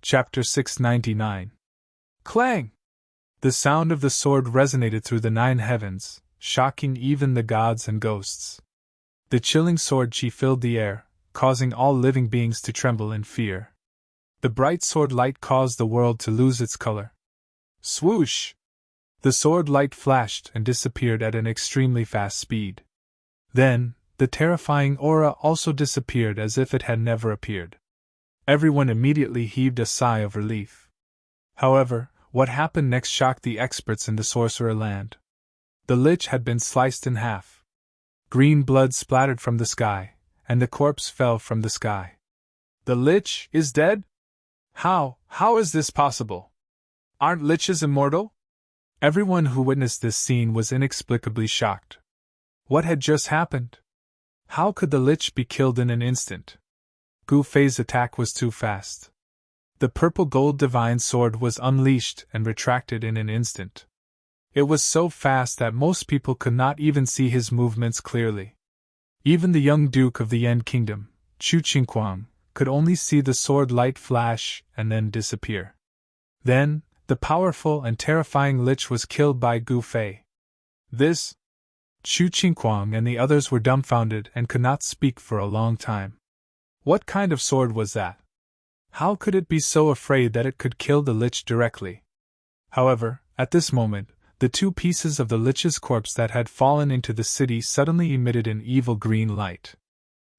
Chapter 699. Clang! The sound of the sword resonated through the 9 heavens, shocking even the gods and ghosts. The chilling sword chi filled the air, causing all living beings to tremble in fear. The bright sword light caused the world to lose its color. Swoosh! The sword light flashed and disappeared at an extremely fast speed. Then, the terrifying aura also disappeared as if it had never appeared. Everyone immediately heaved a sigh of relief. However, what happened next shocked the experts in the sorcerer land. The lich had been sliced in half. Green blood splattered from the sky, and the corpse fell from the sky. The lich is dead? How is this possible? Aren't liches immortal? Everyone who witnessed this scene was inexplicably shocked. What had just happened? How could the lich be killed in an instant? Gu Fei's attack was too fast. The purple gold divine sword was unleashed and retracted in an instant. It was so fast that most people could not even see his movements clearly. Even the young Duke of the Yen Kingdom, Chu Qingquang, could only see the sword light flash and then disappear. Then, the powerful and terrifying lich was killed by Gu Fei. This? Chu Qingquang and the others were dumbfounded and could not speak for a long time. What kind of sword was that? How could it be so afraid that it could kill the lich directly? However, at this moment, the 2 pieces of the lich's corpse that had fallen into the city suddenly emitted an evil green light.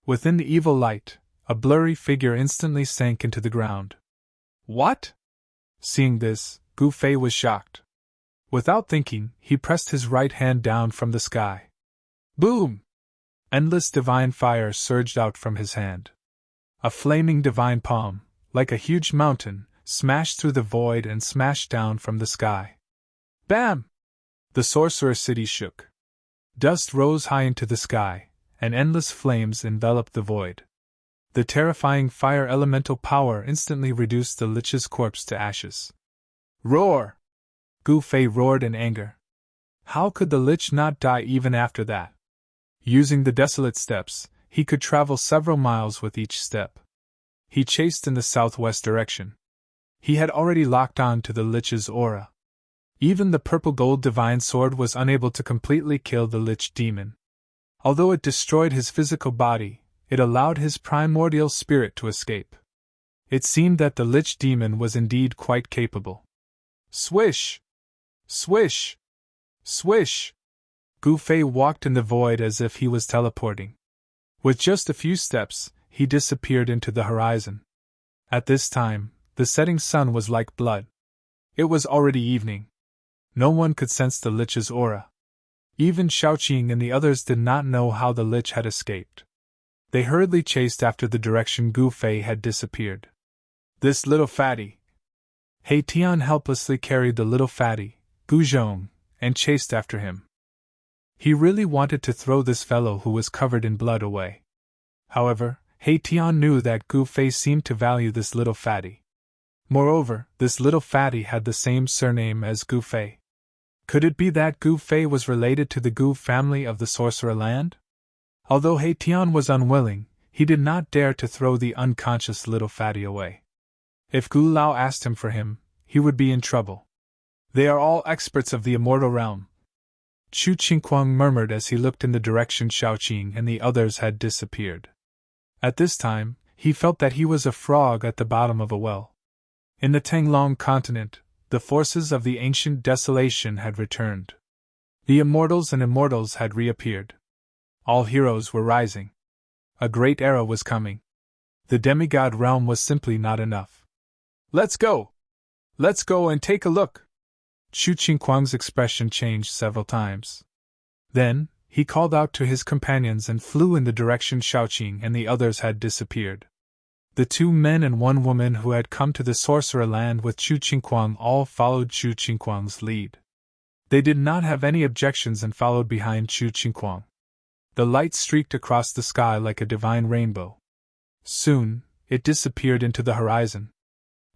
Within the evil light, a blurry figure instantly sank into the ground. What? Seeing this, Gu Fei was shocked. Without thinking, he pressed his right hand down from the sky. Boom! Endless divine fire surged out from his hand. A flaming divine palm, like a huge mountain, smashed through the void and smashed down from the sky. Bam! The sorcerer city shook. Dust rose high into the sky, and endless flames enveloped the void. The terrifying fire elemental power instantly reduced the lich's corpse to ashes. Roar! Gu Fei roared in anger. How could the lich not die even after that? Using the desolate steps, he could travel several miles with each step. He chased in the southwest direction. He had already locked on to the lich's aura. Even the purple gold divine sword was unable to completely kill the lich demon. Although it destroyed his physical body, it allowed his primordial spirit to escape. It seemed that the lich demon was indeed quite capable. Swish! Swish! Swish! Gu Fei walked in the void as if he was teleporting. With just a few steps, he disappeared into the horizon. At this time, the setting sun was like blood. It was already evening. No one could sense the lich's aura. Even Shaoqing and the others did not know how the lich had escaped. They hurriedly chased after the direction Gu Fei had disappeared. This little fatty! He Tian helplessly carried the little fatty, Gu Zhong, and chased after him. He really wanted to throw this fellow who was covered in blood away. However, He Tian knew that Gu Fei seemed to value this little fatty. Moreover, this little fatty had the same surname as Gu Fei. Could it be that Gu Fei was related to the Gu family of the sorcerer land? Although He Tian was unwilling, he did not dare to throw the unconscious little fatty away. If Gu Lao asked him for him, he would be in trouble. They are all experts of the immortal realm. Chu Qingquang murmured as he looked in the direction Shaoqing and the others had disappeared. At this time, he felt that he was a frog at the bottom of a well. In the Tanglong continent, the forces of the ancient desolation had returned. The immortals and immortals had reappeared. All heroes were rising. A great era was coming. The demigod realm was simply not enough. Let's go! Let's go and take a look! Chu Qingquang's expression changed several times. Then, he called out to his companions and flew in the direction Shaoqing and the others had disappeared. The 2 men and 1 woman who had come to the sorcerer land with Chu Qingquang all followed Chu Qingquang's lead. They did not have any objections and followed behind Chu Qingquang. The light streaked across the sky like a divine rainbow. Soon, it disappeared into the horizon.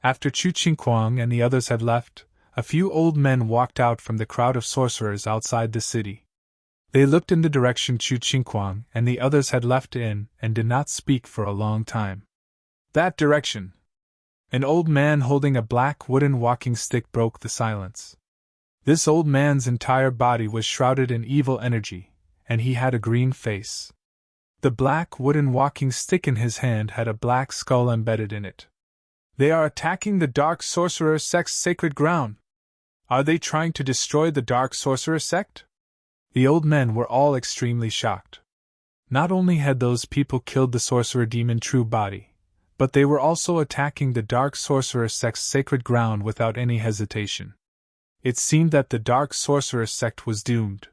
After Chu Qingquang and the others had left, a few old men walked out from the crowd of sorcerers outside the city. They looked in the direction Chu Qingquang and the others had left in and did not speak for a long time. That direction! An old man holding a black wooden walking stick broke the silence. This old man's entire body was shrouded in evil energy, and he had a green face. The black wooden walking stick in his hand had a black skull embedded in it. "They are attacking the Dark Sorcerer sect's sacred ground. Are they trying to destroy the Dark Sorcerer sect?" The old men were all extremely shocked. Not only had those people killed the sorcerer demon True Body, but they were also attacking the Dark Sorcerer sect's sacred ground without any hesitation. It seemed that the Dark Sorcerer sect was doomed.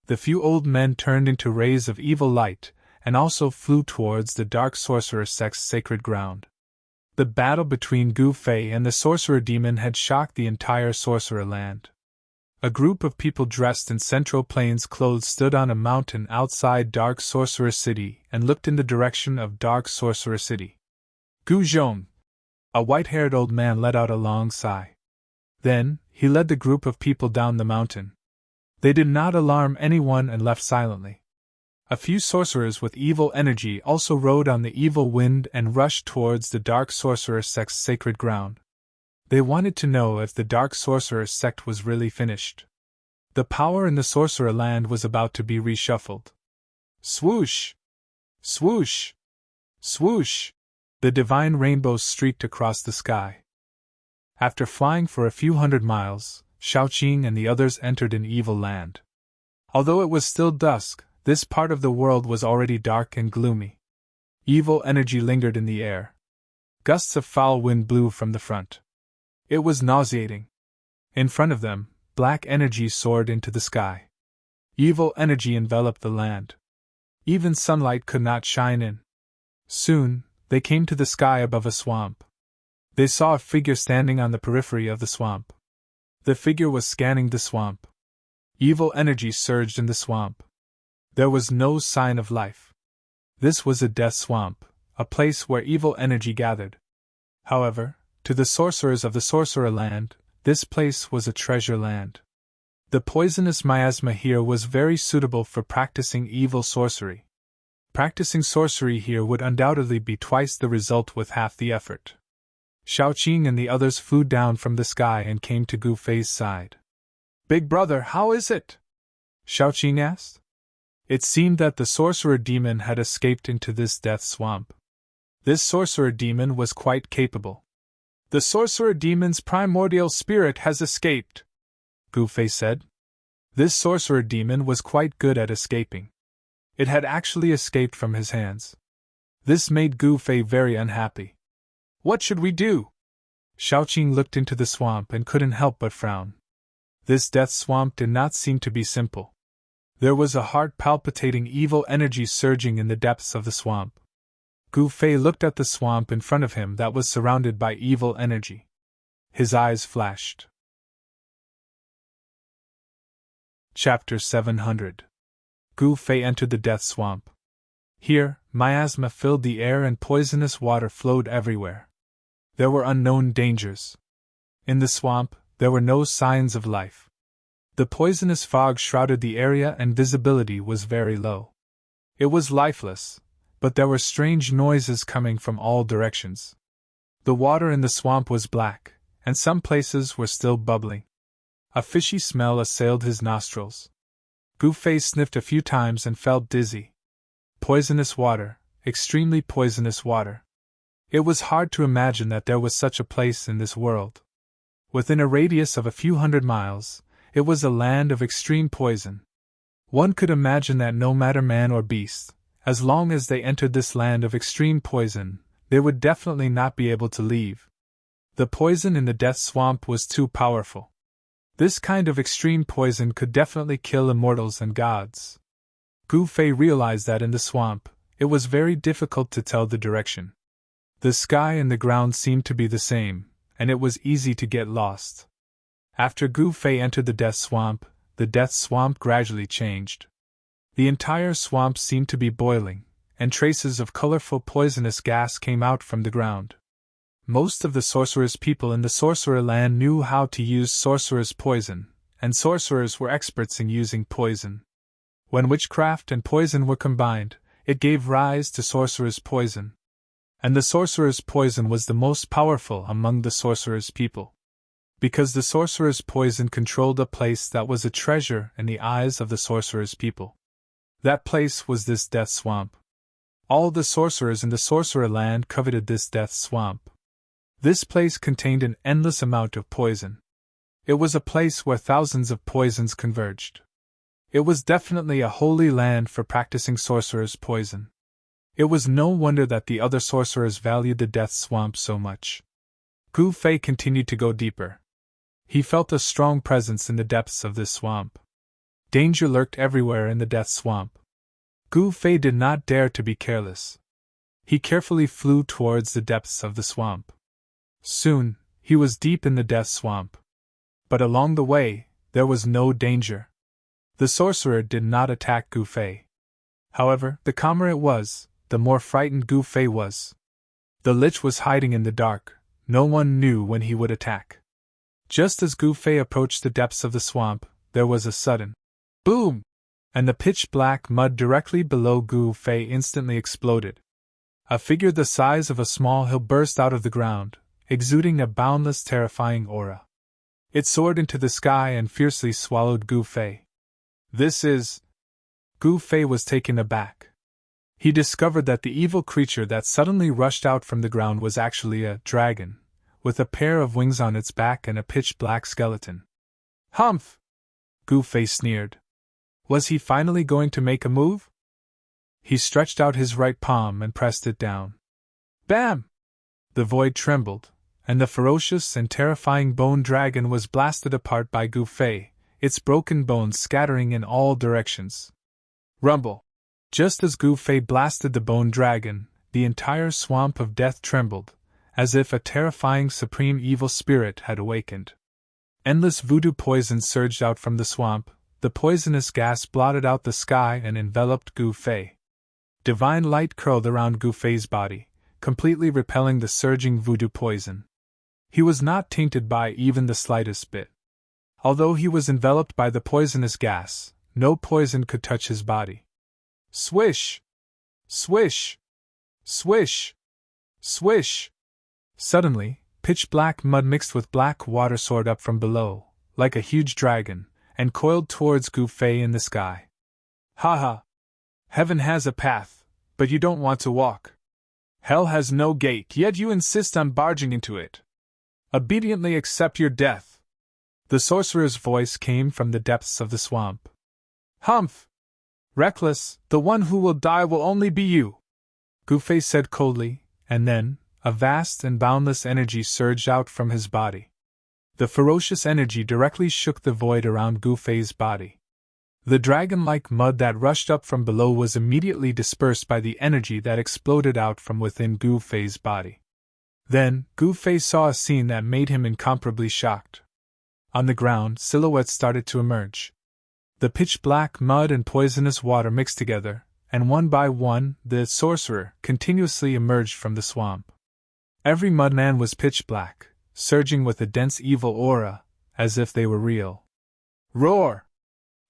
The few old men turned into rays of evil light, and also flew towards the Dark Sorcerer sect's sacred ground. The battle between Gu Fei and the sorcerer demon had shocked the entire sorcerer land. A group of people dressed in Central Plains clothes stood on a mountain outside Dark Sorcerer City and looked in the direction of Dark Sorcerer City. "Gu Zhong!" A white-haired old man let out a long sigh. Then, he led the group of people down the mountain. They did not alarm anyone and left silently. A few sorcerers with evil energy also rode on the evil wind and rushed towards the Dark Sorcerer sect's sacred ground. They wanted to know if the Dark Sorcerer sect was really finished. The power in the sorcerer land was about to be reshuffled. Swoosh! Swoosh! Swoosh! The divine rainbow streaked across the sky. After flying for a few hundred miles, Shaoqing and the others entered an evil land. Although it was still dusk, this part of the world was already dark and gloomy. Evil energy lingered in the air. Gusts of foul wind blew from the front. It was nauseating. In front of them, black energy soared into the sky. Evil energy enveloped the land. Even sunlight could not shine in. Soon, they came to the sky above a swamp. They saw a figure standing on the periphery of the swamp. The figure was scanning the swamp. Evil energy surged in the swamp. There was no sign of life. This was a death swamp, a place where evil energy gathered. However, to the sorcerers of the sorcerer land, this place was a treasure land. The poisonous miasma here was very suitable for practicing evil sorcery. Practicing sorcery here would undoubtedly be twice the result with half the effort. Shaoqing and the others flew down from the sky and came to Gu Fei's side. "Big brother, how is it?" Shaoqing asked. It seemed that the sorcerer demon had escaped into this death swamp. This sorcerer demon was quite capable. "The sorcerer demon's primordial spirit has escaped," Gu Fei said. This sorcerer demon was quite good at escaping. It had actually escaped from his hands. This made Gu Fei very unhappy. "What should we do?" Shaoqing looked into the swamp and couldn't help but frown. This death swamp did not seem to be simple. There was a heart-palpitating evil energy surging in the depths of the swamp. Gu Fei looked at the swamp in front of him that was surrounded by evil energy. His eyes flashed. Chapter 700. Gu Fei entered the death swamp. Here, miasma filled the air and poisonous water flowed everywhere. There were unknown dangers. In the swamp, there were no signs of life. The poisonous fog shrouded the area and visibility was very low. It was lifeless, but there were strange noises coming from all directions. The water in the swamp was black, and some places were still bubbling. A fishy smell assailed his nostrils. Gu Fei sniffed a few times and felt dizzy. Poisonous water, extremely poisonous water. It was hard to imagine that there was such a place in this world. Within a radius of a few hundred miles, it was a land of extreme poison. One could imagine that no matter man or beast, as long as they entered this land of extreme poison, they would definitely not be able to leave. The poison in the death swamp was too powerful. This kind of extreme poison could definitely kill immortals and gods. Gu Fei realized that in the swamp, it was very difficult to tell the direction. The sky and the ground seemed to be the same, and it was easy to get lost. After Gu Fei entered the death swamp gradually changed. The entire swamp seemed to be boiling, and traces of colorful poisonous gas came out from the ground. Most of the sorcerer's people in the sorcerer land knew how to use sorcerer's poison, and sorcerers were experts in using poison. When witchcraft and poison were combined, it gave rise to sorcerer's poison. And the sorcerer's poison was the most powerful among the sorcerer's people. Because the sorcerer's poison controlled a place that was a treasure in the eyes of the sorcerer's people. That place was this death swamp. All the sorcerers in the sorcerer land coveted this death swamp. This place contained an endless amount of poison. It was a place where thousands of poisons converged. It was definitely a holy land for practicing sorcerers' poison. It was no wonder that the other sorcerers valued the death swamp so much. Gu Fei continued to go deeper. He felt a strong presence in the depths of this swamp. Danger lurked everywhere in the death swamp. Gu Fei did not dare to be careless. He carefully flew towards the depths of the swamp. Soon, he was deep in the death swamp. But along the way, there was no danger. The sorcerer did not attack Gu Fei. However, the calmer it was, the more frightened Gu Fei was. The lich was hiding in the dark. No one knew when he would attack. Just as Gu Fei approached the depths of the swamp, there was a sudden boom, and the pitch-black mud directly below Gu Fei instantly exploded. A figure the size of a small hill burst out of the ground, exuding a boundless, terrifying aura. It soared into the sky and fiercely swallowed Gu Fei. This is... Gu Fei was taken aback. He discovered that the evil creature that suddenly rushed out from the ground was actually a dragon, with a pair of wings on its back and a pitch-black skeleton. Humph! Gu Fei sneered. Was he finally going to make a move? He stretched out his right palm and pressed it down. Bam! The void trembled, and the ferocious and terrifying bone dragon was blasted apart by Gu Fei, its broken bones scattering in all directions. Rumble! Just as Gu Fei blasted the bone dragon, the entire swamp of death trembled, as if a terrifying supreme evil spirit had awakened. Endless voodoo poison surged out from the swamp. The poisonous gas blotted out the sky and enveloped Gu Fei. Divine light curled around Gu Fei's body, completely repelling the surging voodoo poison. He was not tainted by even the slightest bit. Although he was enveloped by the poisonous gas, no poison could touch his body. Swish! Swish! Swish! Swish! Suddenly, pitch-black mud mixed with black water soared up from below, like a huge dragon, and coiled towards Gu Fei in the sky. Ha ha! Heaven has a path, but you don't want to walk. Hell has no gate, yet you insist on barging into it. Obediently accept your death. The sorcerer's voice came from the depths of the swamp. Humph! Reckless, the one who will die will only be you, Gu Fei said coldly, and then, a vast and boundless energy surged out from his body. The ferocious energy directly shook the void around Gu Fei's body. The dragon-like mud that rushed up from below was immediately dispersed by the energy that exploded out from within Gu Fei's body. Then, Gu Fei saw a scene that made him incomparably shocked. On the ground, silhouettes started to emerge. The pitch-black mud and poisonous water mixed together, and one by one, the sorcerer continuously emerged from the swamp. Every mudman was pitch-black, surging with a dense evil aura, as if they were real. Roar!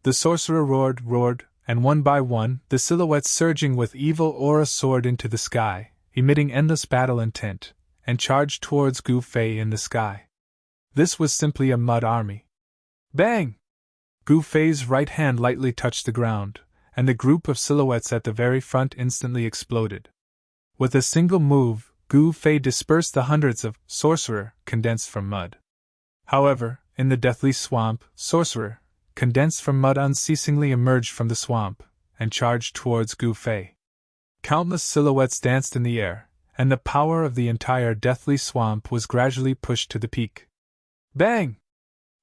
The sorcerer roared, and one by one, the silhouettes surging with evil aura soared into the sky, emitting endless battle intent, and charged towards Gu Fei in the sky. This was simply a mud army. Bang! Gu Fei's right hand lightly touched the ground, and the group of silhouettes at the very front instantly exploded. With a single move, Gu Fei dispersed the hundreds of sorcerer condensed from mud. However, in the deathly swamp, sorcerer condensed from mud unceasingly emerged from the swamp and charged towards Gu Fei. Countless silhouettes danced in the air, and the power of the entire deathly swamp was gradually pushed to the peak. Bang!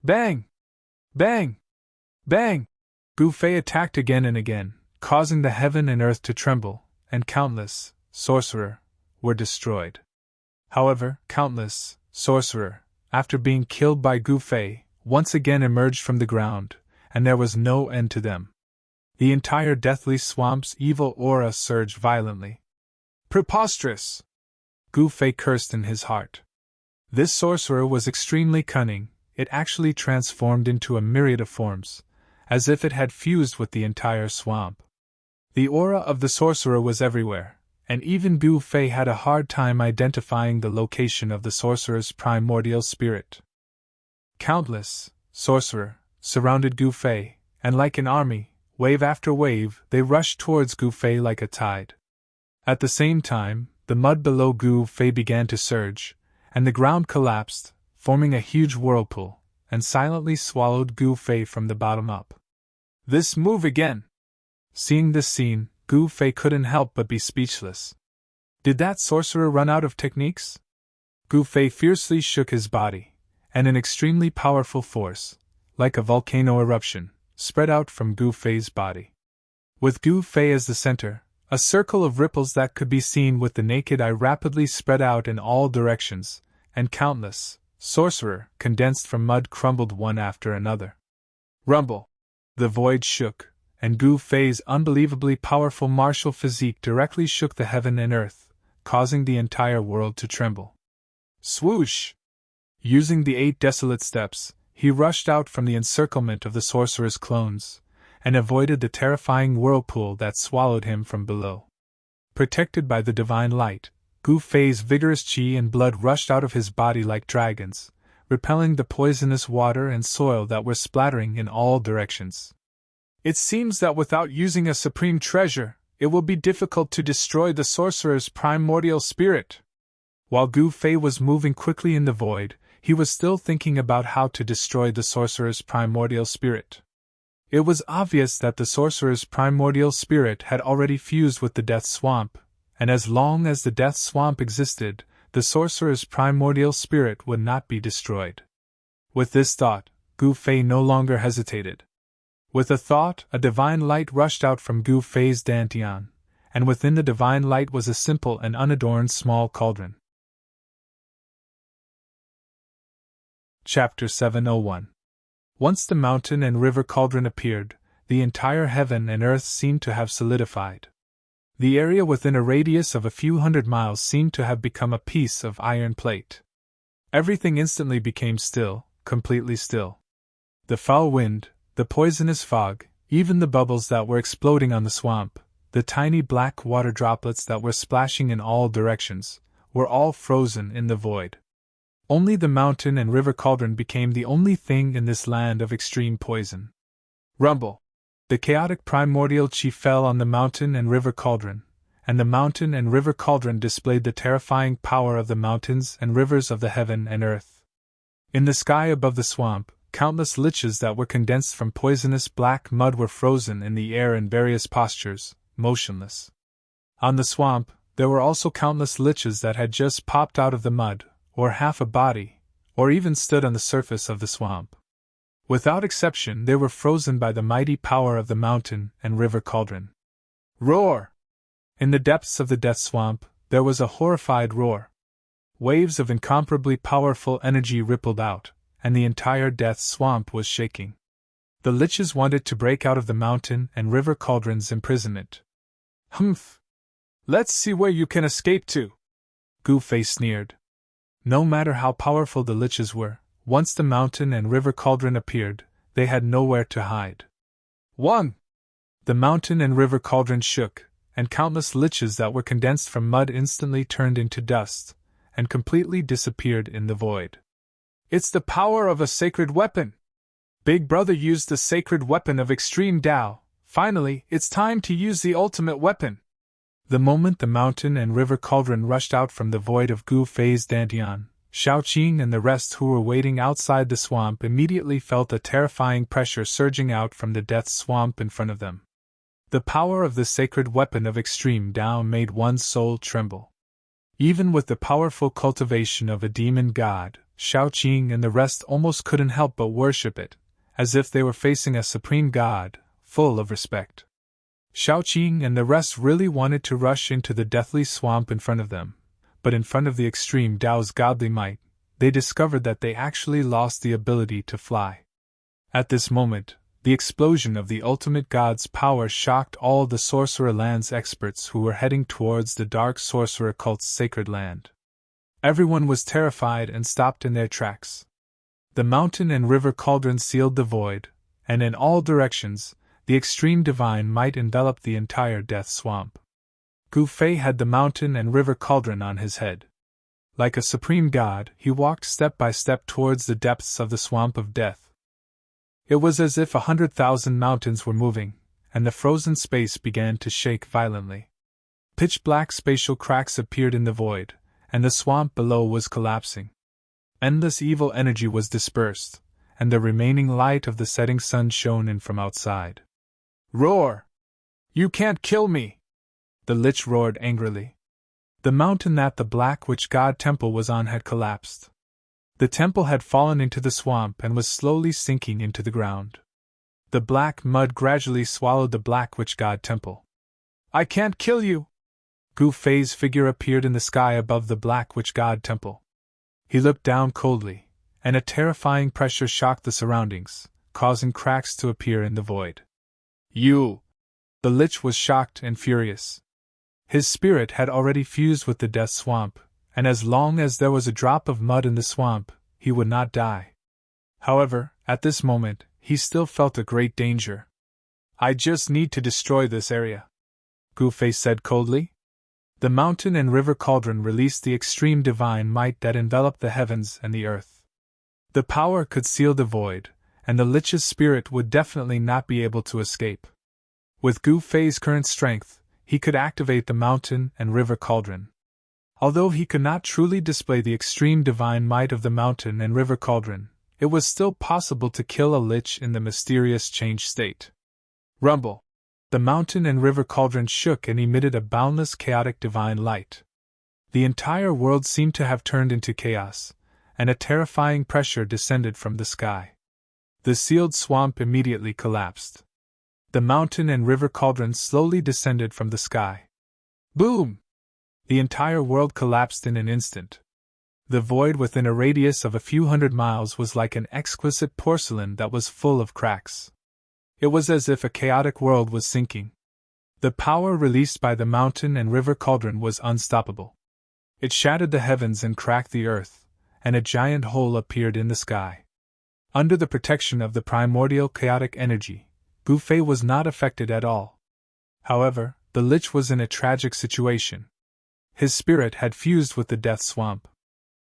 Bang! Bang! Bang! Gu Fei attacked again and again, causing the heaven and earth to tremble, and countless, sorcerer, were destroyed. However, countless, sorcerer, after being killed by Gu Fei, once again emerged from the ground, and there was no end to them. The entire deathly swamp's evil aura surged violently. Preposterous! Gu Fei cursed in his heart. This sorcerer was extremely cunning. It actually transformed into a myriad of forms, as if it had fused with the entire swamp. The aura of the sorcerer was everywhere, and even Gu Fei had a hard time identifying the location of the sorcerer's primordial spirit. Countless, sorcerer, surrounded Gu Fei, and like an army, wave after wave, they rushed towards Gu Fei like a tide. At the same time, the mud below Gu Fei began to surge, and the ground collapsed, forming a huge whirlpool, and silently swallowed Gu Fei from the bottom up. This move again! Seeing this scene, Gu Fei couldn't help but be speechless. Did that sorcerer run out of techniques? Gu Fei fiercely shook his body, and an extremely powerful force, like a volcano eruption, spread out from Gu Fei's body. With Gu Fei as the center, a circle of ripples that could be seen with the naked eye rapidly spread out in all directions, and countless, sorcerer, condensed from mud crumbled one after another. Rumble! The void shook, and Gu Fei's unbelievably powerful martial physique directly shook the heaven and earth, causing the entire world to tremble. Swoosh! Using the 8 desolate steps, he rushed out from the encirclement of the sorcerer's clones, and avoided the terrifying whirlpool that swallowed him from below. Protected by the divine light, Gu Fei's vigorous qi and blood rushed out of his body like dragons, repelling the poisonous water and soil that were splattering in all directions. It seems that without using a supreme treasure, it will be difficult to destroy the sorcerer's primordial spirit. While Gu Fei was moving quickly in the void, he was still thinking about how to destroy the sorcerer's primordial spirit. It was obvious that the sorcerer's primordial spirit had already fused with the Death Swamp, and as long as the Death Swamp existed, the sorcerer's primordial spirit would not be destroyed. With this thought, Gu Fei no longer hesitated. With a thought, a divine light rushed out from Gu Fei's dantian, and within the divine light was a simple and unadorned small cauldron. Chapter 701. Once the mountain and river cauldron appeared, the entire heaven and earth seemed to have solidified. The area within a radius of a few hundred miles seemed to have become a piece of iron plate. Everything instantly became still, completely still. The foul wind, the poisonous fog, even the bubbles that were exploding on the swamp, the tiny black water droplets that were splashing in all directions, were all frozen in the void. Only the mountain and river cauldron became the only thing in this land of extreme poison. Rumble! The chaotic primordial qi fell on the mountain and river cauldron, and the mountain and river cauldron displayed the terrifying power of the mountains and rivers of the heaven and earth. In the sky above the swamp, countless liches that were condensed from poisonous black mud were frozen in the air in various postures, motionless. On the swamp, there were also countless liches that had just popped out of the mud, or half a body, or even stood on the surface of the swamp. Without exception, they were frozen by the mighty power of the mountain and river cauldron. Roar! In the depths of the death swamp, there was a horrified roar. Waves of incomparably powerful energy rippled out, and the entire death swamp was shaking. The liches wanted to break out of the mountain and river cauldron's imprisonment. Humph! Let's see where you can escape to! Gu Fei sneered. No matter how powerful the liches were, once the mountain and river cauldron appeared, they had nowhere to hide. 1. The mountain and river cauldron shook, and countless liches that were condensed from mud instantly turned into dust, and completely disappeared in the void. It's the power of a sacred weapon! Big Brother used the sacred weapon of extreme Tao. Finally, it's time to use the ultimate weapon! The moment the mountain and river cauldron rushed out from the void of Gu Fei's dantian, Shaoqing and the rest who were waiting outside the swamp immediately felt a terrifying pressure surging out from the death swamp in front of them. The power of the sacred weapon of extreme Tao made one's soul tremble. Even with the powerful cultivation of a demon god, Shaoqing and the rest almost couldn't help but worship it, as if they were facing a supreme god, full of respect. Shaoqing and the rest really wanted to rush into the deathly swamp in front of them, but in front of the extreme Tao's godly might, they discovered that they actually lost the ability to fly. At this moment, the explosion of the ultimate god's power shocked all the Sorcerer Land's experts who were heading towards the Dark Sorcerer cult's sacred land. Everyone was terrified and stopped in their tracks. The mountain and river cauldron sealed the void, and in all directions, the extreme divine might enveloped the entire death swamp. Gu Fei had the mountain and river cauldron on his head. Like a supreme god, he walked step by step towards the depths of the swamp of death. It was as if 100,000 mountains were moving, and the frozen space began to shake violently. Pitch-black spatial cracks appeared in the void, and the swamp below was collapsing. Endless evil energy was dispersed, and the remaining light of the setting sun shone in from outside. "Roar! You can't kill me!" the Lich roared angrily. The mountain that the Black Witch God temple was on had collapsed. The temple had fallen into the swamp and was slowly sinking into the ground. The black mud gradually swallowed the Black Witch God temple. "I can't kill you!" Gu Fei's figure appeared in the sky above the Black Witch God temple. He looked down coldly, and a terrifying pressure shocked the surroundings, causing cracks to appear in the void. "You!" The Lich was shocked and furious. His spirit had already fused with the death swamp, and as long as there was a drop of mud in the swamp, he would not die. However, at this moment, he still felt a great danger. "I just need to destroy this area," Gu Fei said coldly. The mountain and river cauldron released the extreme divine might that enveloped the heavens and the earth. The power could seal the void, and the Lich's spirit would definitely not be able to escape. With Gu Fei's current strength, he could activate the mountain and river cauldron. Although he could not truly display the extreme divine might of the mountain and river cauldron, it was still possible to kill a Lich in the mysterious changed state. Rumble! The mountain and river cauldron shook and emitted a boundless chaotic divine light. The entire world seemed to have turned into chaos, and a terrifying pressure descended from the sky. The sealed swamp immediately collapsed. The mountain and river cauldron slowly descended from the sky. Boom! The entire world collapsed in an instant. The void within a radius of a few hundred miles was like an exquisite porcelain that was full of cracks. It was as if a chaotic world was sinking. The power released by the mountain and river cauldron was unstoppable. It shattered the heavens and cracked the earth, and a giant hole appeared in the sky. Under the protection of the primordial chaotic energy, Gu Fei was not affected at all. However, the Lich was in a tragic situation. His spirit had fused with the death swamp.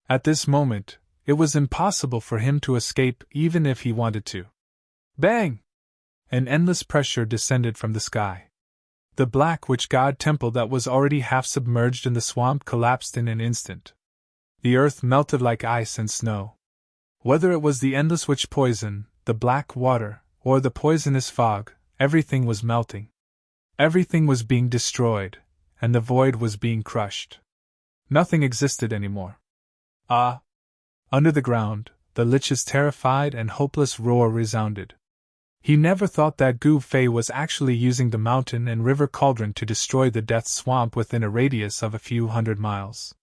At this moment, it was impossible for him to escape even if he wanted to. Bang! An endless pressure descended from the sky. The Black Witch God temple that was already half submerged in the swamp collapsed in an instant. The earth melted like ice and snow. Whether it was the endless witch poison, the black water, or the poisonous fog, everything was melting. Everything was being destroyed, and the void was being crushed. Nothing existed anymore. Ah! Under the ground, the Lich's terrified and hopeless roar resounded. He never thought that Gu Fei was actually using the mountain and river cauldron to destroy the death swamp within a radius of a few hundred miles.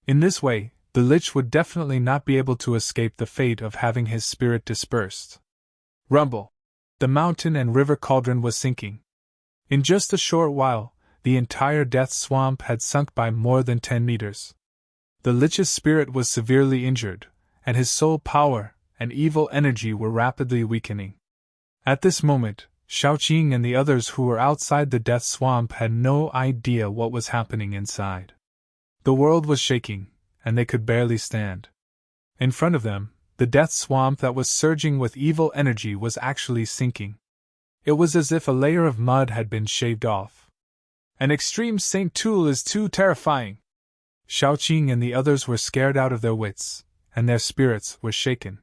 In this way, the Lich would definitely not be able to escape the fate of having his spirit dispersed. Rumble! The mountain and river cauldron was sinking. In just a short while, the entire death swamp had sunk by more than 10 meters. The Lich's spirit was severely injured, and his soul power and evil energy were rapidly weakening. At this moment, Shaoqing and the others who were outside the death swamp had no idea what was happening inside. The world was shaking, and they could barely stand. In front of them, the death swamp that was surging with evil energy was actually sinking. It was as if a layer of mud had been shaved off. An extreme Saint tool is too terrifying. Shaoqing and the others were scared out of their wits, and their spirits were shaken.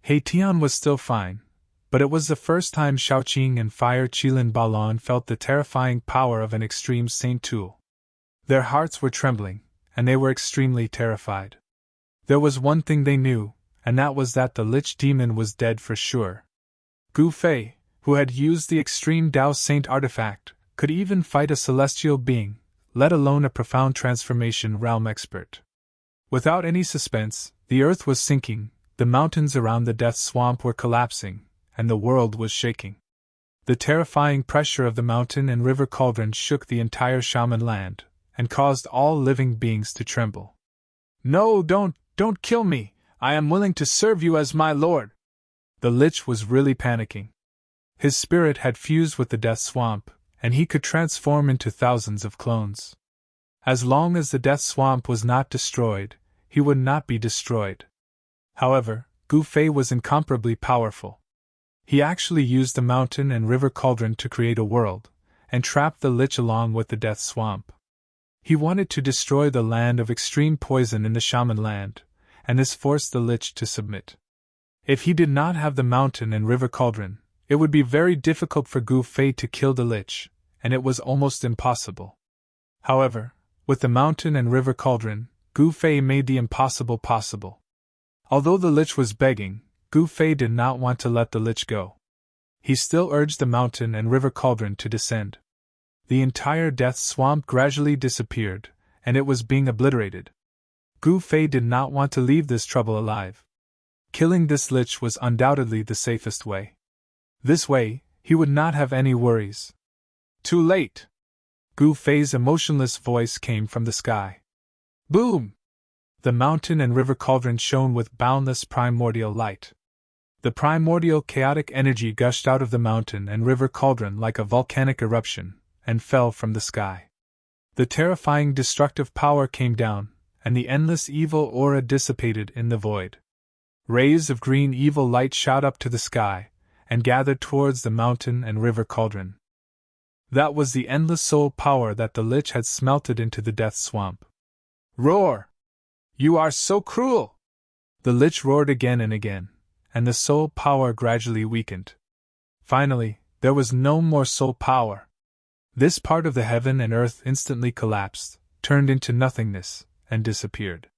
He Tian was still fine, but it was the first time Shaoqing and Fire Qilin Balon felt the terrifying power of an extreme Saint tool. Their hearts were trembling, and they were extremely terrified. There was one thing they knew, and that was that the Lich Demon was dead for sure. Gu Fei, who had used the extreme Dao Saint artifact, could even fight a celestial being, let alone a profound transformation realm expert. Without any suspense, the earth was sinking, the mountains around the death swamp were collapsing, and the world was shaking. The terrifying pressure of the mountain and river cauldron shook the entire shaman land, and caused all living beings to tremble. No, don't kill me! I am willing to serve you as my lord! The Lich was really panicking. His spirit had fused with the death swamp, and he could transform into thousands of clones. As long as the death swamp was not destroyed, he would not be destroyed. However, Gu Fei was incomparably powerful. He actually used the mountain and river cauldron to create a world, and trapped the lich along with the death swamp. He wanted to destroy the land of extreme poison in the shaman land, and this forced the lich to submit. If he did not have the mountain and river cauldron, it would be very difficult for Gu Fei to kill the lich, and it was almost impossible. However, with the mountain and river cauldron, Gu Fei made the impossible possible. Although the lich was begging, Gu Fei did not want to let the lich go. He still urged the mountain and river cauldron to descend. The entire death swamp gradually disappeared, and it was being obliterated. Gu Fei did not want to leave this trouble alive. Killing this lich was undoubtedly the safest way. This way, he would not have any worries. Too late! Gu Fei's emotionless voice came from the sky. Boom! The mountain and river cauldron shone with boundless primordial light. The primordial chaotic energy gushed out of the mountain and river cauldron like a volcanic eruption, and fell from the sky. The terrifying destructive power came down, and the endless evil aura dissipated in the void. Rays of green evil light shot up to the sky, and gathered towards the mountain and river cauldron. That was the endless soul power that the lich had smelted into the death swamp. Roar! You are so cruel! The lich roared again and again, and the soul power gradually weakened. Finally, there was no more soul power. This part of the heaven and earth instantly collapsed, turned into nothingness, and disappeared.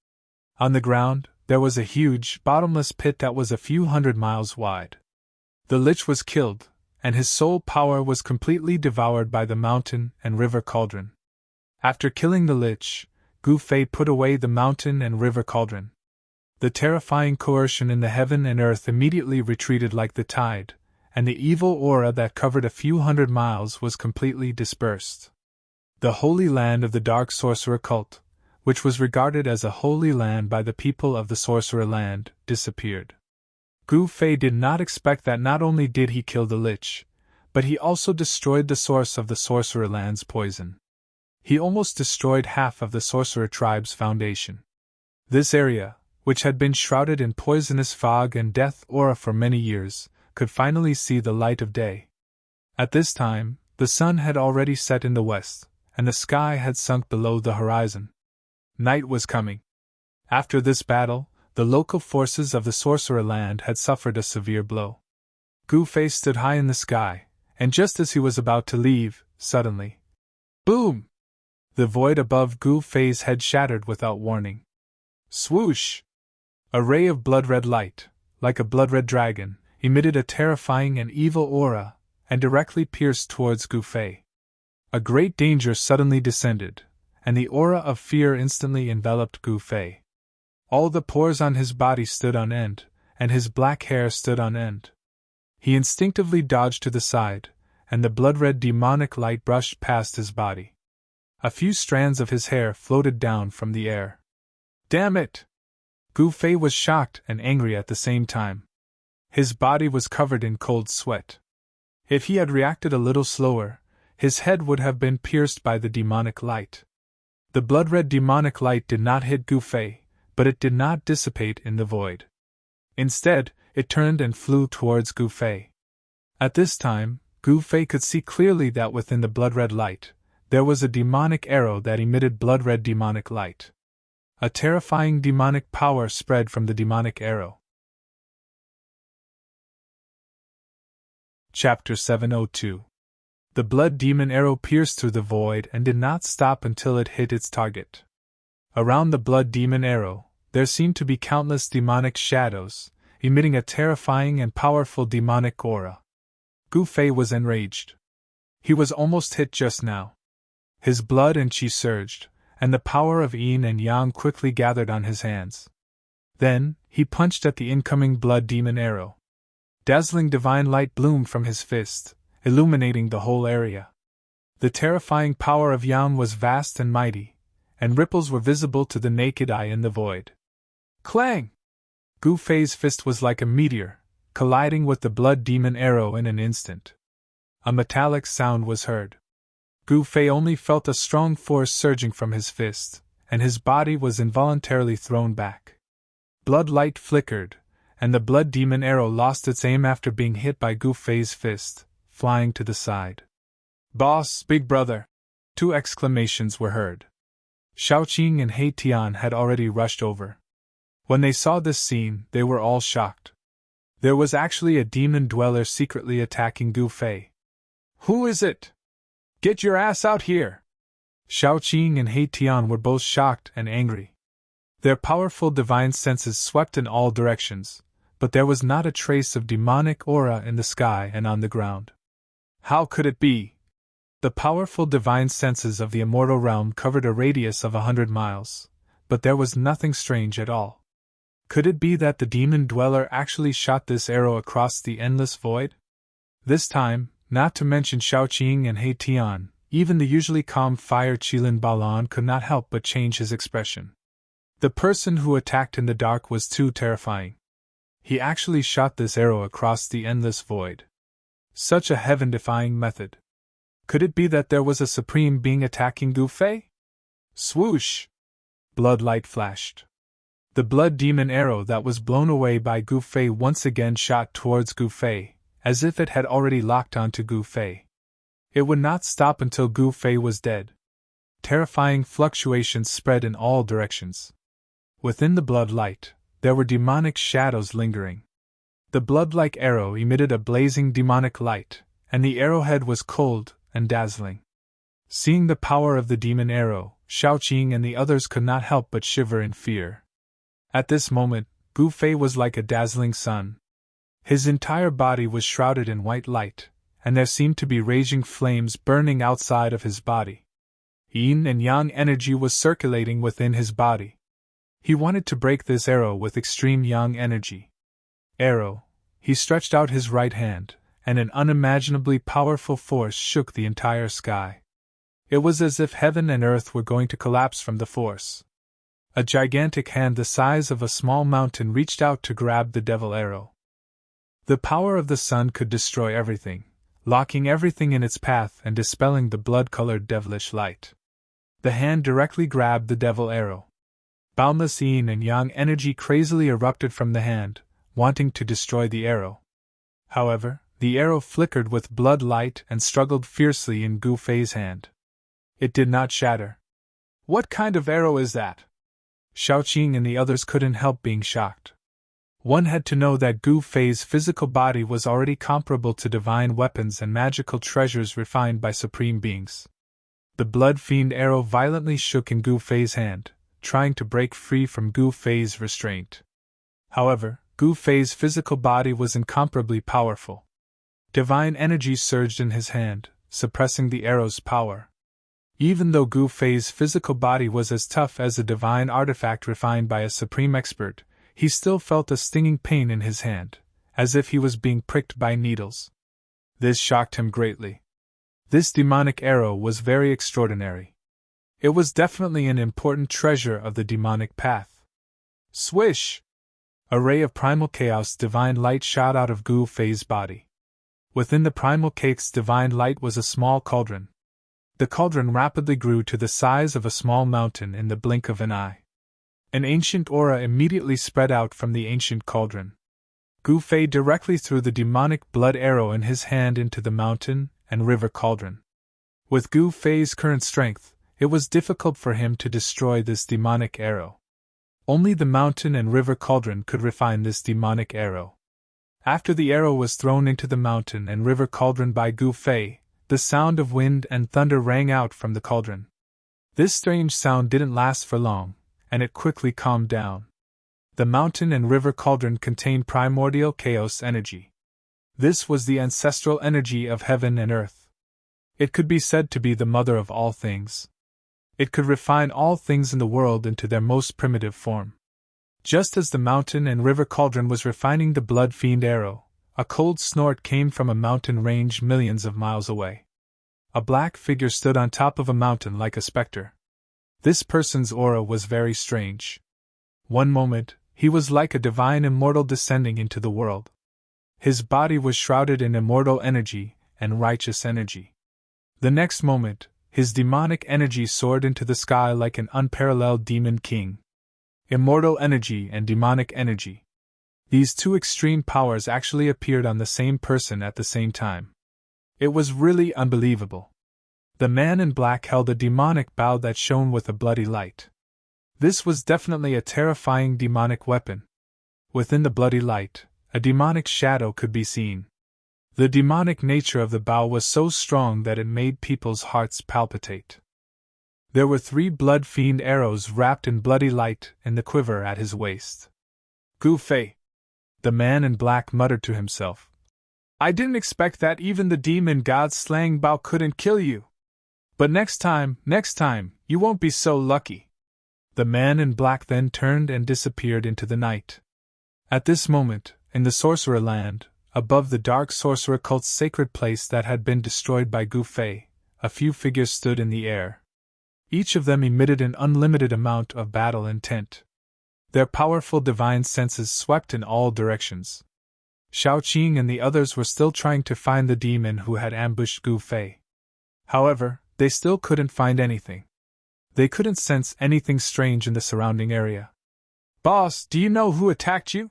On the ground, there was a huge, bottomless pit that was a few hundred miles wide. The lich was killed, and his soul power was completely devoured by the mountain and river cauldron. After killing the lich, Gu Fei put away the mountain and river cauldron. The terrifying coercion in the heaven and earth immediately retreated like the tide, and the evil aura that covered a few hundred miles was completely dispersed. The holy land of the dark sorcerer cult, which was regarded as a holy land by the people of the sorcerer land, disappeared. Gu Fei did not expect that not only did he kill the lich, but he also destroyed the source of the sorcerer land's poison. He almost destroyed half of the sorcerer tribe's foundation. This area, which had been shrouded in poisonous fog and death aura for many years, could finally see the light of day. At this time, the sun had already set in the west, and the sky had sunk below the horizon. Night was coming. After this battle, the local forces of the sorcerer land had suffered a severe blow. Gu Fei stood high in the sky, and just as he was about to leave, suddenly, boom! The void above Gu Fei's head shattered without warning. Swoosh! A ray of blood-red light, like a blood-red dragon, emitted a terrifying and evil aura, and directly pierced towards Gu Fei. A great danger suddenly descended, and the aura of fear instantly enveloped Gu Fei. All the pores on his body stood on end, and his black hair stood on end. He instinctively dodged to the side, and the blood-red demonic light brushed past his body. A few strands of his hair floated down from the air. Damn it! Gu Fei was shocked and angry at the same time. His body was covered in cold sweat. If he had reacted a little slower, his head would have been pierced by the demonic light. The blood-red demonic light did not hit Gu Fei, but it did not dissipate in the void. Instead, it turned and flew towards Gu Fei. At this time, Gu Fei could see clearly that within the blood-red light, there was a demonic arrow that emitted blood-red demonic light. A terrifying demonic power spread from the demonic arrow. Chapter 702. The blood demon arrow pierced through the void and did not stop until it hit its target. Around the blood demon arrow, there seemed to be countless demonic shadows, emitting a terrifying and powerful demonic aura. Gu Fei was enraged. He was almost hit just now. His blood and qi surged, and the power of yin and yang quickly gathered on his hands. Then, he punched at the incoming blood demon arrow. Dazzling divine light bloomed from his fist, illuminating the whole area. The terrifying power of yang was vast and mighty, and ripples were visible to the naked eye in the void. Clang! Gu Fei's fist was like a meteor, colliding with the blood demon arrow in an instant. A metallic sound was heard. Gu Fei only felt a strong force surging from his fist, and his body was involuntarily thrown back. Blood light flickered, and the blood demon arrow lost its aim after being hit by Gu Fei's fist, flying to the side. "Boss, big brother!" 2 exclamations were heard. Shaoqing and He Tian had already rushed over. When they saw this scene, they were all shocked. There was actually a demon dweller secretly attacking Gu Fei. "Who is it? Get your ass out here!" Shaoqing and He Tian were both shocked and angry. Their powerful divine senses swept in all directions, but there was not a trace of demonic aura in the sky and on the ground. How could it be? The powerful divine senses of the immortal realm covered a radius of 100 miles, but there was nothing strange at all. Could it be that the demon dweller actually shot this arrow across the endless void? This time, not to mention Shaoqing and He Tian, even the usually calm Fire Qilin Balan could not help but change his expression. The person who attacked in the dark was too terrifying. He actually shot this arrow across the endless void. Such a heaven-defying method. Could it be that there was a supreme being attacking Gu Fei? Swoosh! Blood light flashed. The blood demon arrow that was blown away by Gu Fei once again shot towards Gu Fei, as if it had already locked onto Gu Fei. It would not stop until Gu Fei was dead. Terrifying fluctuations spread in all directions. Within the blood light, there were demonic shadows lingering. The blood-like arrow emitted a blazing demonic light, and the arrowhead was cold and dazzling. Seeing the power of the demon arrow, Shaoqing and the others could not help but shiver in fear. At this moment, Gu Fei was like a dazzling sun. His entire body was shrouded in white light, and there seemed to be raging flames burning outside of his body. Yin and yang energy was circulating within his body. He wanted to break this arrow with extreme yang energy. Arrow, he stretched out his right hand, and an unimaginably powerful force shook the entire sky. It was as if heaven and earth were going to collapse from the force. A gigantic hand the size of a small mountain reached out to grab the devil arrow. The power of the sun could destroy everything, locking everything in its path and dispelling the blood-colored devilish light. The hand directly grabbed the devil arrow. Boundless yin and yang energy crazily erupted from the hand, wanting to destroy the arrow. However, the arrow flickered with blood light and struggled fiercely in Gu Fei's hand. It did not shatter. "What kind of arrow is that?" Shaoqing and the others couldn't help being shocked. One had to know that Gu Fei's physical body was already comparable to divine weapons and magical treasures refined by supreme beings. The blood-fiend arrow violently shook in Gu Fei's hand, trying to break free from Gu Fei's restraint. However, Gu Fei's physical body was incomparably powerful. Divine energy surged in his hand, suppressing the arrow's power. Even though Gu Fei's physical body was as tough as a divine artifact refined by a supreme expert, he still felt a stinging pain in his hand, as if he was being pricked by needles. This shocked him greatly. This demonic arrow was very extraordinary. It was definitely an important treasure of the demonic path. Swish! A ray of primal chaos divine light shot out of Gu Fei's body. Within the primal chaos divine light was a small cauldron. The cauldron rapidly grew to the size of a small mountain in the blink of an eye. An ancient aura immediately spread out from the ancient cauldron. Gu Fei directly threw the demonic blood arrow in his hand into the mountain and river cauldron. With Gu Fei's current strength, it was difficult for him to destroy this demonic arrow. Only the mountain and river cauldron could refine this demonic arrow. After the arrow was thrown into the mountain and river cauldron by Gu Fei, the sound of wind and thunder rang out from the cauldron. This strange sound didn't last for long, and it quickly calmed down. The mountain and river cauldron contained primordial chaos energy. This was the ancestral energy of heaven and earth. It could be said to be the mother of all things. It could refine all things in the world into their most primitive form. Just as the mountain and river cauldron was refining the blood-fiend arrow, a cold snort came from a mountain range millions of miles away. A black figure stood on top of a mountain like a specter. This person's aura was very strange. One moment, he was like a divine immortal descending into the world. His body was shrouded in immortal energy and righteous energy. The next moment, His demonic energy soared into the sky like an unparalleled demon king. Immortal energy and demonic energy. These two extreme powers actually appeared on the same person at the same time. It was really unbelievable. The man in black held a demonic bow that shone with a bloody light. This was definitely a terrifying demonic weapon. Within the bloody light, a demonic shadow could be seen. The demonic nature of the bow was so strong that it made people's hearts palpitate. There were 3 blood fiend arrows wrapped in bloody light in the quiver at his waist. Gu Fei! The man in black muttered to himself. I didn't expect that even the demon god's slaying bow couldn't kill you. But next time, you won't be so lucky. The man in black then turned and disappeared into the night. At this moment, in the Sorcerer Land, above the Dark Sorcerer cult's sacred place that had been destroyed by Gu Fei, a few figures stood in the air. Each of them emitted an unlimited amount of battle intent. Their powerful divine senses swept in all directions. Shaoqing and the others were still trying to find the demon who had ambushed Gu Fei. However, they still couldn't find anything. They couldn't sense anything strange in the surrounding area. Boss, do you know who attacked you?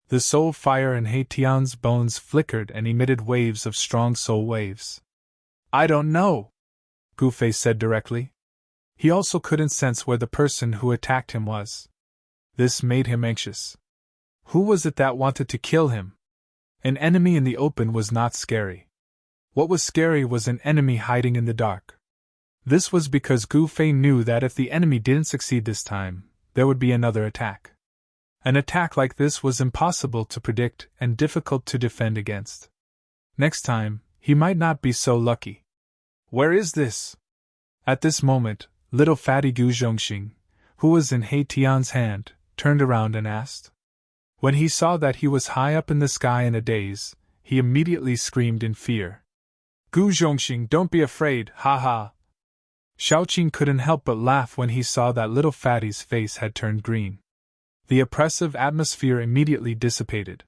The soul fire in He Tian's bones flickered and emitted waves of strong soul waves. I don't know, Gu Fei said directly. He also couldn't sense where the person who attacked him was. This made him anxious. Who was it that wanted to kill him? An enemy in the open was not scary. What was scary was an enemy hiding in the dark. This was because Gu Fei knew that if the enemy didn't succeed this time, there would be another attack. An attack like this was impossible to predict and difficult to defend against. Next time, he might not be so lucky. Where is this? At this moment, little fatty Gu Zhongxing, who was in He Tian's hand, turned around and asked. When he saw that he was high up in the sky in a daze, he immediately screamed in fear. Gu Zhongxing, don't be afraid, ha ha. Shaoqing couldn't help but laugh when he saw that little fatty's face had turned green. The oppressive atmosphere immediately dissipated.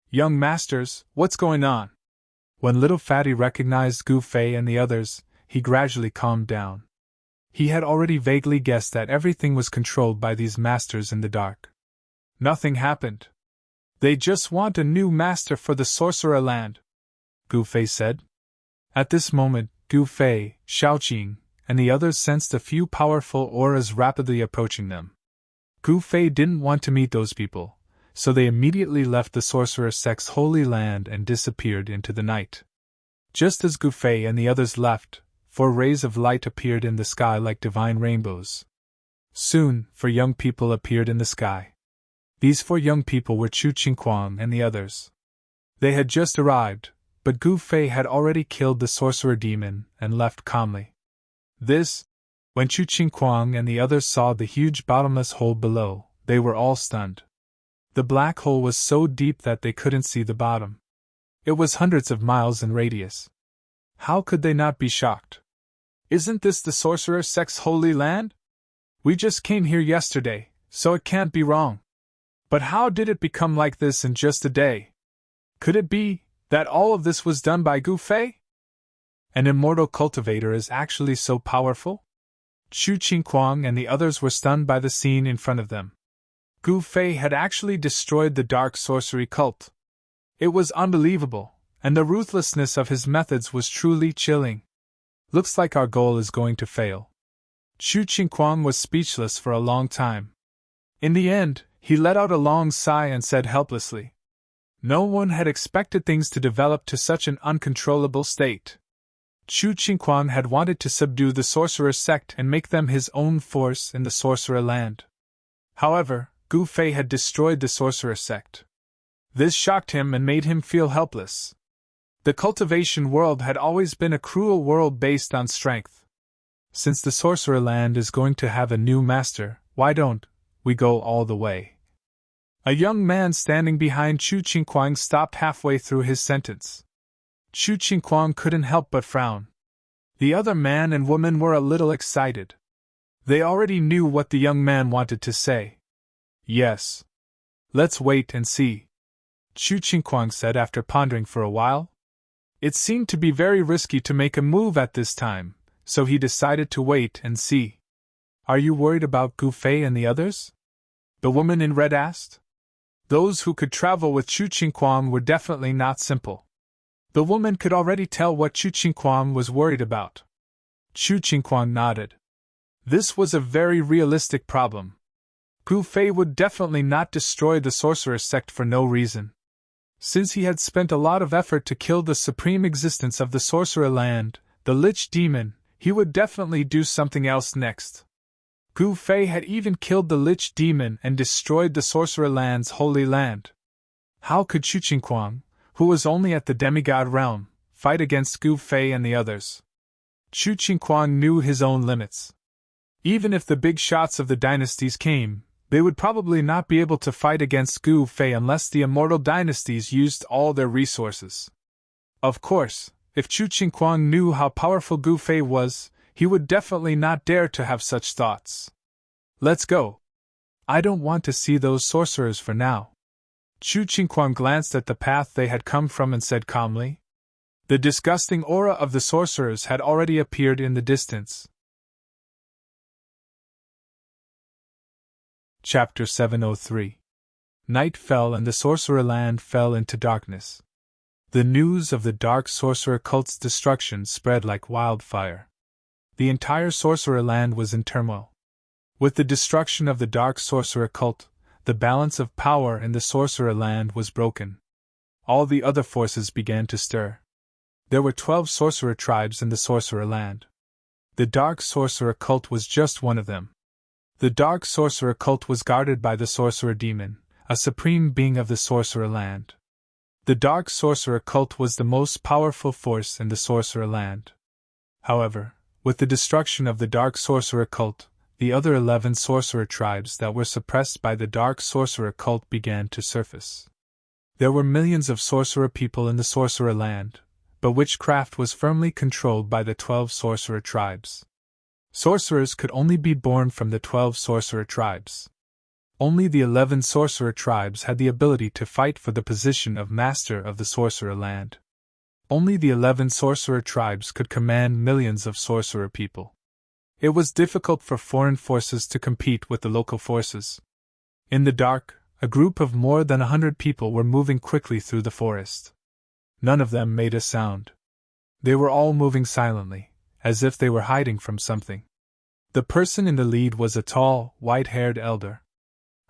Young masters, what's going on? When little fatty recognized Gu Fei and the others, he gradually calmed down. He had already vaguely guessed that everything was controlled by these masters in the dark. Nothing happened. They just want a new master for the Sorcerer Land, Gu Fei said. At this moment, Gu Fei, Shaoqing, and the others sensed a few powerful auras rapidly approaching them. Gu Fei didn't want to meet those people, so they immediately left the Sorcerer Sect's holy land and disappeared into the night. Just as Gu Fei and the others left, 4 rays of light appeared in the sky like divine rainbows. Soon, 4 young people appeared in the sky. These 4 young people were Chu Qingquang and the others. They had just arrived, but Gu Fei had already killed the sorcerer demon and left calmly. When Chu Qingquang and the others saw the huge bottomless hole below, they were all stunned. The black hole was so deep that they couldn't see the bottom. It was hundreds of miles in radius. How could they not be shocked? Isn't this the Sorcerer Sect's holy land? We just came here yesterday, so it can't be wrong. But how did it become like this in just a day? Could it be that all of this was done by Gu Fei? An immortal cultivator is actually so powerful? Chu Qingquang and the others were stunned by the scene in front of them. Gu Fei had actually destroyed the dark sorcery cult. It was unbelievable, and the ruthlessness of his methods was truly chilling. Looks like our goal is going to fail. Chu Qingquang was speechless for a long time. In the end, he let out a long sigh and said helplessly, "No one had expected things to develop to such an uncontrollable state." Chu Qingquang had wanted to subdue the sorcerer sect and make them his own force in the sorcerer land. However, Gu Fei had destroyed the sorcerer sect. This shocked him and made him feel helpless. The cultivation world had always been a cruel world based on strength. Since the sorcerer land is going to have a new master, why don't we go all the way? A young man standing behind Chu Qingquang stopped halfway through his sentence. Chu Qingquang couldn't help but frown. The other man and woman were a little excited. They already knew what the young man wanted to say. "Yes. Let's wait and see," Chu Qingquang said after pondering for a while. It seemed to be very risky to make a move at this time, So he decided to wait and see. Are you worried about Gu Fei and the others? The woman in red asked. Those who could travel with Chu Qingquan were definitely not simple. The woman could already tell what Chu Qingquan was worried about. Chu Qingquan nodded. This was a very realistic problem. Gu Fei would definitely not destroy the sorcerer's sect for no reason. Since he had spent a lot of effort to kill the supreme existence of the sorcerer land, the Lich Demon, he would definitely do something else next. Gu Fei had even killed the Lich Demon and destroyed the sorcerer land's holy land. How could Chu Qingquan, who was only at the demigod realm, fight against Gu Fei and the others? Chu Qingquan knew his own limits. Even if the big shots of the dynasties came, they would probably not be able to fight against Gu Fei unless the immortal dynasties used all their resources. Of course, if Chu Qingquan knew how powerful Gu Fei was, he would definitely not dare to have such thoughts. Let's go. I don't want to see those sorcerers for now. Chu Qingquan glanced at the path they had come from and said calmly. The disgusting aura of the sorcerers had already appeared in the distance. Chapter 703. Night fell and the sorcerer land fell into darkness. The news of the dark sorcerer cult's destruction spread like wildfire. The entire sorcerer land was in turmoil. With the destruction of the dark sorcerer cult, the balance of power in the sorcerer land was broken. All the other forces began to stir. There were 12 sorcerer tribes in the sorcerer land. The dark sorcerer cult was just one of them. The dark sorcerer cult was guarded by the sorcerer demon, a supreme being of the sorcerer land. The dark sorcerer cult was the most powerful force in the sorcerer land. However, with the destruction of the dark sorcerer cult, the other 11 sorcerer tribes that were suppressed by the dark sorcerer cult began to surface. There were millions of sorcerer people in the sorcerer land, but witchcraft was firmly controlled by the 12 sorcerer tribes. Sorcerers could only be born from the 12 sorcerer tribes. Only the 11 sorcerer tribes had the ability to fight for the position of master of the sorcerer land. Only the 11 sorcerer tribes could command millions of sorcerer people. It was difficult for foreign forces to compete with the local forces. In the dark, a group of more than 100 people were moving quickly through the forest. None of them made a sound. They were all moving silently, as if they were hiding from something. The person in the lead was a tall, white-haired elder.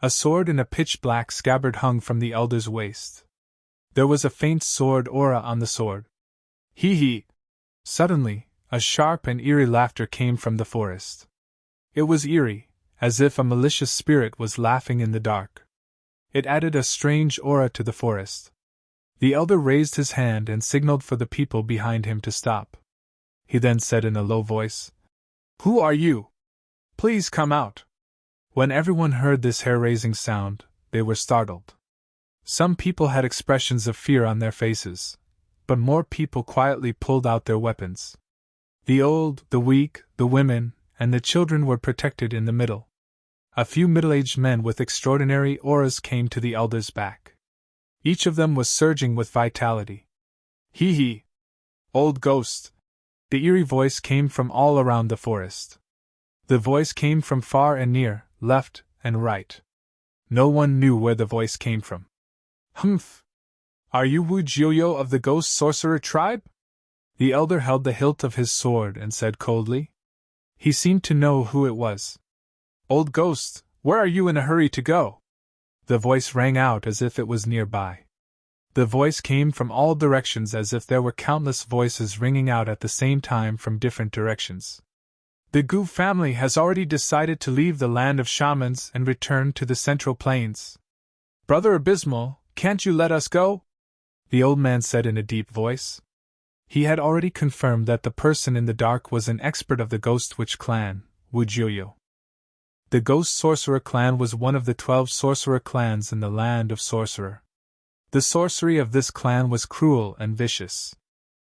A sword in a pitch-black scabbard hung from the elder's waist. There was a faint sword aura on the sword. Hee hee! Suddenly, a sharp and eerie laughter came from the forest. It was eerie, as if a malicious spirit was laughing in the dark. It added a strange aura to the forest. The elder raised his hand and signaled for the people behind him to stop. He then said in a low voice, "Who are you? Please come out." When everyone heard this hair-raising sound, they were startled. Some people had expressions of fear on their faces, but more people quietly pulled out their weapons. The old, the weak, the women, and the children were protected in the middle. A few middle-aged men with extraordinary auras came to the elder's back. Each of them was surging with vitality. Hee hee! Old ghost! The eerie voice came from all around the forest. The voice came from far and near, left and right. No one knew where the voice came from. Humph! Are you Wu Jiuyo of the ghost sorcerer tribe? The elder held the hilt of his sword and said coldly. He seemed to know who it was. Old ghost, where are you in a hurry to go? The voice rang out as if it was nearby. The voice came from all directions as if there were countless voices ringing out at the same time from different directions. The Gu family has already decided to leave the land of shamans and return to the Central Plains. Brother Abysmal, can't you let us go? The old man said in a deep voice. He had already confirmed that the person in the dark was an expert of the Ghost Witch clan, Wu Jiuyo. The Ghost Sorcerer clan was one of the 12 sorcerer clans in the land of Sorcerer. The sorcery of this clan was cruel and vicious.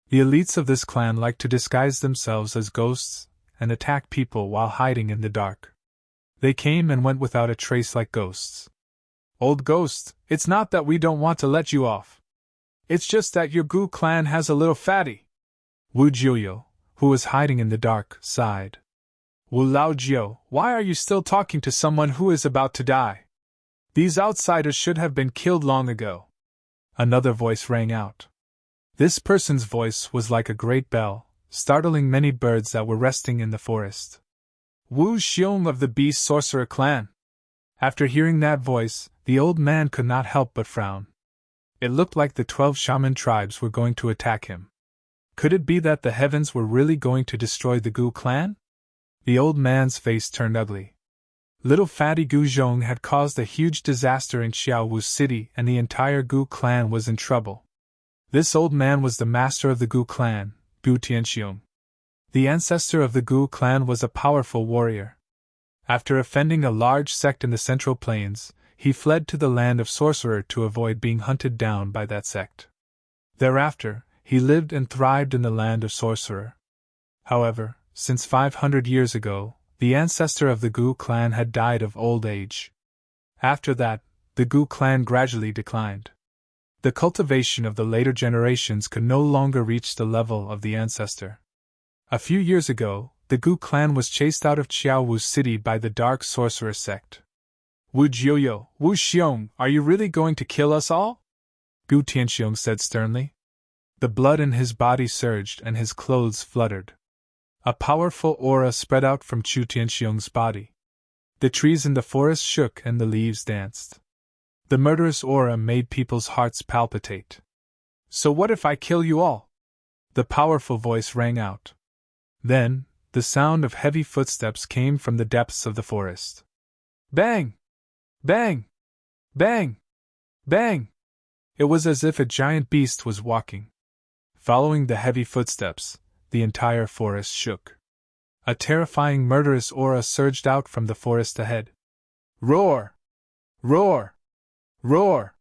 The elites of this clan liked to disguise themselves as ghosts and attack people while hiding in the dark. They came and went without a trace like ghosts. Old ghost, it's not that we don't want to let you off. It's just that your Gu clan has a little fatty. Wu Jiuyo, who was hiding in the dark, sighed. Wu Laojiu, why are you still talking to someone who is about to die? These outsiders should have been killed long ago. Another voice rang out. This person's voice was like a great bell, startling many birds that were resting in the forest. Wu Xiong of the Beast Sorcerer clan. After hearing that voice, the old man could not help but frown. It looked like the 12 shaman tribes were going to attack him. Could it be that the heavens were really going to destroy the Gu clan? The old man's face turned ugly. Little fatty Gu Zhong had caused a huge disaster in Xiaowu City, and the entire Gu clan was in trouble. This old man was the master of the Gu clan, Gu Tianxiong. The ancestor of the Gu clan was a powerful warrior. After offending a large sect in the Central Plains, he fled to the land of Sorcerer to avoid being hunted down by that sect. Thereafter, he lived and thrived in the land of Sorcerer. However, since 500 years ago, the ancestor of the Gu clan had died of old age. After that, the Gu clan gradually declined. The cultivation of the later generations could no longer reach the level of the ancestor. A few years ago, the Gu clan was chased out of Qiaowu City by the Dark Sorcerer sect. Wu Jiuyo, Wu Xiong, are you really going to kill us all? Gu Tianxiong said sternly. The blood in his body surged and his clothes fluttered. A powerful aura spread out from Chu Tianxiong's body. The trees in the forest shook and the leaves danced. The murderous aura made people's hearts palpitate. So what if I kill you all? The powerful voice rang out. Then, the sound of heavy footsteps came from the depths of the forest. Bang! Bang! Bang! Bang! It was as if a giant beast was walking. Following the heavy footsteps, the entire forest shook. A terrifying murderous aura surged out from the forest ahead. Roar! Roar! Roar!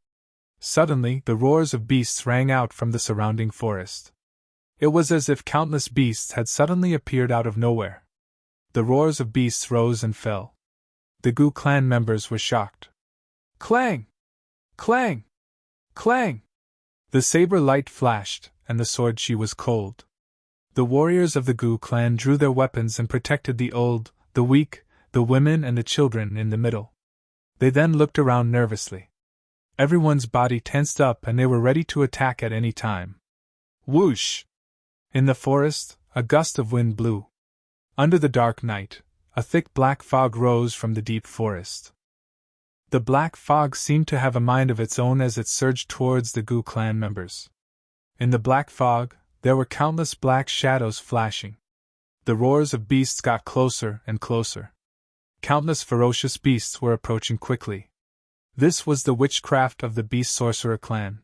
Suddenly, the roars of beasts rang out from the surrounding forest. It was as if countless beasts had suddenly appeared out of nowhere. The roars of beasts rose and fell. The Gu clan members were shocked. Clang! Clang! Clang! The saber light flashed, and the sword she was cold. The warriors of the Gu clan drew their weapons and protected the old, the weak, the women and the children in the middle. They then looked around nervously. Everyone's body tensed up and they were ready to attack at any time. Whoosh! In the forest, a gust of wind blew. Under the dark night, a thick black fog rose from the deep forest. The black fog seemed to have a mind of its own as it surged towards the Gu clan members. In the black fog, there were countless black shadows flashing. The roars of beasts got closer and closer. Countless ferocious beasts were approaching quickly. This was the witchcraft of the Beast Sorcerer clan.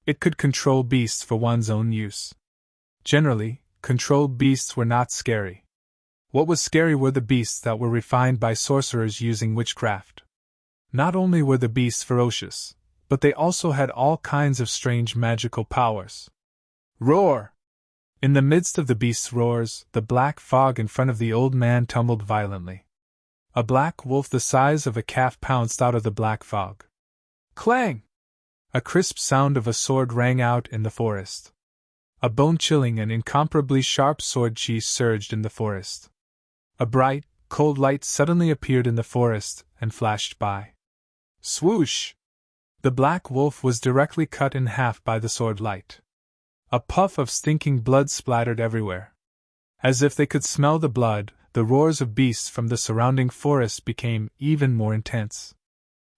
It could control beasts for one's own use. Generally, controlled beasts were not scary. What was scary were the beasts that were refined by sorcerers using witchcraft. Not only were the beasts ferocious, but they also had all kinds of strange magical powers. Roar! In the midst of the beast's roars, the black fog in front of the old man tumbled violently. A black wolf the size of a calf pounced out of the black fog. Clang! A crisp sound of a sword rang out in the forest. A bone-chilling and incomparably sharp sword chi surged in the forest. A bright, cold light suddenly appeared in the forest and flashed by. Swoosh! The black wolf was directly cut in half by the sword light. A puff of stinking blood splattered everywhere. As if they could smell the blood, the roars of beasts from the surrounding forest became even more intense.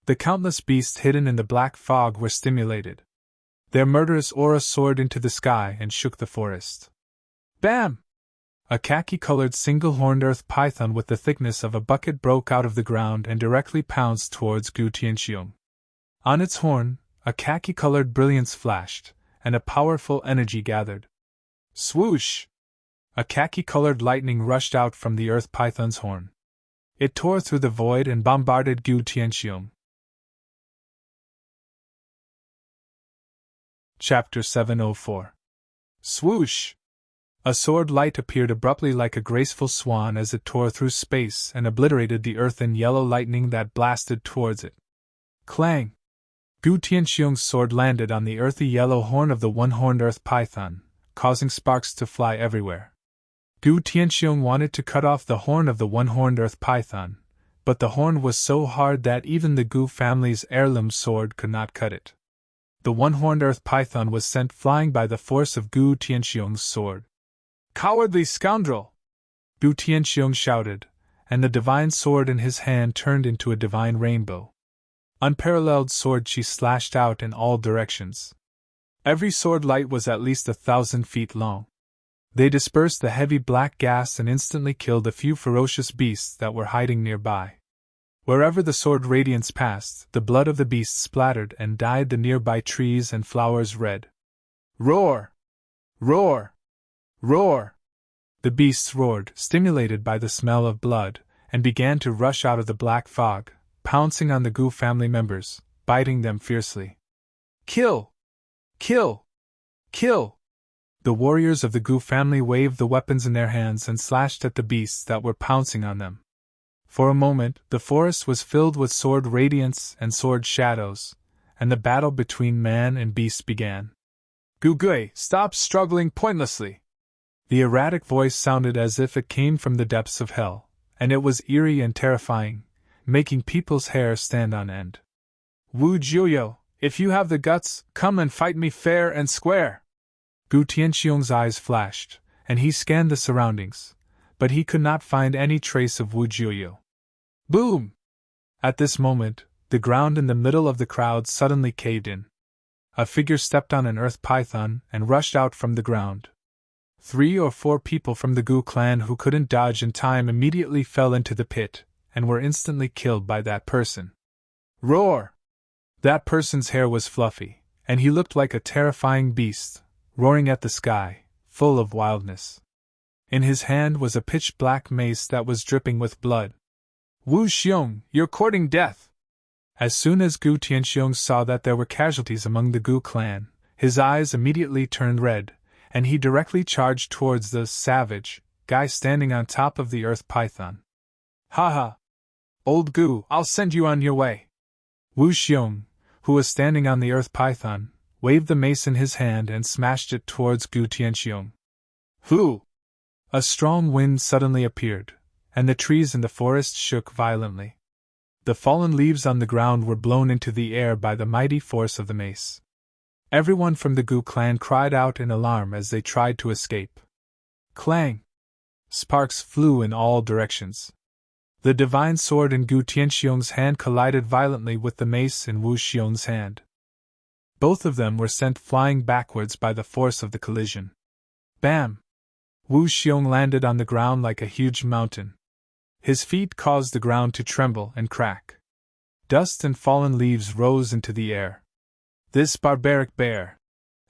The countless beasts hidden in the black fog were stimulated. Their murderous aura soared into the sky and shook the forest. Bam! A khaki-colored single-horned earth python with the thickness of a bucket broke out of the ground and directly pounced towards Gu Tianxiong. On its horn, a khaki-colored brilliance flashed, and a powerful energy gathered. Swoosh! A khaki-colored lightning rushed out from the earth python's horn. It tore through the void and bombarded Gu Tianxiong. Chapter 704. Swoosh! A sword light appeared abruptly like a graceful swan as it tore through space and obliterated the earth in yellow lightning that blasted towards it. Clang! Gu Tianxiong's sword landed on the earthy yellow horn of the one-horned earth python, causing sparks to fly everywhere. Gu Tianxiong wanted to cut off the horn of the one-horned earth python, but the horn was so hard that even the Gu family's heirloom sword could not cut it. The one-horned earth python was sent flying by the force of Gu Tianxiong's sword. "Cowardly scoundrel!" Gu Tianxiong shouted, and the divine sword in his hand turned into a divine rainbow. Unparalleled sword chi slashed out in all directions. Every sword light was at least 1,000 feet long. They dispersed the heavy black gas and instantly killed a few ferocious beasts that were hiding nearby. Wherever the sword radiance passed, the blood of the beasts splattered and dyed the nearby trees and flowers red. Roar! Roar! Roar! The beasts roared, stimulated by the smell of blood, and began to rush out of the black fog, pouncing on the Gu family members, biting them fiercely. Kill! Kill! Kill! The warriors of the Gu family waved the weapons in their hands and slashed at the beasts that were pouncing on them. For a moment, the forest was filled with sword radiance and sword shadows, and the battle between man and beast began. "Gu Gui, stop struggling pointlessly!" The erratic voice sounded as if it came from the depths of hell, and it was eerie and terrifying, making people's hair stand on end. "Wu Jiuyo, if you have the guts, come and fight me fair and square!" Gu Tianxiong's eyes flashed, and he scanned the surroundings, but he could not find any trace of Wu Jiuyo. Boom! At this moment, the ground in the middle of the crowd suddenly caved in. A figure stepped on an earth python and rushed out from the ground. 3 or 4 people from the Gu clan who couldn't dodge in time immediately fell into the pit, and were instantly killed by that person. Roar! That person's hair was fluffy, and he looked like a terrifying beast, roaring at the sky, full of wildness. In his hand was a pitch-black mace that was dripping with blood. "Wu Xiong, you're courting death!" As soon as Gu Tianxiong saw that there were casualties among the Gu clan, his eyes immediately turned red, and he directly charged towards the savage guy standing on top of the earth python. "Ha ha! Old Gu, I'll send you on your way!" Wu Xiong, who was standing on the earth python, waved the mace in his hand and smashed it towards Gu Tianxiong. "Who?" A strong wind suddenly appeared, and the trees in the forest shook violently. The fallen leaves on the ground were blown into the air by the mighty force of the mace. Everyone from the Gu clan cried out in alarm as they tried to escape. Clang! Sparks flew in all directions. The divine sword in Gu Tianxiong's hand collided violently with the mace in Wu Xiong's hand. Both of them were sent flying backwards by the force of the collision. Bam! Wu Xiong landed on the ground like a huge mountain. His feet caused the ground to tremble and crack. Dust and fallen leaves rose into the air. This barbaric bear!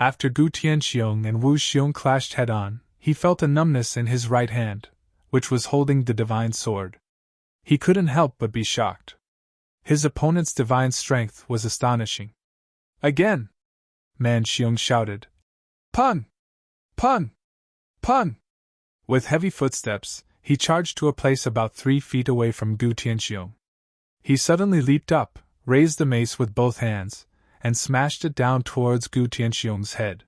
After Gu Tianxiong and Wu Xiong clashed head-on, he felt a numbness in his right hand, which was holding the divine sword. He couldn't help but be shocked. His opponent's divine strength was astonishing. "Again!" Man Xiong shouted. "Pun! Pun! Pun!" With heavy footsteps, he charged to a place about 3 feet away from Gu Tianxiong. He suddenly leaped up, raised the mace with both hands, and smashed it down towards Gu Tianxiong's head.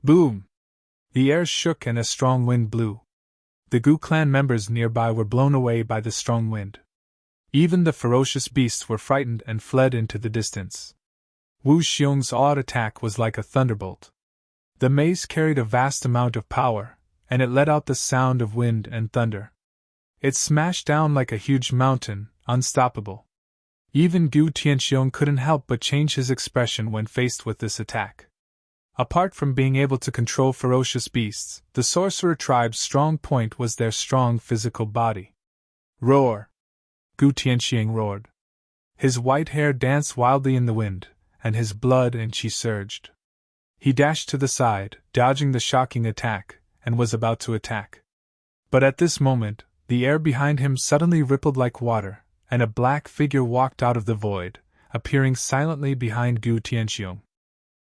Boom! The air shook and a strong wind blew. The Gu clan members nearby were blown away by the strong wind. Even the ferocious beasts were frightened and fled into the distance. Wu Xiong's odd attack was like a thunderbolt. The mace carried a vast amount of power, and it let out the sound of wind and thunder. It smashed down like a huge mountain, unstoppable. Even Gu Tianxiong couldn't help but change his expression when faced with this attack. Apart from being able to control ferocious beasts, the sorcerer tribe's strong point was their strong physical body. Roar! Gu Tianxiong roared. His white hair danced wildly in the wind, and his blood and chi surged. He dashed to the side, dodging the shocking attack, and was about to attack. But at this moment, the air behind him suddenly rippled like water, and a black figure walked out of the void, appearing silently behind Gu Tianxiong.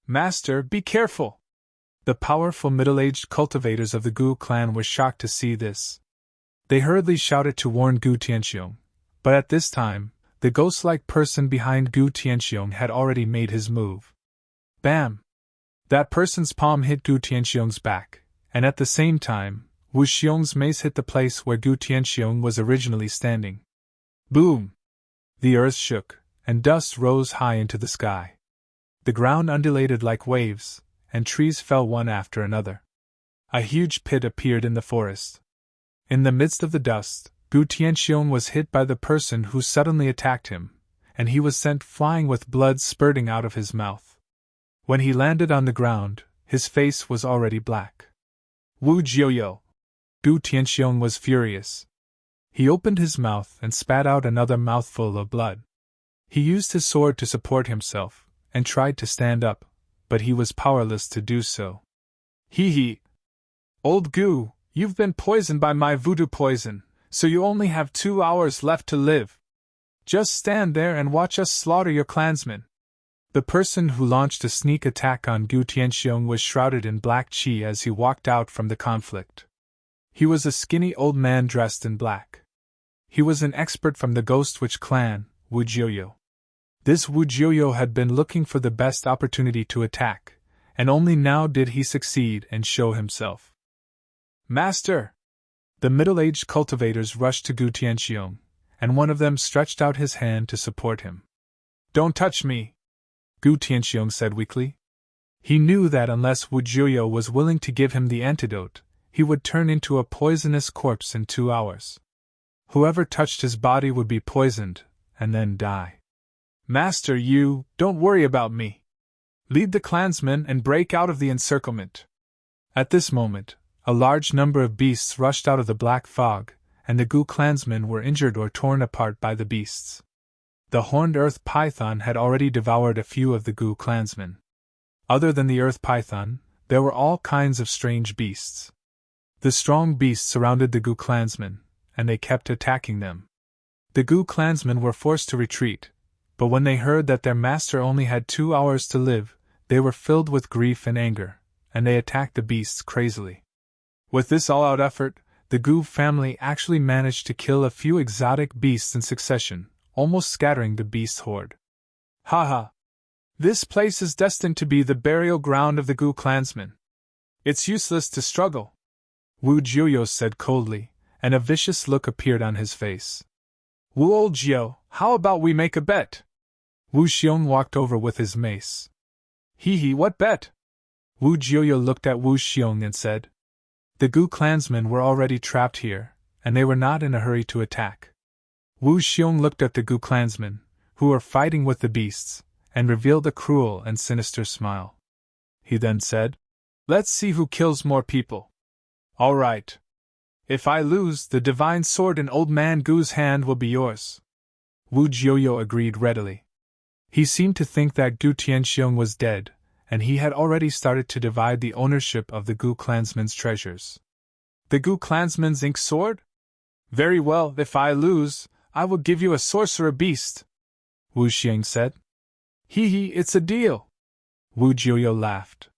"Master, be careful!" The powerful middle-aged cultivators of the Gu clan were shocked to see this. They hurriedly shouted to warn Gu Tianxiong, but at this time, the ghost-like person behind Gu Tianxiong had already made his move. Bam! That person's palm hit Gu Tianxiong's back, and at the same time, Wu Xiong's mace hit the place where Gu Tianxiong was originally standing. Boom! The earth shook, and dust rose high into the sky. The ground undulated like waves, and trees fell one after another. A huge pit appeared in the forest. In the midst of the dust, Gu Tianxiong was hit by the person who suddenly attacked him, and he was sent flying with blood spurting out of his mouth. When he landed on the ground, his face was already black. Wu Jiuyo! Gu Tianxiong was furious. He opened his mouth and spat out another mouthful of blood. He used his sword to support himself, and tried to stand up, but he was powerless to do so. Hee! Old Gu, you've been poisoned by my voodoo poison, so you only have 2 hours left to live. Just stand there and watch us slaughter your clansmen. The person who launched a sneak attack on Gu Tianxiong was shrouded in black qi as he walked out from the conflict. He was a skinny old man dressed in black. He was an expert from the Ghost Witch clan, Wu Jiuyo. This Wu Jiuyo had been looking for the best opportunity to attack, and only now did he succeed and show himself. Master! The middle-aged cultivators rushed to Gu Tianxiong, and one of them stretched out his hand to support him. Don't touch me! Gu Tianxiong said weakly. He knew that unless Wu Jiuyo was willing to give him the antidote, he would turn into a poisonous corpse in 2 hours. Whoever touched his body would be poisoned, and then die. Master, you, don't worry about me. Lead the clansmen and break out of the encirclement. At this moment, a large number of beasts rushed out of the black fog, and the Gu clansmen were injured or torn apart by the beasts. The horned earth python had already devoured a few of the Gu clansmen. Other than the earth python, there were all kinds of strange beasts. The strong beasts surrounded the Gu clansmen, and they kept attacking them. The Gu clansmen were forced to retreat, but when they heard that their master only had 2 hours to live, they were filled with grief and anger, and they attacked the beasts crazily. With this all-out effort, the Gu family actually managed to kill a few exotic beasts in succession, almost scattering the beast horde. Ha! This place is destined to be the burial ground of the Gu clansmen. It's useless to struggle, Wu Jiuyo said coldly, and a vicious look appeared on his face. Wu old Jiu, how about we make a bet? Wu Xiong walked over with his mace. Hee, what bet? Wu Jiuyo looked at Wu Xiong and said. The Gu clansmen were already trapped here, and they were not in a hurry to attack. Wu Xiong looked at the Gu clansmen, who were fighting with the beasts, and revealed a cruel and sinister smile. He then said, Let's see who kills more people. All right. If I lose, the divine sword in Old Man Gu's hand will be yours. Wu Jiuyo agreed readily. He seemed to think that Gu Tianxiong was dead, and he had already started to divide the ownership of the Gu clansmen's treasures. The Gu clansmen's ink sword? Very well, if I lose, I will give you a sorcerer beast, Wu Xiong said. Hee, it's a deal. Wu Jiuyo laughed.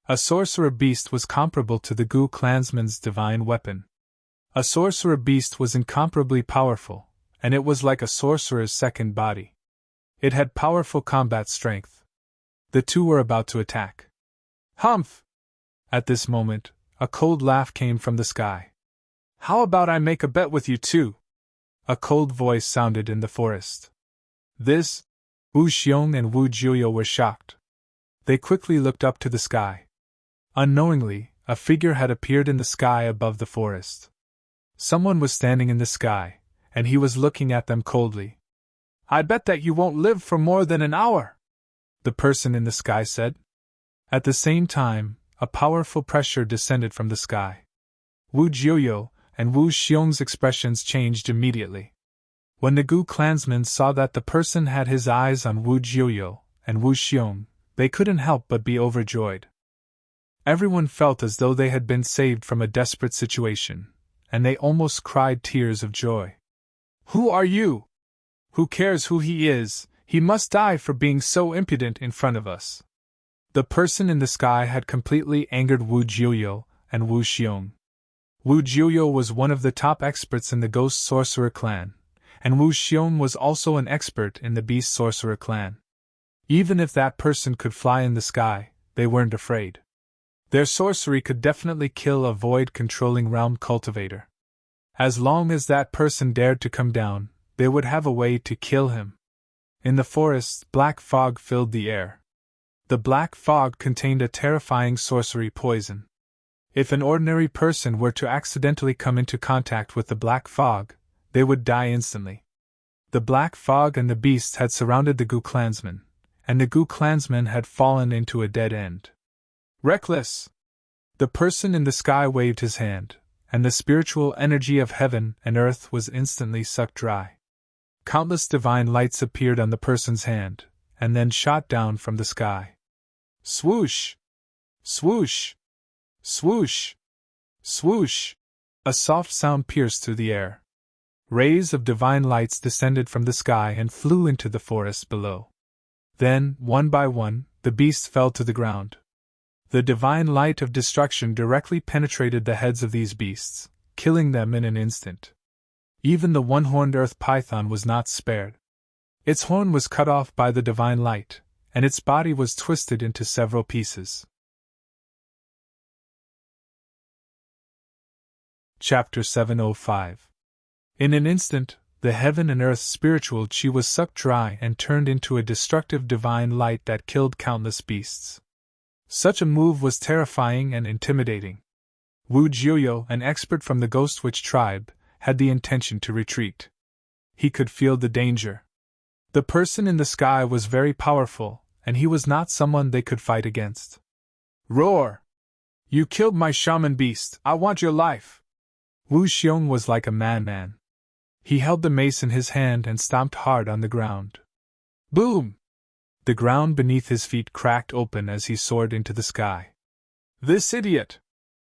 A sorcerer beast was comparable to the Gu clansmen's divine weapon. A sorcerer beast was incomparably powerful, and it was like a sorcerer's second body. It had powerful combat strength. The two were about to attack. Humph! At this moment, a cold laugh came from the sky. How about I make a bet with you too? A cold voice sounded in the forest. This? Wu Xiong and Wu Jiuyo were shocked. They quickly looked up to the sky. Unknowingly, a figure had appeared in the sky above the forest. Someone was standing in the sky, and he was looking at them coldly. I bet that you won't live for more than an hour, the person in the sky said. At the same time, a powerful pressure descended from the sky. Wu Jiuyo and Wu Xiong's expressions changed immediately. When the Gu clansmen saw that the person had his eyes on Wu Jiuyo and Wu Xiong, they couldn't help but be overjoyed. Everyone felt as though they had been saved from a desperate situation, and they almost cried tears of joy. Who are you? Who cares who he is? He must die for being so impudent in front of us. The person in the sky had completely angered Wu Jiuyo and Wu Xiong. Wu Jiuyo was one of the top experts in the Ghost Sorcerer clan, and Wu Xiong was also an expert in the Beast Sorcerer clan. Even if that person could fly in the sky, they weren't afraid. Their sorcery could definitely kill a void-controlling realm cultivator. As long as that person dared to come down, they would have a way to kill him. In the forest, black fog filled the air. The black fog contained a terrifying sorcery poison. If an ordinary person were to accidentally come into contact with the black fog, they would die instantly. The black fog and the beasts had surrounded the Gu clansmen, and the Gu clansmen had fallen into a dead end. Reckless! The person in the sky waved his hand, and the spiritual energy of heaven and earth was instantly sucked dry. Countless divine lights appeared on the person's hand, and then shot down from the sky. Swoosh! Swoosh! Swoosh! Swoosh! A soft sound pierced through the air. Rays of divine lights descended from the sky and flew into the forest below. Then, one by one, the beasts fell to the ground. The divine light of destruction directly penetrated the heads of these beasts, killing them in an instant. Even the one-horned earth python was not spared. Its horn was cut off by the divine light, and its body was twisted into several pieces. Chapter 705. In an instant, the heaven and earth spiritual chi was sucked dry and turned into a destructive divine light that killed countless beasts. Such a move was terrifying and intimidating. Wu Jiuyo, an expert from the Ghost Witch tribe, had the intention to retreat. He could feel the danger. The person in the sky was very powerful, and he was not someone they could fight against. Roar! You killed my shaman beast, I want your life! Wu Xiong was like a madman. He held the mace in his hand and stomped hard on the ground. Boom! The ground beneath his feet cracked open as he soared into the sky. This idiot!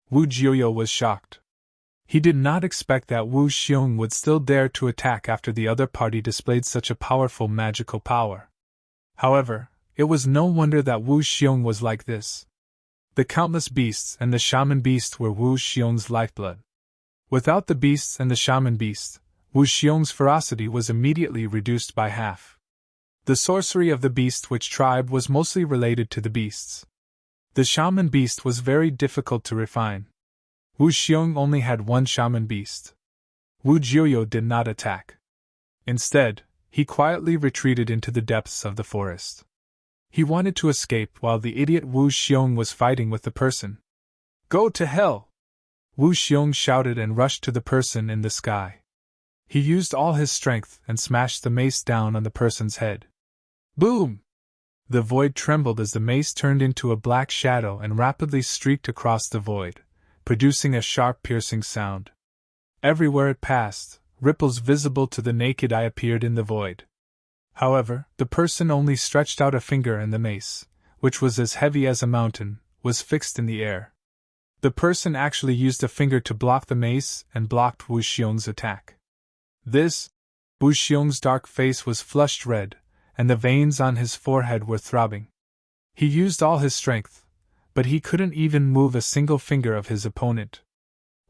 Wu Jiuyo was shocked. He did not expect that Wu Xiong would still dare to attack after the other party displayed such a powerful magical power. However, it was no wonder that Wu Xiong was like this. The countless beasts and the shaman beast were Wu Xiong's lifeblood. Without the beasts and the shaman beast, Wu Xiong's ferocity was immediately reduced by half. The sorcery of the Beast Witch tribe was mostly related to the beasts. The shaman beast was very difficult to refine. Wu Xiong only had one shaman beast. Wu Jiuyo did not attack. Instead, he quietly retreated into the depths of the forest. He wanted to escape while the idiot Wu Xiong was fighting with the person. Go to hell! Wu Xiong shouted and rushed to the person in the sky. He used all his strength and smashed the mace down on the person's head. Boom! The void trembled as the mace turned into a black shadow and rapidly streaked across the void, producing a sharp piercing sound. Everywhere it passed, ripples visible to the naked eye appeared in the void. However, the person only stretched out a finger and the mace, which was as heavy as a mountain, was fixed in the air. The person actually used a finger to block the mace and blocked Wu Xiong's attack. Wu Xiong's dark face was flushed red, and the veins on his forehead were throbbing. He used all his strength, but he couldn't even move a single finger of his opponent.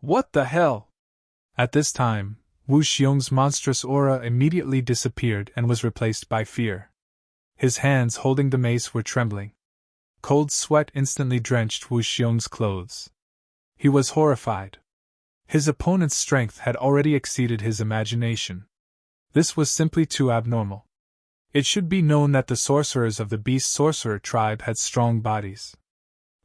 What the hell? At this time, Wu Xiong's monstrous aura immediately disappeared and was replaced by fear. His hands holding the mace were trembling. Cold sweat instantly drenched Wu Xiong's clothes. He was horrified. His opponent's strength had already exceeded his imagination. This was simply too abnormal. It should be known that the sorcerers of the Beast Sorcerer tribe had strong bodies.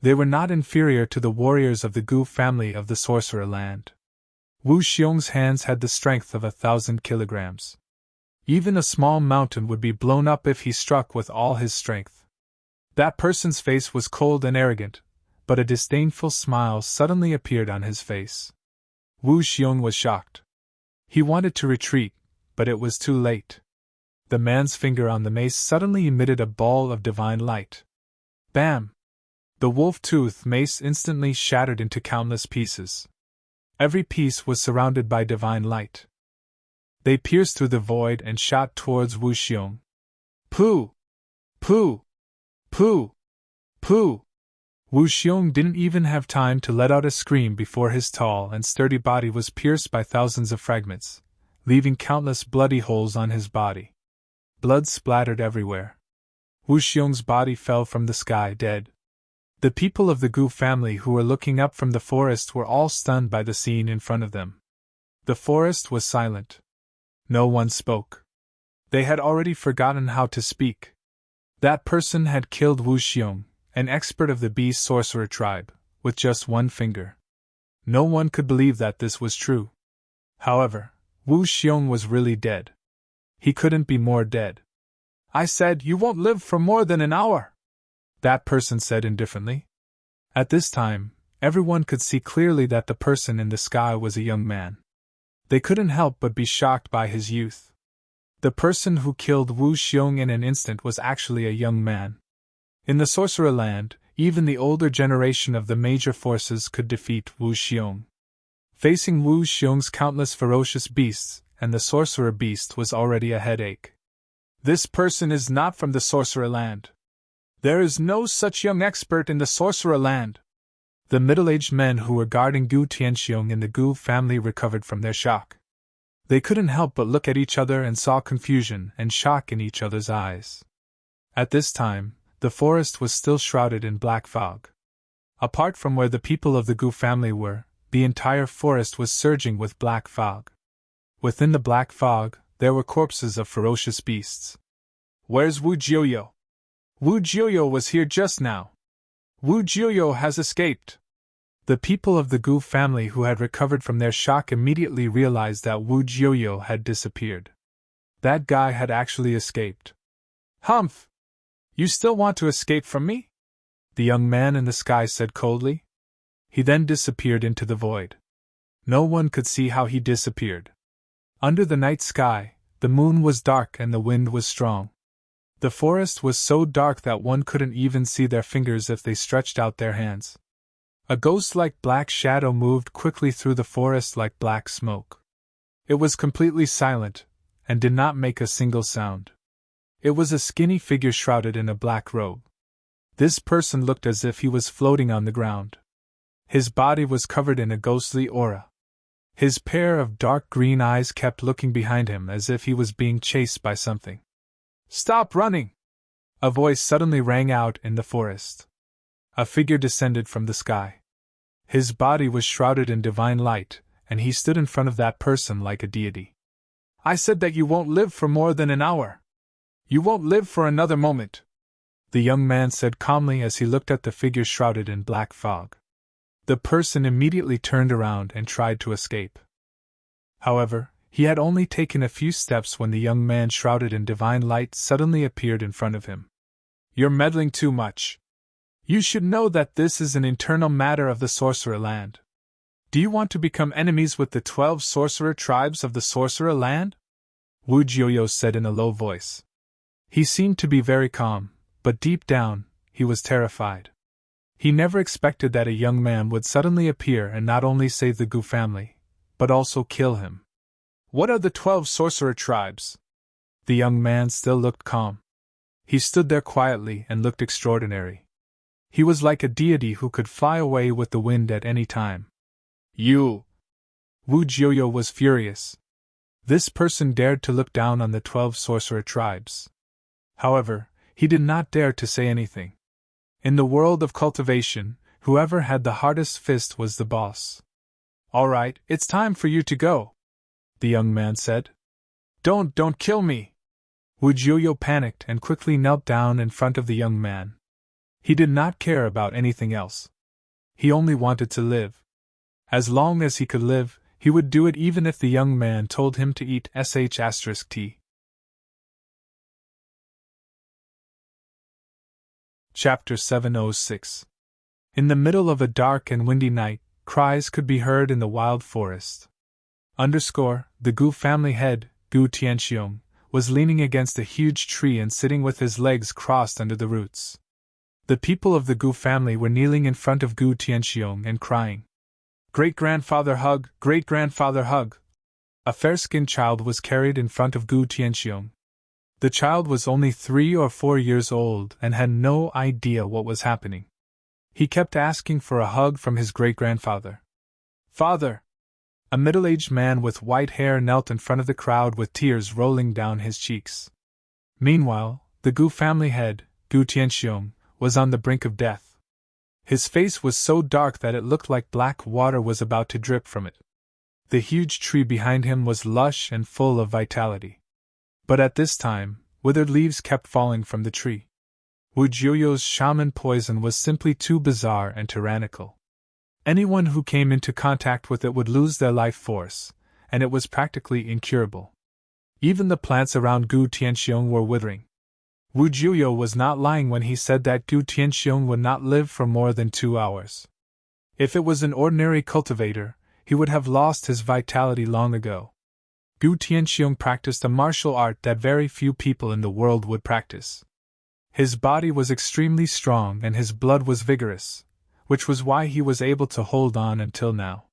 They were not inferior to the warriors of the Gu family of the Sorcerer land. Wu Xiong's hands had the strength of 1,000 kilograms. Even a small mountain would be blown up if he struck with all his strength. That person's face was cold and arrogant, but a disdainful smile suddenly appeared on his face. Wu Xiong was shocked. He wanted to retreat, but it was too late. The man's finger on the mace suddenly emitted a ball of divine light. Bam! The wolf-tooth mace instantly shattered into countless pieces. Every piece was surrounded by divine light. They pierced through the void and shot towards Wu Xiong. Pooh! Pooh! Pooh! Pooh! Wu Xiong didn't even have time to let out a scream before his tall and sturdy body was pierced by thousands of fragments, leaving countless bloody holes on his body. Blood splattered everywhere. Wu Xiong's body fell from the sky dead. The people of the Gu family who were looking up from the forest were all stunned by the scene in front of them. The forest was silent. No one spoke. They had already forgotten how to speak. That person had killed Wu Xiong, an expert of the Beast Sorcerer tribe, with just one finger. No one could believe that this was true. However, Wu Xiong was really dead. He couldn't be more dead. "I said you won't live for more than an hour," that person said indifferently. At this time, everyone could see clearly that the person in the sky was a young man. They couldn't help but be shocked by his youth. The person who killed Wu Xiong in an instant was actually a young man. In the Sorcerer Land, even the older generation of the major forces could defeat Wu Xiong. Facing Wu Xiong's countless ferocious beasts, and the Sorcerer Beast was already a headache. "This person is not from the Sorcerer Land. There is no such young expert in the Sorcerer Land." The middle-aged men who were guarding Gu Tianxiong in the Gu family recovered from their shock. They couldn't help but look at each other and saw confusion and shock in each other's eyes. At this time, the forest was still shrouded in black fog. Apart from where the people of the Gu family were, the entire forest was surging with black fog. Within the black fog, there were corpses of ferocious beasts. "Where's Wu Jiuyo? Wu Jiuyo was here just now. Wu Jiuyo has escaped." The people of the Gu family who had recovered from their shock immediately realized that Wu Jiuyo had disappeared. That guy had actually escaped. "Humph! You still want to escape from me?" the young man in the sky said coldly. He then disappeared into the void. No one could see how he disappeared. Under the night sky, the moon was dark and the wind was strong. The forest was so dark that one couldn't even see their fingers if they stretched out their hands. A ghost-like black shadow moved quickly through the forest like black smoke. It was completely silent, and did not make a single sound. It was a skinny figure shrouded in a black robe. This person looked as if he was floating on the ground. His body was covered in a ghostly aura. His pair of dark green eyes kept looking behind him as if he was being chased by something. "Stop running!" a voice suddenly rang out in the forest. A figure descended from the sky. His body was shrouded in divine light, and he stood in front of that person like a deity. "I said that you won't live for more than an hour. You won't live for another moment," the young man said calmly as he looked at the figure shrouded in black fog. The person immediately turned around and tried to escape. However, he had only taken a few steps when the young man shrouded in divine light suddenly appeared in front of him. "You're meddling too much. You should know that this is an internal matter of the Sorcerer Land. Do you want to become enemies with the 12 sorcerer tribes of the Sorcerer Land?" Wu Jiuyo said in a low voice. He seemed to be very calm, but deep down, he was terrified. He never expected that a young man would suddenly appear and not only save the Gu family, but also kill him. "What are the 12 sorcerer tribes?" The young man still looked calm. He stood there quietly and looked extraordinary. He was like a deity who could fly away with the wind at any time. "You!" Wu Jiuyo was furious. This person dared to look down on the 12 sorcerer tribes. However, he did not dare to say anything. In the world of cultivation, whoever had the hardest fist was the boss. "All right, it's time for you to go," the young man said. Don't kill me!" Wu Jiuyo panicked and quickly knelt down in front of the young man. He did not care about anything else. He only wanted to live. As long as he could live, he would do it even if the young man told him to eat **T. Chapter 706. In the middle of a dark and windy night, cries could be heard in the wild forest. The Gu family head, Gu Tianxiong, was leaning against a huge tree and sitting with his legs crossed under the roots. The people of the Gu family were kneeling in front of Gu Tianxiong and crying, "Great-grandfather hug, great-grandfather hug!" A fair-skinned child was carried in front of Gu Tianxiong. The child was only 3 or 4 years old and had no idea what was happening. He kept asking for a hug from his great-grandfather. "Father!" A middle-aged man with white hair knelt in front of the crowd with tears rolling down his cheeks. Meanwhile, the Gu family head, Gu Tianxiong, was on the brink of death. His face was so dark that it looked like black water was about to drip from it. The huge tree behind him was lush and full of vitality. But at this time, withered leaves kept falling from the tree. Wu Jiuyo's shaman poison was simply too bizarre and tyrannical. Anyone who came into contact with it would lose their life force, and it was practically incurable. Even the plants around Gu Tianxiong were withering. Wu Jiuyo was not lying when he said that Gu Tianxiong would not live for more than 2 hours. If it was an ordinary cultivator, he would have lost his vitality long ago. Gu Tianxiong practiced a martial art that very few people in the world would practice. His body was extremely strong and his blood was vigorous, which was why he was able to hold on until now.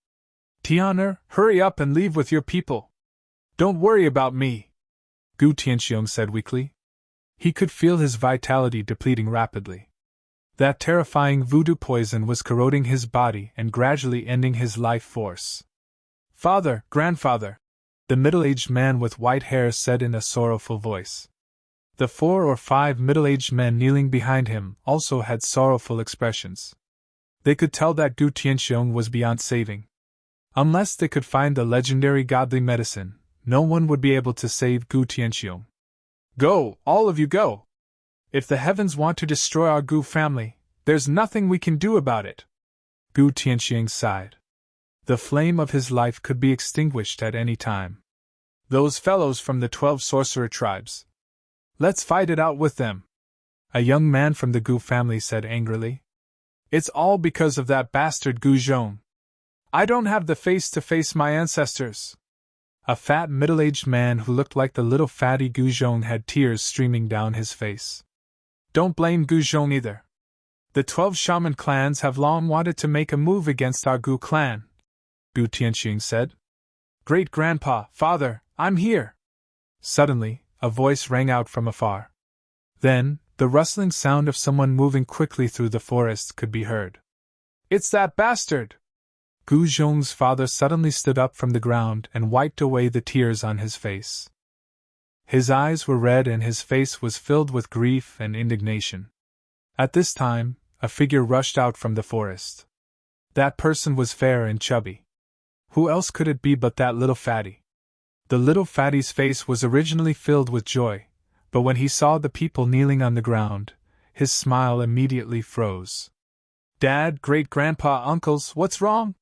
Tianer, hurry up and leave with your people. Don't worry about me, Gu Tianxiong said weakly. He could feel his vitality depleting rapidly. That terrifying voodoo poison was corroding his body and gradually ending his life force. Father, grandfather, the middle-aged man with white hair said in a sorrowful voice. The 4 or 5 middle-aged men kneeling behind him also had sorrowful expressions. They could tell that Gu Tianxiong was beyond saving. Unless they could find the legendary godly medicine, no one would be able to save Gu Tianxiong. Go, all of you go! If the heavens want to destroy our Gu family, there's nothing we can do about it. Gu Tianxiong sighed. The flame of his life could be extinguished at any time. Those fellows from the 12 sorcerer tribes. Let's fight it out with them. A young man from the Gu family said angrily. It's all because of that bastard Gu Zhong. I don't have the face to face my ancestors. A fat middle-aged man who looked like the little fatty Gu Zhong had tears streaming down his face. Don't blame Gu Zhong either. The 12 shaman clans have long wanted to make a move against our Gu clan, Gu Tianxiong said. Great-grandpa, father, I'm here. Suddenly, a voice rang out from afar. Then, the rustling sound of someone moving quickly through the forest could be heard. It's that bastard! Gu Zhong's father suddenly stood up from the ground and wiped away the tears on his face. His eyes were red and his face was filled with grief and indignation. At this time, a figure rushed out from the forest. That person was fair and chubby. Who else could it be but that little fatty? The little fatty's face was originally filled with joy, but when he saw the people kneeling on the ground, his smile immediately froze. Dad, great-grandpa, uncles, what's wrong?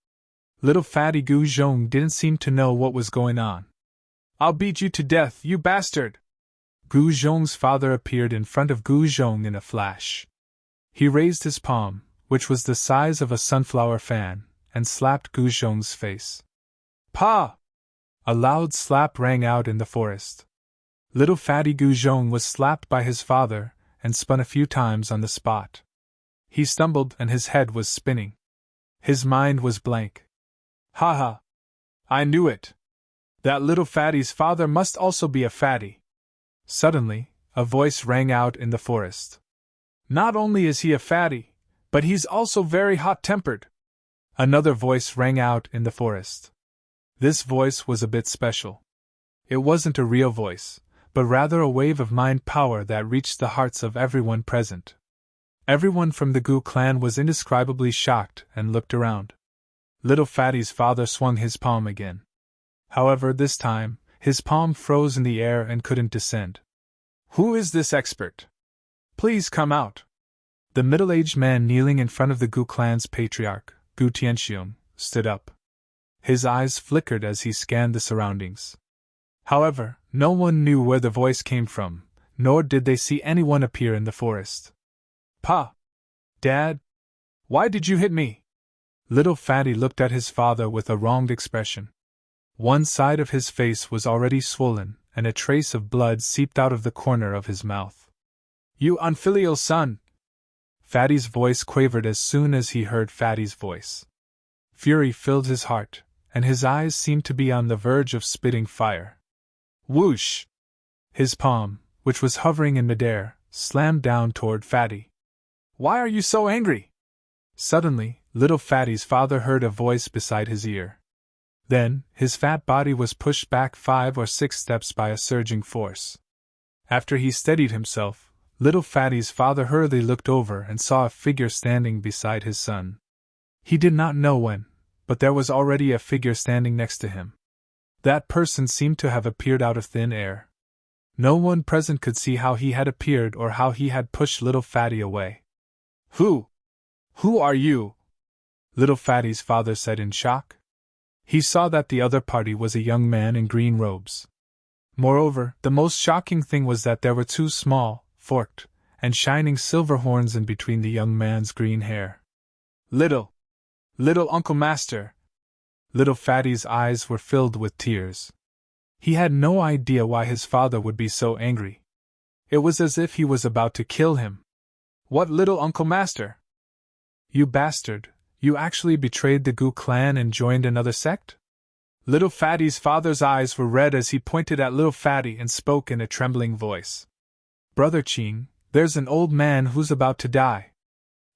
Little fatty Gu Zhong didn't seem to know what was going on. I'll beat you to death, you bastard! Gu Zhong's father appeared in front of Gu Zhong in a flash. He raised his palm, which was the size of a sunflower fan, and slapped Gu Zhong's face. Pa! A loud slap rang out in the forest. Little fatty Gu Zhong was slapped by his father and spun a few times on the spot. He stumbled and his head was spinning. His mind was blank. Ha ha! I knew it! That little fatty's father must also be a fatty. Suddenly, a voice rang out in the forest. Not only is he a fatty, but he's also very hot-tempered. Another voice rang out in the forest. This voice was a bit special. It wasn't a real voice, but rather a wave of mind power that reached the hearts of everyone present. Everyone from the Gu clan was indescribably shocked and looked around. Little Fatty's father swung his palm again. However, this time, his palm froze in the air and couldn't descend. Who is this expert? Please come out. The middle-aged man kneeling in front of the Gu clan's patriarch, Gu Tianxiong, stood up. His eyes flickered as he scanned the surroundings. However, no one knew where the voice came from, nor did they see anyone appear in the forest. Pa! Dad! Why did you hit me? Little Fatty looked at his father with a wronged expression. One side of his face was already swollen, and a trace of blood seeped out of the corner of his mouth. You unfilial son! Fatty's voice quavered as soon as he heard Fatty's voice. Fury filled his heart, and his eyes seemed to be on the verge of spitting fire. Whoosh! His palm, which was hovering in midair, slammed down toward Fatty. Why are you so angry? Suddenly, little Fatty's father heard a voice beside his ear. Then, his fat body was pushed back 5 or 6 steps by a surging force. After he steadied himself, Little Fatty's father hurriedly looked over and saw a figure standing beside his son. He did not know when, but there was already a figure standing next to him. That person seemed to have appeared out of thin air. No one present could see how he had appeared or how he had pushed Little Fatty away. Who are you?" Little Fatty's father said in shock. He saw that the other party was a young man in green robes. Moreover, the most shocking thing was that there were two small, forked, and shining silver horns in between the young man's green hair. Little Uncle Master!" Little Fatty's eyes were filled with tears. He had no idea why his father would be so angry. It was as if he was about to kill him. "What little Uncle Master? You bastard, you actually betrayed the Gu clan and joined another sect?" Little Fatty's father's eyes were red as he pointed at Little Fatty and spoke in a trembling voice. "Brother Ching, there's an old man who's about to die."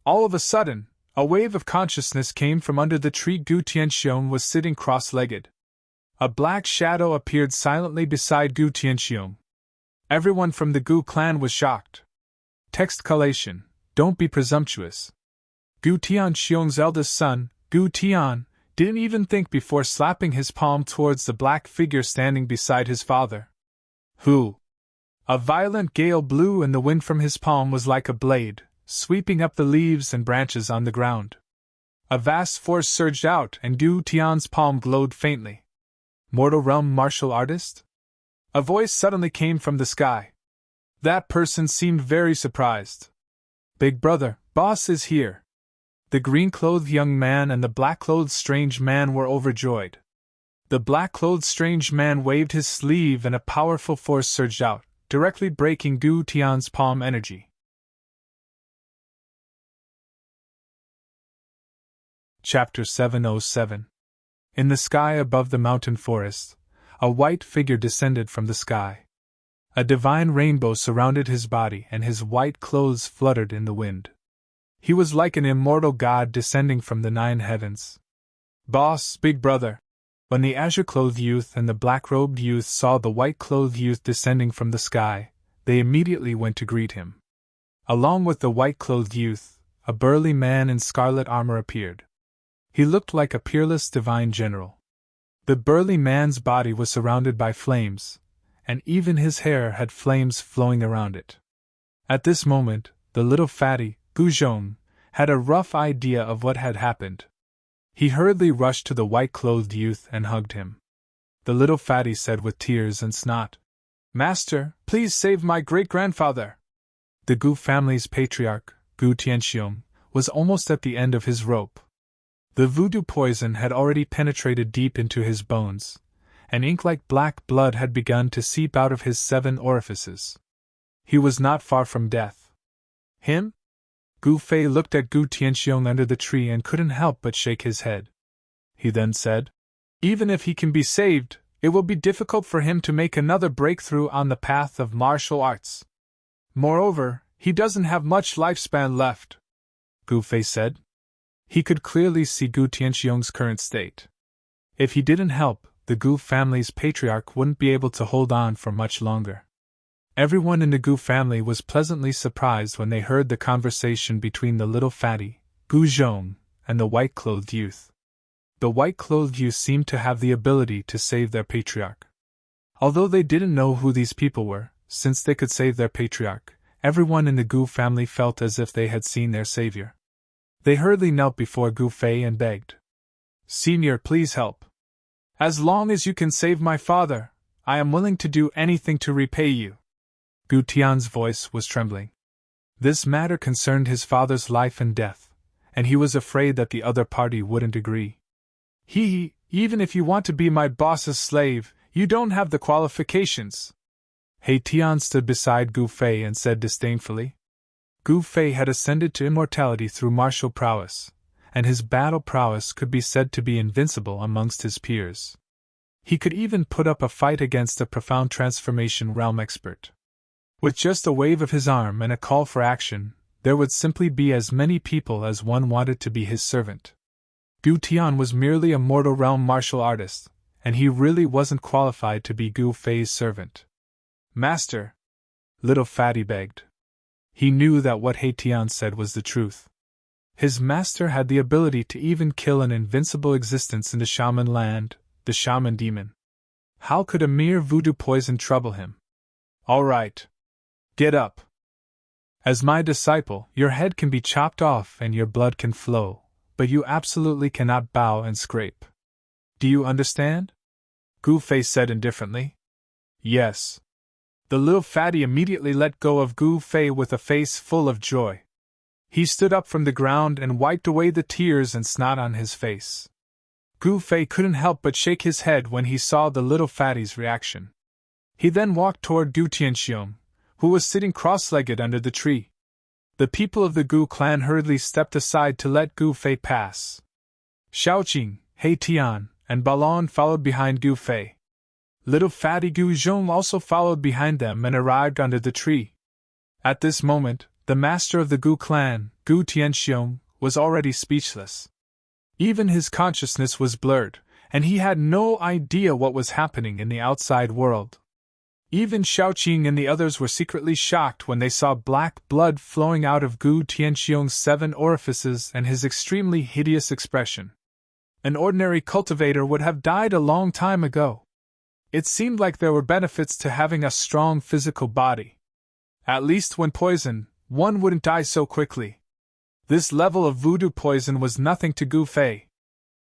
All of a sudden, a wave of consciousness came from under the tree. Gu Tianxiong was sitting cross-legged. A black shadow appeared silently beside Gu Tianxiong. Everyone from the Gu clan was shocked. Text collation: Don't be presumptuous. Gu Tianxiong's eldest son, Gu Tian, didn't even think before slapping his palm towards the black figure standing beside his father. Who? A violent gale blew and the wind from his palm was like a blade, sweeping up the leaves and branches on the ground. A vast force surged out and Gu Tian's palm glowed faintly. Mortal realm martial artist? A voice suddenly came from the sky. That person seemed very surprised. Big brother, boss is here. The green-clothed young man and the black-clothed strange man were overjoyed. The black-clothed strange man waved his sleeve and a powerful force surged out, directly breaking Gu Tian's palm energy. Chapter 707. In the sky above the mountain forest, a white figure descended from the sky. A divine rainbow surrounded his body and his white clothes fluttered in the wind. He was like an immortal god descending from the 9 heavens. Boss, big brother! When the azure-clothed youth and the black-robed youth saw the white-clothed youth descending from the sky, they immediately went to greet him. Along with the white-clothed youth, a burly man in scarlet armor appeared. He looked like a peerless divine general. The burly man's body was surrounded by flames, and even his hair had flames flowing around it. At this moment, the little fatty, Gu Zhong, had a rough idea of what had happened. He hurriedly rushed to the white-clothed youth and hugged him. The little fatty said with tears and snot, "Master, please save my great-grandfather." The Gu family's patriarch, Gu Tianxiong, was almost at the end of his rope. The voodoo poison had already penetrated deep into his bones, and ink-like black blood had begun to seep out of his 7 orifices. He was not far from death. Him? Gu Fei looked at Gu Tianxiong under the tree and couldn't help but shake his head. He then said, "Even if he can be saved, it will be difficult for him to make another breakthrough on the path of martial arts. Moreover, he doesn't have much lifespan left," Gu Fei said. He could clearly see Gu Tianxiong's current state. If he didn't help, the Gu family's patriarch wouldn't be able to hold on for much longer. Everyone in the Gu family was pleasantly surprised when they heard the conversation between the little fatty, Gu Zhong, and the white-clothed youth. The white-clothed youth seemed to have the ability to save their patriarch. Although they didn't know who these people were, since they could save their patriarch, everyone in the Gu family felt as if they had seen their savior. They hurriedly knelt before Gu Fei and begged, "Senior, please help. As long as you can save my father, I am willing to do anything to repay you." Gu Tian's voice was trembling. This matter concerned his father's life and death, and he was afraid that the other party wouldn't agree. Even if you want to be my boss's slave, you don't have the qualifications." He Tian stood beside Gu Fei and said disdainfully. Gu Fei had ascended to immortality through martial prowess, and his battle prowess could be said to be invincible amongst his peers. He could even put up a fight against a profound transformation realm expert. With just a wave of his arm and a call for action, there would simply be as many people as one wanted to be his servant. Gu Tian was merely a mortal realm martial artist, and he really wasn't qualified to be Gu Fei's servant. "Master," little fatty begged. He knew that what He Tian said was the truth. His master had the ability to even kill an invincible existence in the shaman land, the shaman demon. How could a mere voodoo poison trouble him? All right. Get up. As my disciple, your head can be chopped off and your blood can flow, but you absolutely cannot bow and scrape. Do you understand? Gu Fei said indifferently. Yes. The little fatty immediately let go of Gu Fei with a face full of joy. He stood up from the ground and wiped away the tears and snot on his face. Gu Fei couldn't help but shake his head when he saw the little fatty's reaction. He then walked toward Gu Tianxiong, who was sitting cross-legged under the tree. The people of the Gu clan hurriedly stepped aside to let Gu Fei pass. Xiaoqing, He Tian, and Balon followed behind Gu Fei. Little fatty Gu Zhong also followed behind them and arrived under the tree. At this moment, the master of the Gu clan, Gu Tianxiong, was already speechless. Even his consciousness was blurred, and he had no idea what was happening in the outside world. Even Xiaoqing and the others were secretly shocked when they saw black blood flowing out of Gu Tianxiong's 7 orifices and his extremely hideous expression. An ordinary cultivator would have died a long time ago. It seemed like there were benefits to having a strong physical body. At least when poisoned, one wouldn't die so quickly. This level of voodoo poison was nothing to Gu Fei.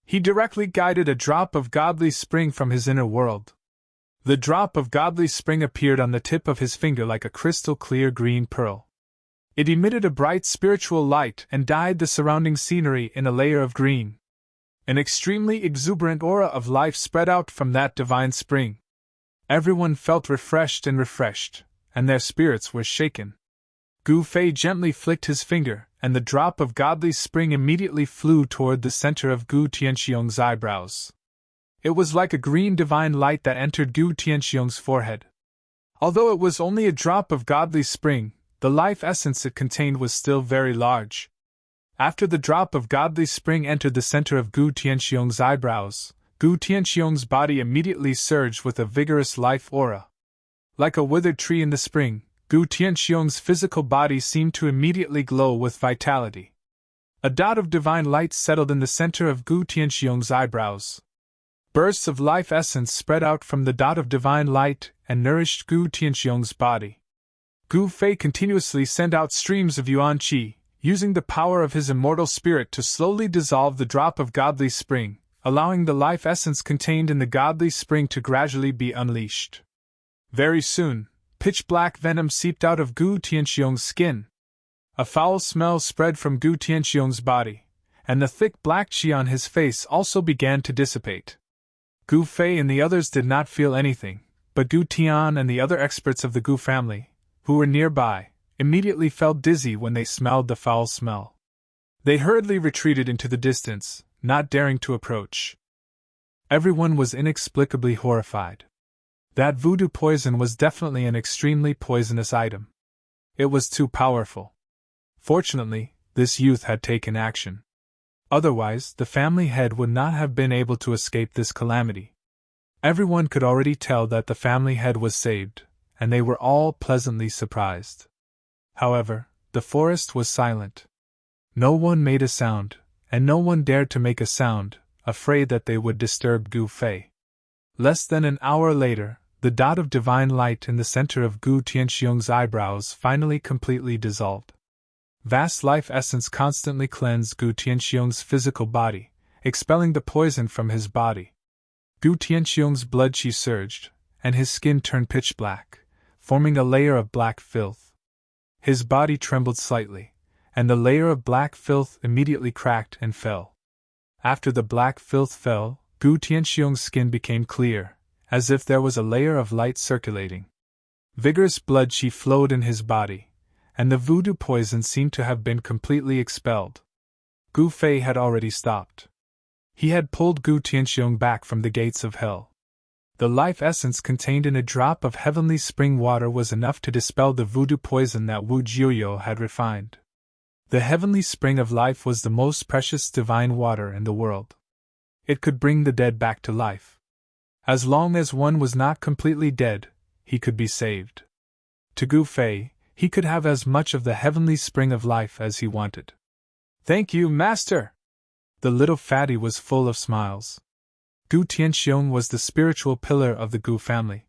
He directly guided a drop of godly spring from his inner world. The drop of godly spring appeared on the tip of his finger like a crystal-clear green pearl. It emitted a bright spiritual light and dyed the surrounding scenery in a layer of green. An extremely exuberant aura of life spread out from that divine spring. Everyone felt refreshed, and their spirits were shaken. Gu Fei gently flicked his finger, and the drop of godly spring immediately flew toward the center of Gu Tianxiong's eyebrows. It was like a green divine light that entered Gu Tianxiong's forehead. Although it was only a drop of godly spring, the life essence it contained was still very large. After the drop of godly spring entered the center of Gu Tianxiong's eyebrows, Gu Tianxiong's body immediately surged with a vigorous life aura. Like a withered tree in the spring, Gu Tianxiong's physical body seemed to immediately glow with vitality. A dot of divine light settled in the center of Gu Tianxiong's eyebrows. Bursts of life essence spread out from the dot of divine light and nourished Gu Tianxiong's body. Gu Fei continuously sent out streams of yuan qi, using the power of his immortal spirit to slowly dissolve the drop of godly spring, allowing the life essence contained in the godly spring to gradually be unleashed. Very soon, pitch-black venom seeped out of Gu Tianxiong's skin. A foul smell spread from Gu Tianxiong's body, and the thick black qi on his face also began to dissipate. Gu Fei and the others did not feel anything, but Gu Tian and the other experts of the Gu family, who were nearby, immediately felt dizzy when they smelled the foul smell. They hurriedly retreated into the distance, not daring to approach. Everyone was inexplicably horrified. That voodoo poison was definitely an extremely poisonous item. It was too powerful. Fortunately, this youth had taken action. Otherwise, the family head would not have been able to escape this calamity. Everyone could already tell that the family head was saved, and they were all pleasantly surprised. However, the forest was silent. No one made a sound, and no one dared to make a sound, afraid that they would disturb Gu Fei. Less than an hour later, the dot of divine light in the center of Gu Tianxiong's eyebrows finally completely dissolved. Vast life essence constantly cleansed Gu Tianxiong's physical body, expelling the poison from his body. Gu Tianxiong's blood qi surged, and his skin turned pitch black, forming a layer of black filth. His body trembled slightly, and the layer of black filth immediately cracked and fell. After the black filth fell, Gu Tianxiong's skin became clear, as if there was a layer of light circulating. Vigorous blood qi flowed in his body, and the voodoo poison seemed to have been completely expelled. Gu Fei had already stopped. He had pulled Gu Tianxiong back from the gates of hell. The life essence contained in a drop of heavenly spring water was enough to dispel the voodoo poison that Wu Jiuyo had refined. The heavenly spring of life was the most precious divine water in the world. It could bring the dead back to life. As long as one was not completely dead, he could be saved. To Gu Fei, he could have as much of the heavenly spring of life as he wanted. "Thank you, Master!" The little fatty was full of smiles. Gu Tianxiong was the spiritual pillar of the Gu family.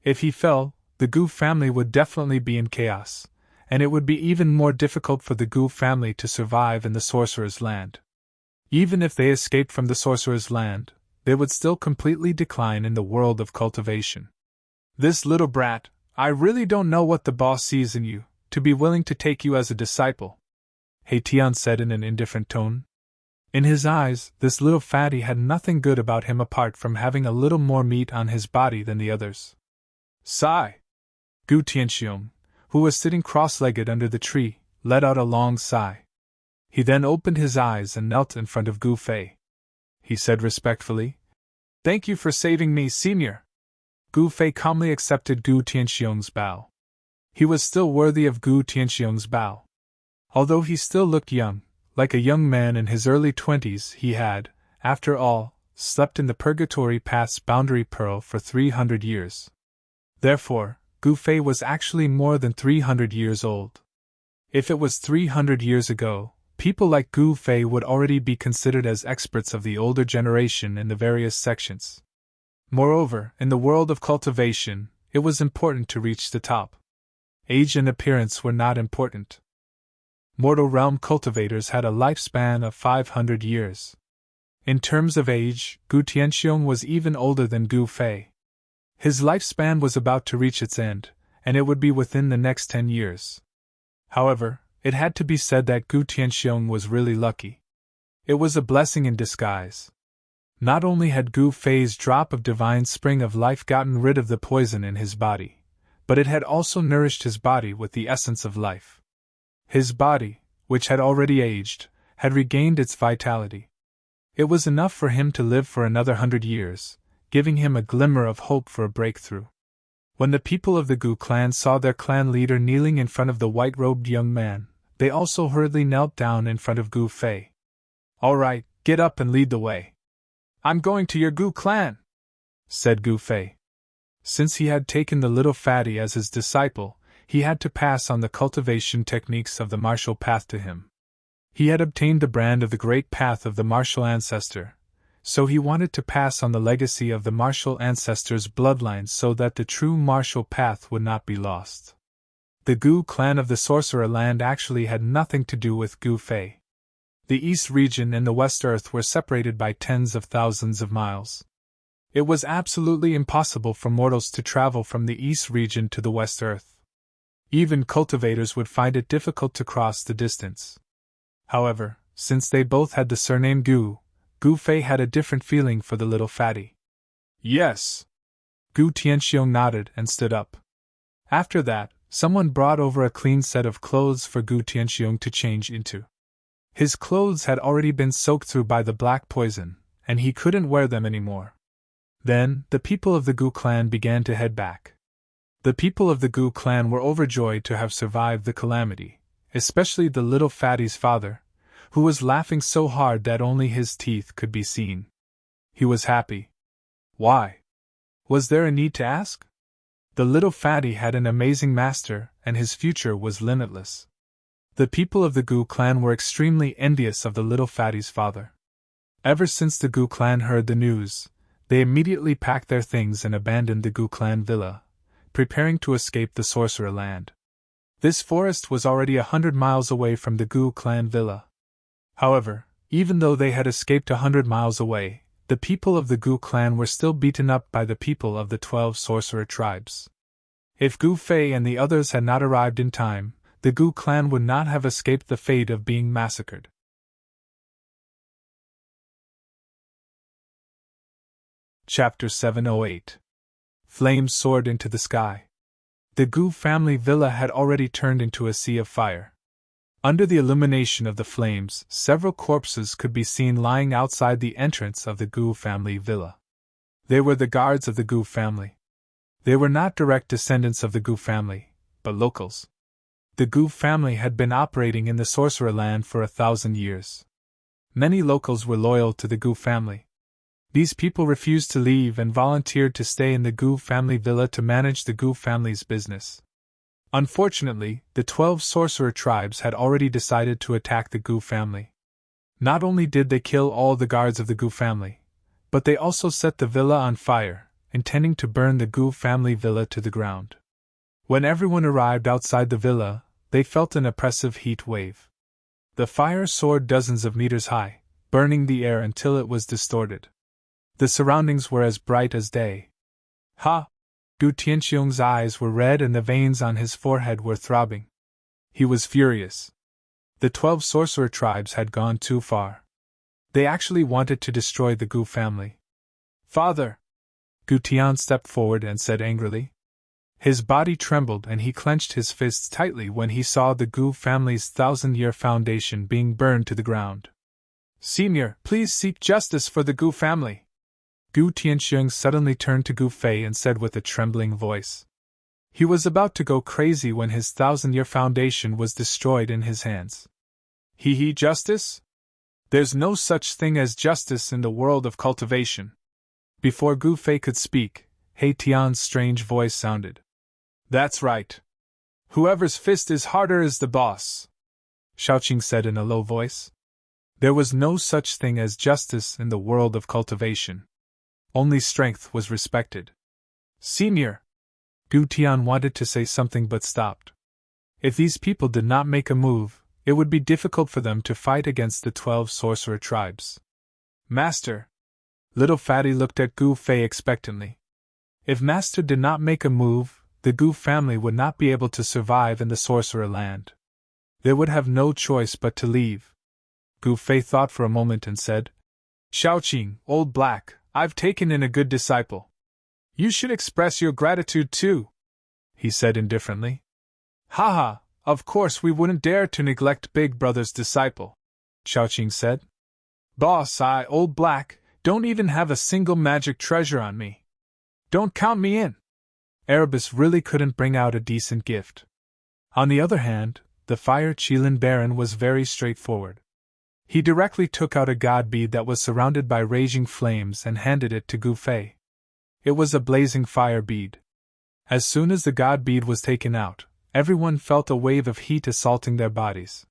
If he fell, the Gu family would definitely be in chaos, and it would be even more difficult for the Gu family to survive in the Sorcerer's Land. Even if they escaped from the Sorcerer's Land, they would still completely decline in the world of cultivation. "This little brat, I really don't know what the boss sees in you, to be willing to take you as a disciple," He Tian said in an indifferent tone. In his eyes, this little fatty had nothing good about him apart from having a little more meat on his body than the others. Sigh! Gu Tianxiong, who was sitting cross-legged under the tree, let out a long sigh. He then opened his eyes and knelt in front of Gu Fei. He said respectfully, "Thank you for saving me, Senior." Gu Fei calmly accepted Gu Tianxiong's bow. He was still worthy of Gu Tianxiong's bow. Although he still looked young, like a young man in his early 20s, he had, after all, slept in the Purgatory Path's boundary pearl for 300 years. Therefore, Gu Fei was actually more than 300 years old. If it was 300 years ago, people like Gu Fei would already be considered as experts of the older generation in the various sections. Moreover, in the world of cultivation, it was important to reach the top. Age and appearance were not important. Mortal realm cultivators had a lifespan of 500 years. In terms of age, Gu Tianxiong was even older than Gu Fei. His lifespan was about to reach its end, and it would be within the next 10 years. However, it had to be said that Gu Tianxiong was really lucky. It was a blessing in disguise. Not only had Gu Fei's drop of divine spring of life gotten rid of the poison in his body, but it had also nourished his body with the essence of life. His body, which had already aged, had regained its vitality. It was enough for him to live for another 100 years, giving him a glimmer of hope for a breakthrough. When the people of the Gu clan saw their clan leader kneeling in front of the white-robed young man, they also hurriedly knelt down in front of Gu Fei. "All right, get up and lead the way." "I'm going to your Gu clan," said Gu Fei. Since he had taken the little fatty as his disciple, he had to pass on the cultivation techniques of the martial path to him. He had obtained the brand of the great path of the martial ancestor, so he wanted to pass on the legacy of the martial ancestor's bloodline so that the true martial path would not be lost. The Gu clan of the Sorcerer Land actually had nothing to do with Gu Fei. The East region and the West Earth were separated by tens of thousands of miles. It was absolutely impossible for mortals to travel from the East region to the West Earth. Even cultivators would find it difficult to cross the distance. However, since they both had the surname Gu, Gu Fei had a different feeling for the little fatty. "Yes." Gu Tianxiong nodded and stood up. After that, someone brought over a clean set of clothes for Gu Tianxiong to change into. His clothes had already been soaked through by the black poison, and he couldn't wear them anymore. Then, the people of the Gu clan began to head back. The people of the Gu clan were overjoyed to have survived the calamity, especially the little fatty's father, who was laughing so hard that only his teeth could be seen. He was happy. Why? Was there a need to ask? The little fatty had an amazing master, and his future was limitless. The people of the Gu clan were extremely envious of the little fatty's father. Ever since the Gu clan heard the news, they immediately packed their things and abandoned the Gu clan villa, preparing to escape the Sorcerer Land. This forest was already 100 miles away from the Gu clan villa. However, even though they had escaped 100 miles away, the people of the Gu clan were still beaten up by the people of the 12 sorcerer tribes. If Gu Fei and the others had not arrived in time, the Gu clan would not have escaped the fate of being massacred. Chapter 708. Flames soared into the sky. The Gu family villa had already turned into a sea of fire. Under the illumination of the flames, several corpses could be seen lying outside the entrance of the Gu family villa. They were the guards of the Gu family. They were not direct descendants of the Gu family, but locals. The Gu family had been operating in the Sorcerer Land for 1,000 years. Many locals were loyal to the Gu family. These people refused to leave and volunteered to stay in the Gu family villa to manage the Gu family's business. Unfortunately, the 12 sorcerer tribes had already decided to attack the Gu family. Not only did they kill all the guards of the Gu family, but they also set the villa on fire, intending to burn the Gu family villa to the ground. When everyone arrived outside the villa, they felt an oppressive heat wave. The fire soared dozens of meters high, burning the air until it was distorted. The surroundings were as bright as day. Ha! Gu Tianxiong's eyes were red and the veins on his forehead were throbbing. He was furious. The 12 sorcerer tribes had gone too far. They actually wanted to destroy the Gu family. Father! Gu Tian stepped forward and said angrily. His body trembled and he clenched his fists tightly when he saw the Gu family's 1,000-year foundation being burned to the ground. Senior, please seek justice for the Gu family. Gu Tianxiong suddenly turned to Gu Fei and said with a trembling voice. He was about to go crazy when his 1,000-year foundation was destroyed in his hands. Justice? There's no such thing as justice in the world of cultivation. Before Gu Fei could speak, He Tian's strange voice sounded. That's right. Whoever's fist is harder is the boss, Shaoqing said in a low voice. There was no such thing as justice in the world of cultivation. Only strength was respected. Senior! Gu Tian wanted to say something but stopped. If these people did not make a move, it would be difficult for them to fight against the 12 sorcerer tribes. Master! Little Fatty looked at Gu Fei expectantly. If Master did not make a move, the Gu family would not be able to survive in the sorcerer land. They would have no choice but to leave. Gu Fei thought for a moment and said, Shaoqing, Old Black, I've taken in a good disciple. You should express your gratitude too, he said indifferently. Haha, of course we wouldn't dare to neglect Big Brother's disciple, Shaoqing said. Boss, I, Old Black, don't even have a single magic treasure on me. Don't count me in. Erebus really couldn't bring out a decent gift. On the other hand, the Fire Qilin Baron was very straightforward. He directly took out a god bead that was surrounded by raging flames and handed it to Gu Fei. It was a blazing fire bead. As soon as the god bead was taken out, everyone felt a wave of heat assaulting their bodies.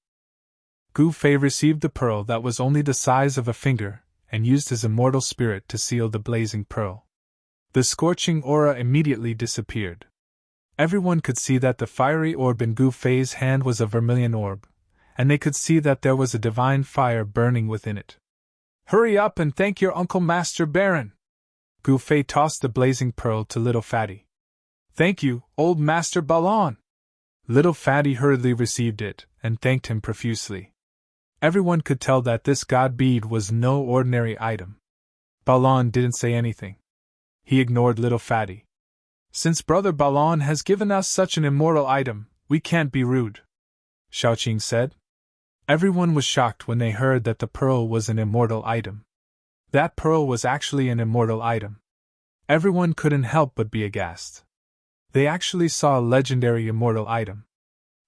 Gu Fei received the pearl that was only the size of a finger, and used his immortal spirit to seal the blazing pearl. The scorching aura immediately disappeared. Everyone could see that the fiery orb in Gu Fei's hand was a vermilion orb, and they could see that there was a divine fire burning within it. Hurry up and thank your Uncle Master Baron! Gu Fei tossed the blazing pearl to Little Fatty. Thank you, Old Master Ballon! Little Fatty hurriedly received it, and thanked him profusely. Everyone could tell that this god bead was no ordinary item. Ballon didn't say anything. He ignored Little Fatty. Since Brother Ballon has given us such an immortal item, we can't be rude, Shaoqing said. Everyone was shocked when they heard that the pearl was an immortal item. That pearl was actually an immortal item. Everyone couldn't help but be aghast. They actually saw a legendary immortal item.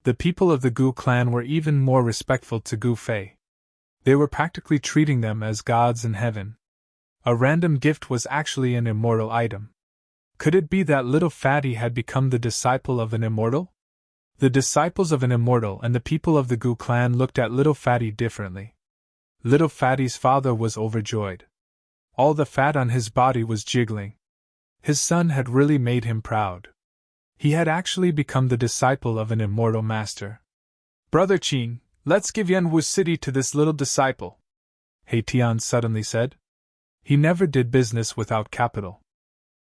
The people of the Gu clan were even more respectful to Gu Fei. They were practically treating them as gods in heaven. A random gift was actually an immortal item. Could it be that Little Fatty had become the disciple of an immortal? The disciples of an immortal and the people of the Gu clan looked at Little Fatty differently. Little Fatty's father was overjoyed. All the fat on his body was jiggling. His son had really made him proud. He had actually become the disciple of an immortal master. Brother Qin, let's give Yanwu City to this little disciple, He Tian suddenly said. He never did business without capital.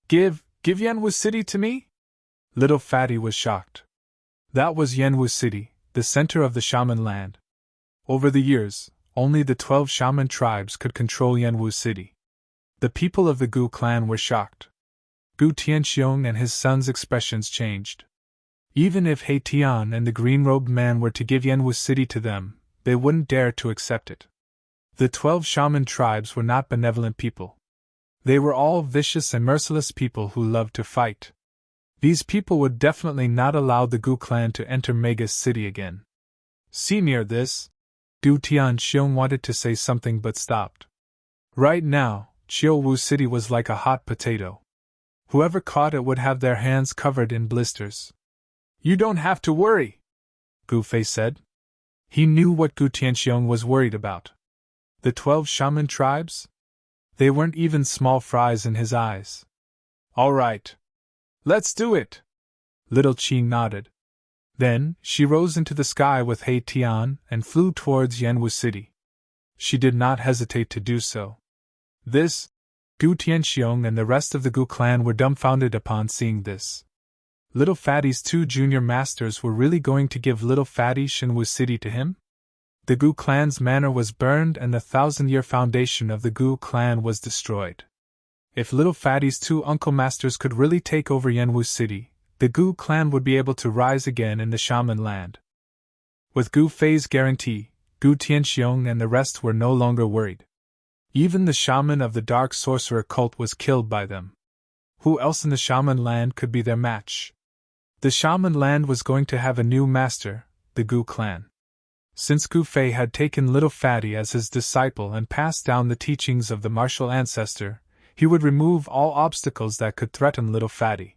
Give Yanwu City to me? Little Fatty was shocked. That was Yanwu City, the center of the shaman land. Over the years, only the 12 shaman tribes could control Yanwu City. The people of the Gu clan were shocked. Gu Tianxiong and his son's expressions changed. Even if He Tian and the green-robed man were to give Yanwu City to them, they wouldn't dare to accept it. The 12 shaman tribes were not benevolent people. They were all vicious and merciless people who loved to fight. These people would definitely not allow the Gu clan to enter Mega's city again. See near this. Gu Tianxiong wanted to say something but stopped. Right now, Qiuwu City was like a hot potato. Whoever caught it would have their hands covered in blisters. You don't have to worry, Gu Fei said. He knew what Gu Tianxiong was worried about. The 12 shaman tribes? They weren't even small fries in his eyes. All right. Let's do it. Little Qi nodded. Then, she rose into the sky with He Tian and flew towards Yanwu City. She did not hesitate to do so. This, Gu Tianxiong and the rest of the Gu clan were dumbfounded upon seeing this. Little Fatty's 2 junior masters were really going to give Little Fatty Shenwu City to him? The Gu clan's manor was burned and the 1,000-year foundation of the Gu clan was destroyed. If Little Fatty's 2 uncle masters could really take over Yanwu City, the Gu clan would be able to rise again in the shaman land. With Gu Fei's guarantee, Gu Tianxiong and the rest were no longer worried. Even the shaman of the dark sorcerer cult was killed by them. Who else in the shaman land could be their match? The shaman land was going to have a new master, the Gu clan. Since Gu Fei had taken Little Fatty as his disciple and passed down the teachings of the martial ancestor, he would remove all obstacles that could threaten Little Fatty.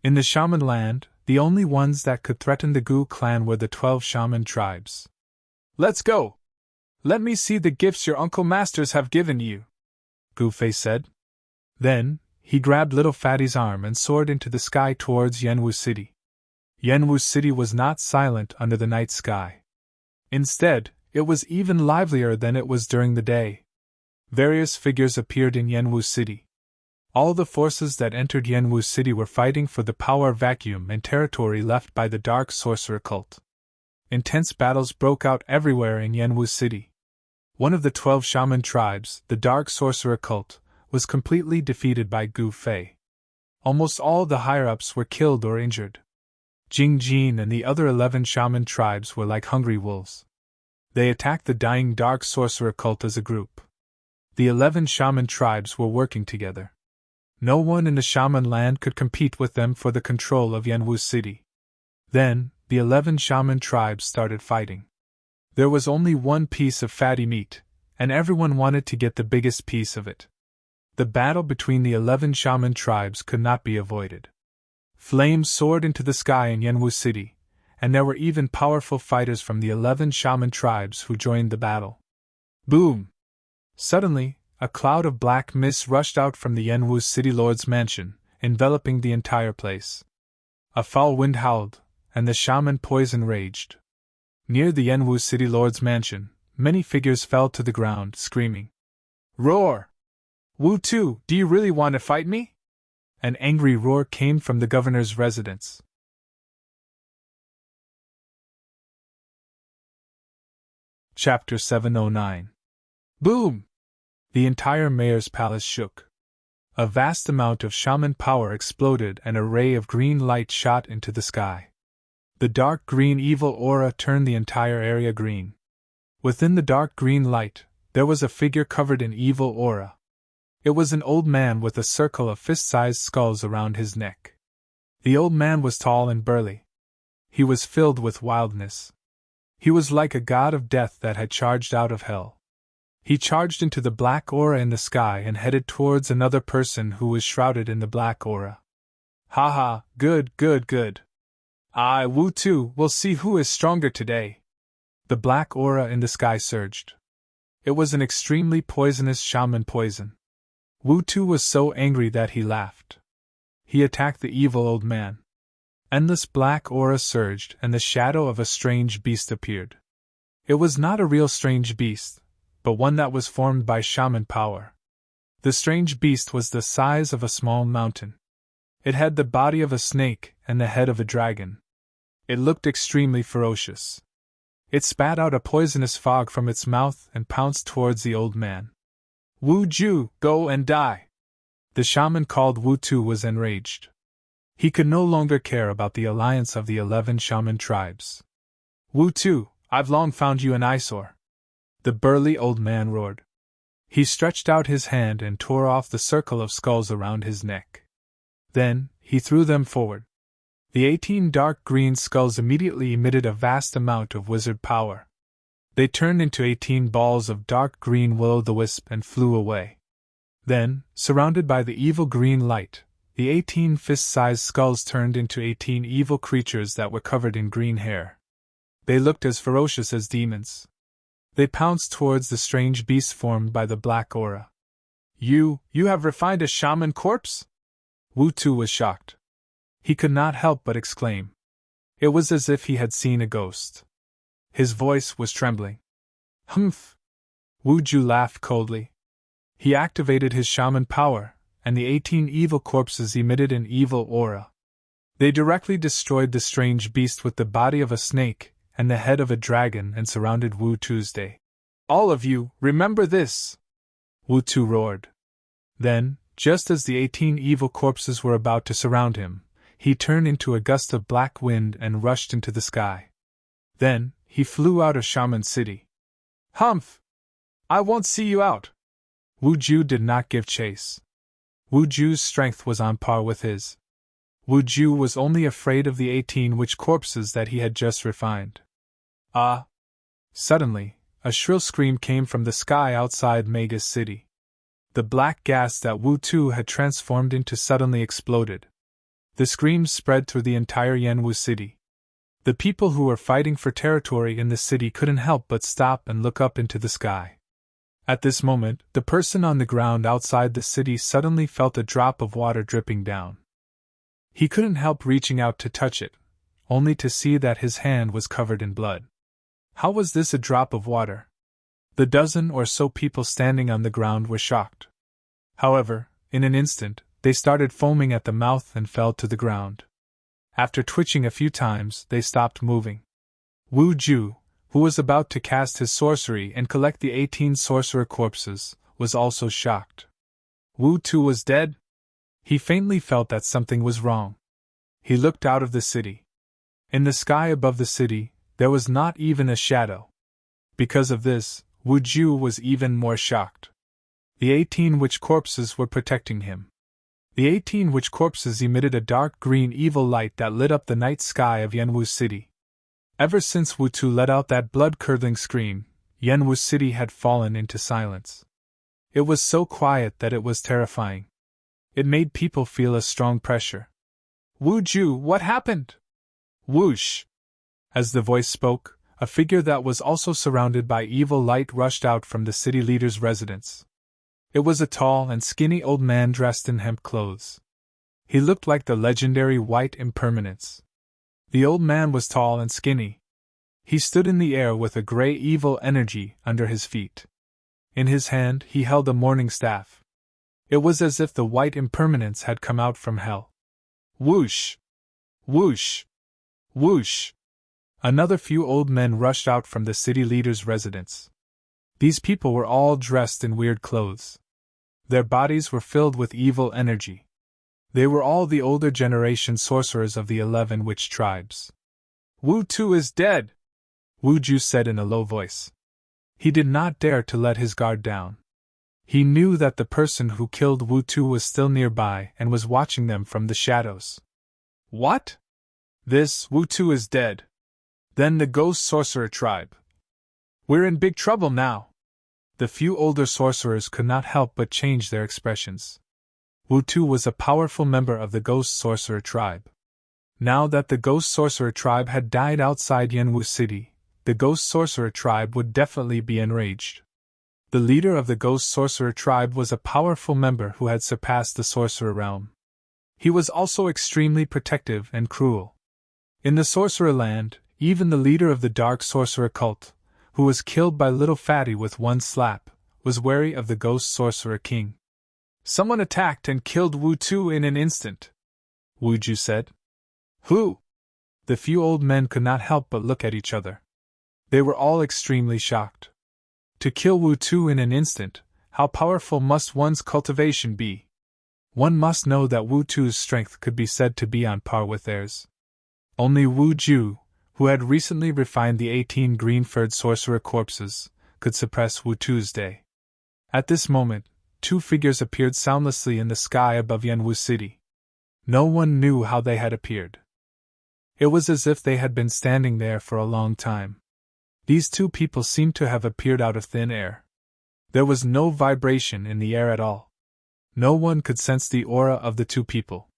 In the shaman land, the only ones that could threaten the Gu clan were the 12 shaman tribes. Let's go! Let me see the gifts your uncle masters have given you, Gu Fei said. Then, he grabbed Little Fatty's arm and soared into the sky towards Yanwu City. Yanwu City was not silent under the night sky. Instead, it was even livelier than it was during the day. Various figures appeared in Yanwu City. All the forces that entered Yanwu City were fighting for the power vacuum and territory left by the dark sorcerer cult. Intense battles broke out everywhere in Yanwu City. One of the 12 shaman tribes, the dark sorcerer cult, was completely defeated by Gu Fei. Almost all the higher-ups were killed or injured. Jing Jin and the other 11 shaman tribes were like hungry wolves. They attacked the dying dark sorcerer cult as a group. The 11 shaman tribes were working together. No one in the shaman land could compete with them for the control of Yanwu City. Then, the 11 shaman tribes started fighting. There was only one piece of fatty meat, and everyone wanted to get the biggest piece of it. The battle between the 11 shaman tribes could not be avoided. Flames soared into the sky in Yanwu City, and there were even powerful fighters from the 11 shaman tribes who joined the battle. Boom! Suddenly, a cloud of black mist rushed out from the Yanwu City Lord's mansion, enveloping the entire place. A foul wind howled, and the shaman poison raged. Near the Yanwu City Lord's mansion, many figures fell to the ground, screaming, "Roar! Wu Tu, do you really want to fight me?" An angry roar came from the governor's residence. Chapter 709. Boom! The entire mayor's palace shook. A vast amount of shaman power exploded and a ray of green light shot into the sky. The dark green evil aura turned the entire area green. Within the dark green light, there was a figure covered in evil aura. It was an old man with a circle of fist-sized skulls around his neck. The old man was tall and burly. He was filled with wildness. He was like a god of death that had charged out of hell. He charged into the black aura in the sky and headed towards another person who was shrouded in the black aura. "Ha ha, good, good, good. I, Wu Tu, will see who is stronger today." The black aura in the sky surged. It was an extremely poisonous shaman poison. Wu Tu was so angry that he laughed. He attacked the evil old man. Endless black aura surged and the shadow of a strange beast appeared. It was not a real strange beast, but one that was formed by shaman power. The strange beast was the size of a small mountain. It had the body of a snake and the head of a dragon. It looked extremely ferocious. It spat out a poisonous fog from its mouth and pounced towards the old man. "Wu Ju, go and die!" The shaman called Wu Tu was enraged. He could no longer care about the alliance of the 11 shaman tribes. "Wu Tu, I've long found you an eyesore," the burly old man roared. He stretched out his hand and tore off the circle of skulls around his neck. Then, he threw them forward. The 18 dark green skulls immediately emitted a vast amount of wizard power. They turned into 18 balls of dark green will-o'-the-wisp and flew away. Then, surrounded by the evil green light, the 18 fist-sized skulls turned into 18 evil creatures that were covered in green hair. They looked as ferocious as demons. They pounced towards the strange beast formed by the black aura. You have refined a shaman corpse?" Wu Tu was shocked. He could not help but exclaim. It was as if he had seen a ghost. His voice was trembling. "Humph!" Wu Ju laughed coldly. He activated his shaman power, and the 18 evil corpses emitted an evil aura. They directly destroyed the strange beast with the body of a snake and the head of a dragon and surrounded Wu Tuesday. "All of you, remember this!" Wu Tu roared. Then, just as the 18 evil corpses were about to surround him, he turned into a gust of black wind and rushed into the sky. Then, he flew out of Shaman City. "Humph! I won't see you out!" Wu Ju did not give chase. Wu Ju's strength was on par with his. Wu Ju was only afraid of the 18 witch corpses that he had just refined. Ah! Suddenly, a shrill scream came from the sky outside Mega's city. The black gas that Wu Tu had transformed into suddenly exploded. The scream spread through the entire Yanwu city. The people who were fighting for territory in the city couldn't help but stop and look up into the sky. At this moment, the person on the ground outside the city suddenly felt a drop of water dripping down. He couldn't help reaching out to touch it, only to see that his hand was covered in blood. How was this a drop of water? The dozen or so people standing on the ground were shocked. However, in an instant, they started foaming at the mouth and fell to the ground. After twitching a few times, they stopped moving. Wu Ju, who was about to cast his sorcery and collect the 18 sorcerer corpses, was also shocked. Wu Tu was dead? He faintly felt that something was wrong. He looked out of the city. In the sky above the city, there was not even a shadow. Because of this, Wu Ju was even more shocked. The 18 witch corpses were protecting him. The 18 witch corpses emitted a dark green evil light that lit up the night sky of Yanwu City. Ever since Wu Tu let out that blood-curdling scream, Yanwu City had fallen into silence. It was so quiet that it was terrifying. It made people feel a strong pressure. "Wu Ju, what happened?" Whoosh! As the voice spoke, a figure that was also surrounded by evil light rushed out from the city leader's residence. It was a tall and skinny old man dressed in hemp clothes. He looked like the legendary White Impermanence. The old man was tall and skinny. He stood in the air with a gray evil energy under his feet. In his hand he held a morning staff. It was as if the White Impermanence had come out from hell. Whoosh! Whoosh! Whoosh! Another few old men rushed out from the city leader's residence. These people were all dressed in weird clothes. Their bodies were filled with evil energy. They were all the older generation sorcerers of the 11 witch tribes. "Wu Tu is dead," Wu Ju said in a low voice. He did not dare to let his guard down. He knew that the person who killed Wu Tu was still nearby and was watching them from the shadows. "What? This Wu Tu is dead? Then the ghost sorcerer tribe. We're in big trouble now." The few older sorcerers could not help but change their expressions. Wu Tu was a powerful member of the ghost sorcerer tribe. Now that the ghost sorcerer tribe had died outside Yanwu City, the ghost sorcerer tribe would definitely be enraged. The leader of the ghost sorcerer tribe was a powerful member who had surpassed the sorcerer realm. He was also extremely protective and cruel. In the sorcerer land, even the leader of the dark sorcerer cult, who was killed by Little Fatty with one slap, was wary of the ghost sorcerer king. "Someone attacked and killed Wu Tu in an instant," Wu Ju said. "Who?" The few old men could not help but look at each other. They were all extremely shocked. To kill Wu Tu in an instant, how powerful must one's cultivation be? One must know that Wu Tu's strength could be said to be on par with theirs. Only Wu Ju, who had recently refined the 18 green-furred sorcerer corpses, could suppress Wu Tuesday. At this moment, two figures appeared soundlessly in the sky above Yanwu City. No one knew how they had appeared. It was as if they had been standing there for a long time. These two people seemed to have appeared out of thin air. There was no vibration in the air at all. No one could sense the aura of the two people.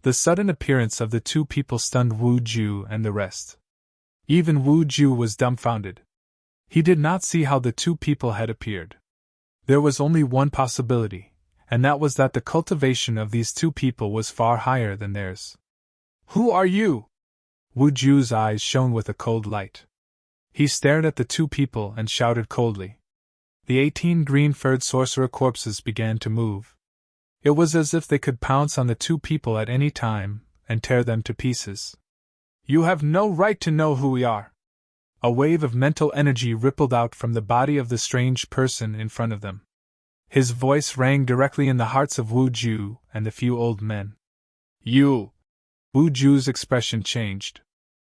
The sudden appearance of the two people stunned Wu Ju and the rest. Even Wu Ju was dumbfounded. He did not see how the two people had appeared. There was only one possibility, and that was that the cultivation of these two people was far higher than theirs. "Who are you?" Wu Ju's eyes shone with a cold light. He stared at the two people and shouted coldly. The 18 green-furred sorcerer corpses began to move. It was as if they could pounce on the two people at any time and tear them to pieces. "You have no right to know who we are." A wave of mental energy rippled out from the body of the strange person in front of them. His voice rang directly in the hearts of Wu Ju and the few old men. "You!" Wu Ju's expression changed.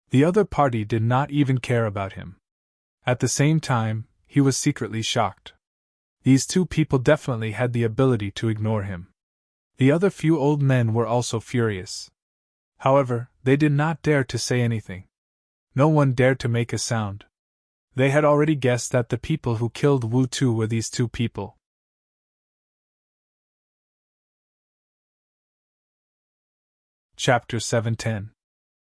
The other party did not even care about him. At the same time, he was secretly shocked. These two people definitely had the ability to ignore him. The other few old men were also furious. However, they did not dare to say anything. No one dared to make a sound. They had already guessed that the people who killed Wu Tu were these two people. Chapter 710.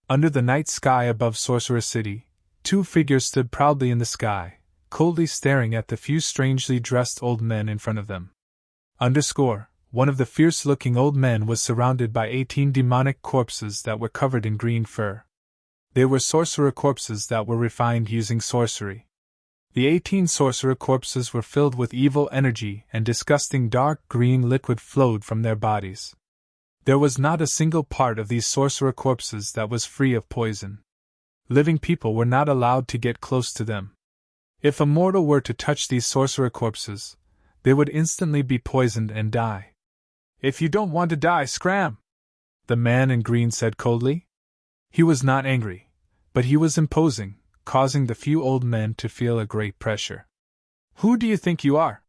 Under the night sky above Sorcerer City, two figures stood proudly in the sky, coldly staring at the few strangely dressed old men in front of them. One of the fierce-looking old men was surrounded by 18 demonic corpses that were covered in green fur. They were sorcerer corpses that were refined using sorcery. The 18 sorcerer corpses were filled with evil energy, and disgusting dark green liquid flowed from their bodies. There was not a single part of these sorcerer corpses that was free of poison. Living people were not allowed to get close to them. If a mortal were to touch these sorcerer corpses, they would instantly be poisoned and die. "If you don't want to die, scram!" the man in green said coldly. He was not angry, but he was imposing, causing the few old men to feel a great pressure. "Who do you think you are?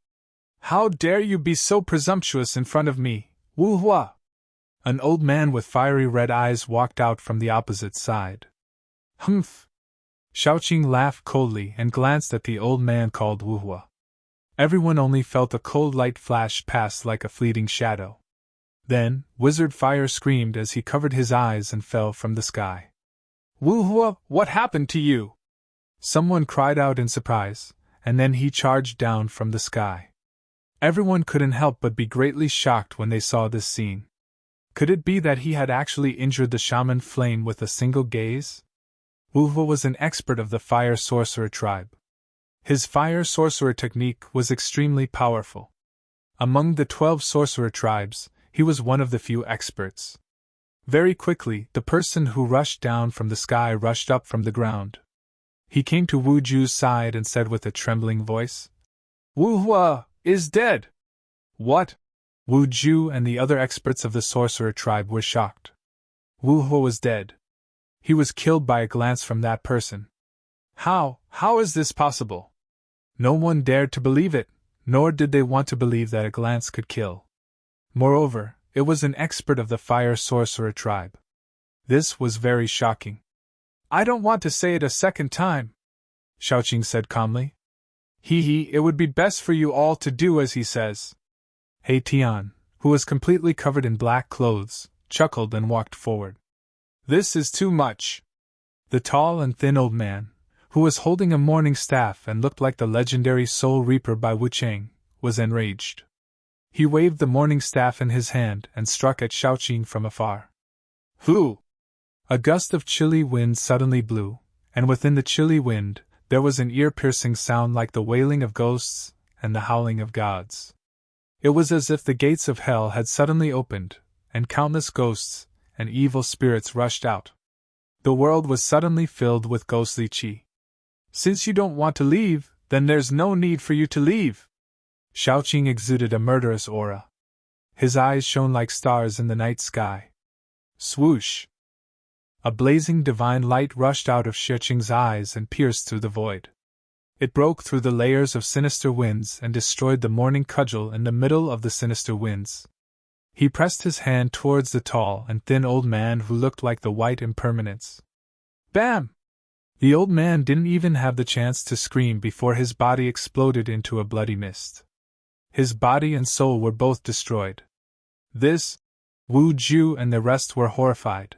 How dare you be so presumptuous in front of me, Wu Hua?" An old man with fiery red eyes walked out from the opposite side. "Humph!" Xiaoqing laughed coldly and glanced at the old man called Wu Hua. Everyone only felt a cold light flash past like a fleeting shadow. Then, Wizard Fire screamed as he covered his eyes and fell from the sky. "Wu Hua, what happened to you?" Someone cried out in surprise, and then he charged down from the sky. Everyone couldn't help but be greatly shocked when they saw this scene. Could it be that he had actually injured the shaman flame with a single gaze? Wu Hua was an expert of the fire sorcerer tribe. His fire sorcerer technique was extremely powerful. Among the 12 sorcerer tribes, he was one of the few experts. Very quickly, the person who rushed down from the sky rushed up from the ground. He came to Wu Ju's side and said with a trembling voice, "Wu Hua is dead!" "What?" Wu Ju and the other experts of the sorcerer tribe were shocked. Wu Hua was dead. He was killed by a glance from that person. How is this possible? No one dared to believe it, nor did they want to believe that a glance could kill. Moreover, it was an expert of the fire sorcerer tribe. This was very shocking. "I don't want to say it a second time," Xiaoqing said calmly. It would be best for you all to do as he says." He Tian, who was completely covered in black clothes, chuckled and walked forward. "This is too much." The tall and thin old man, who was holding a mourning staff and looked like the legendary Soul Reaper by Wu Cheng, was enraged. He waved the mourning staff in his hand and struck at Xiaoqing from afar. "Who?" A gust of chilly wind suddenly blew, and within the chilly wind, there was an ear-piercing sound like the wailing of ghosts and the howling of gods. It was as if the gates of hell had suddenly opened, and countless ghosts and evil spirits rushed out. The world was suddenly filled with ghostly qi. "Since you don't want to leave, then there's no need for you to leave." Xiaoqing exuded a murderous aura. His eyes shone like stars in the night sky. Swoosh! A blazing divine light rushed out of Xiaoqing's eyes and pierced through the void. It broke through the layers of sinister winds and destroyed the morning cudgel in the middle of the sinister winds. He pressed his hand towards the tall and thin old man who looked like the white impermanence. Bam! The old man didn't even have the chance to scream before his body exploded into a bloody mist. His body and soul were both destroyed, This, Wu Ju and the rest were horrified.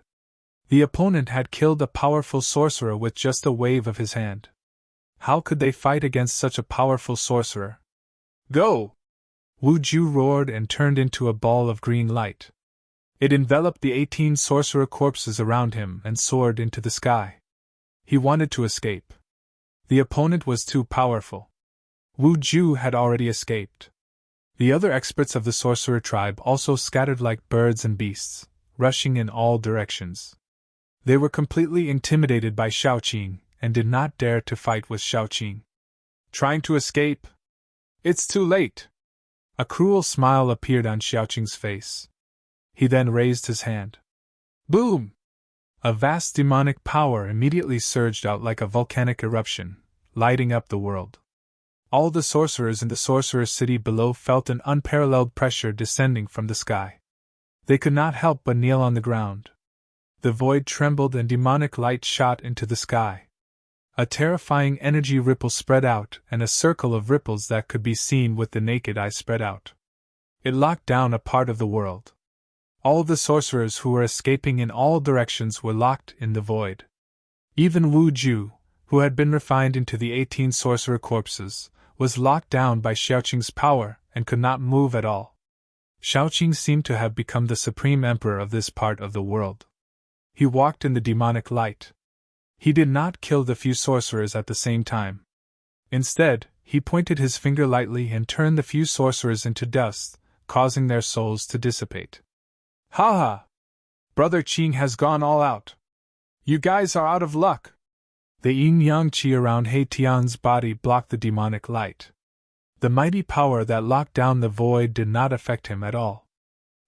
The opponent had killed a powerful sorcerer with just a wave of his hand. How could they fight against such a powerful sorcerer? Go! Wu Ju roared and turned into a ball of green light. It enveloped the 18 sorcerer corpses around him and soared into the sky. He wanted to escape. The opponent was too powerful. Wu Ju had already escaped. The other experts of the sorcerer tribe also scattered like birds and beasts, rushing in all directions. They were completely intimidated by Xiaoqing and did not dare to fight with Xiaoqing. Trying to escape? It's too late. A cruel smile appeared on Xiaoqing's face. He then raised his hand. Boom! A vast demonic power immediately surged out like a volcanic eruption, lighting up the world. All the sorcerers in the sorcerer's city below felt an unparalleled pressure descending from the sky. They could not help but kneel on the ground. The void trembled and demonic light shot into the sky. A terrifying energy ripple spread out, and a circle of ripples that could be seen with the naked eye spread out. It locked down a part of the world. All the sorcerers who were escaping in all directions were locked in the void. Even Wu Ju, who had been refined into the 18 sorcerer corpses, was locked down by Xiaoqing's power and could not move at all. Xiaoqing seemed to have become the supreme emperor of this part of the world. He walked in the demonic light. He did not kill the few sorcerers at the same time. Instead, he pointed his finger lightly and turned the few sorcerers into dust, causing their souls to dissipate. Ha ha! Brother Qing has gone all out. You guys are out of luck. The yin-yang qi around He Tian's body blocked the demonic light. The mighty power that locked down the void did not affect him at all.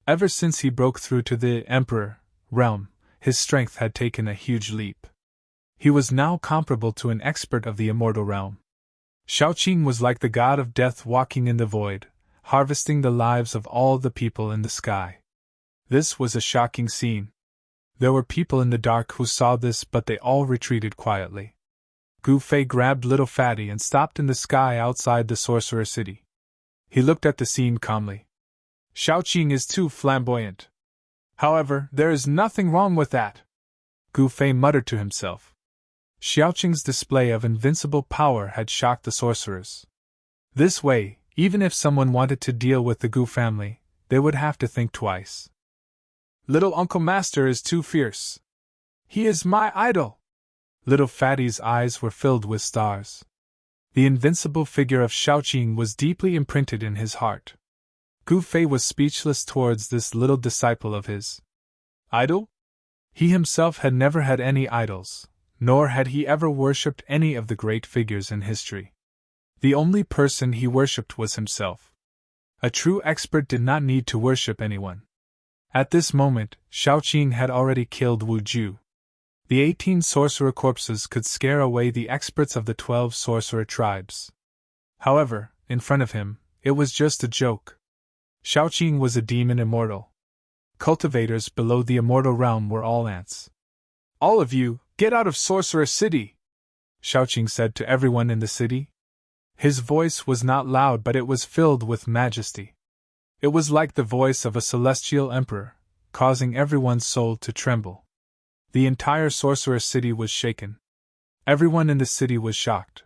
Ever since he broke through to the Emperor realm, his strength had taken a huge leap. He was now comparable to an expert of the immortal realm. Xiaoqing was like the god of death walking in the void, harvesting the lives of all the people in the sky. This was a shocking scene. There were people in the dark who saw this, but they all retreated quietly. Gu Fei grabbed little Fatty and stopped in the sky outside the sorcerer city. He looked at the scene calmly. Xiaoqing is too flamboyant. However, there is nothing wrong with that. Gu Fei muttered to himself. Xiaoqing's display of invincible power had shocked the sorcerers. This way, even if someone wanted to deal with the Gu family, they would have to think twice. Little Uncle Master is too fierce. He is my idol. Little Fatty's eyes were filled with stars. The invincible figure of Xiaoqing was deeply imprinted in his heart. Gu Fei was speechless towards this little disciple of his. Idol? He himself had never had any idols, nor had he ever worshipped any of the great figures in history. The only person he worshipped was himself. A true expert did not need to worship anyone. At this moment, Xiaoqing had already killed Wu Ju. The 18 sorcerer corpses could scare away the experts of the 12 sorcerer tribes. However, in front of him, it was just a joke. Xiaoqing was a demon immortal. Cultivators below the immortal realm were all ants. All of you, get out of Sorcerer City! Xiaoqing said to everyone in the city. His voice was not loud, but it was filled with majesty. It was like the voice of a celestial emperor, causing everyone's soul to tremble. The entire Sorcerer City was shaken. Everyone in the city was shocked.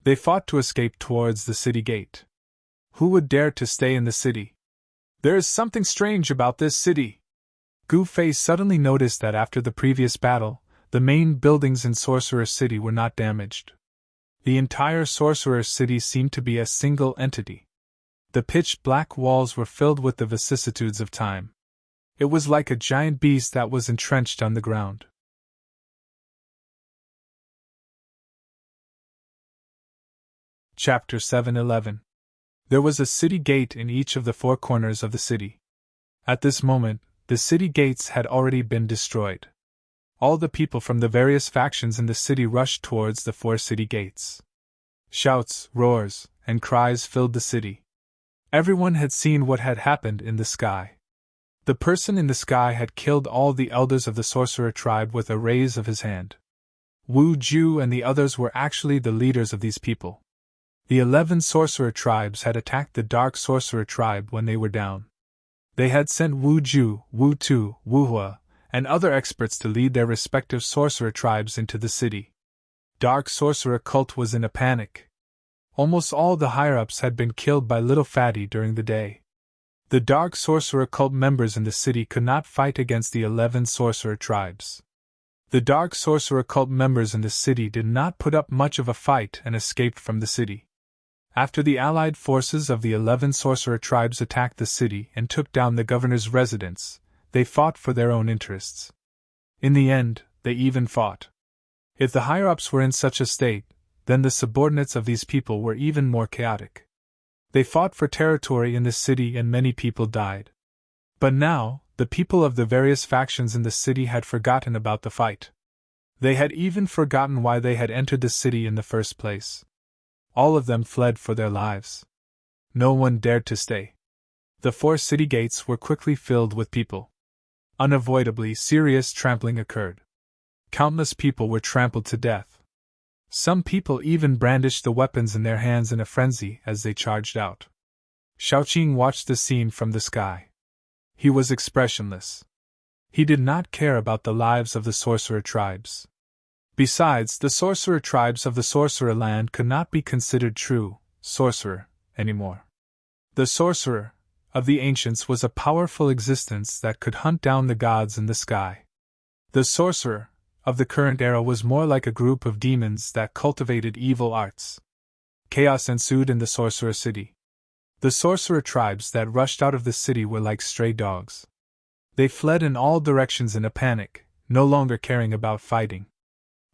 They fought to escape towards the city gate. Who would dare to stay in the city? There is something strange about this city. Gu Fei suddenly noticed that after the previous battle, the main buildings in Sorcerer City were not damaged. The entire Sorcerer City seemed to be a single entity. The pitch-black walls were filled with the vicissitudes of time. It was like a giant beast that was entrenched on the ground. Chapter 7:11. There was a city gate in each of the 4 corners of the city. At this moment, the city gates had already been destroyed. All the people from the various factions in the city rushed towards the 4 city gates. Shouts, roars, and cries filled the city. Everyone had seen what had happened in the sky. The person in the sky had killed all the elders of the sorcerer tribe with a raise of his hand. Wu Ju and the others were actually the leaders of these people. The 11 sorcerer tribes had attacked the dark sorcerer tribe when they were down. They had sent Wu Ju, Wu Tu, Wu Hua, and other experts to lead their respective sorcerer tribes into the city. Dark sorcerer cult was in a panic. Almost all the higher-ups had been killed by Little Fatty during the day. The dark sorcerer cult members in the city could not fight against the 11 sorcerer tribes. The dark sorcerer cult members in the city did not put up much of a fight and escaped from the city. After the allied forces of the 11 sorcerer tribes attacked the city and took down the governor's residence, they fought for their own interests. In the end, they even fought. If the higher-ups were in such a state, then the subordinates of these people were even more chaotic. They fought for territory in the city and many people died. But now, the people of the various factions in the city had forgotten about the fight. They had even forgotten why they had entered the city in the first place. All of them fled for their lives. No one dared to stay. The 4 city gates were quickly filled with people. Unavoidably, serious trampling occurred. Countless people were trampled to death. Some people even brandished the weapons in their hands in a frenzy as they charged out. Shaoqing watched the scene from the sky. He was expressionless. He did not care about the lives of the sorcerer tribes. Besides, the sorcerer tribes of the sorcerer land could not be considered true sorcerer anymore. The sorcerer of the ancients was a powerful existence that could hunt down the gods in the sky. The sorcerer of the current era was more like a group of demons that cultivated evil arts. Chaos ensued in the sorcerer city. The sorcerer tribes that rushed out of the city were like stray dogs. They fled in all directions in a panic, no longer caring about fighting.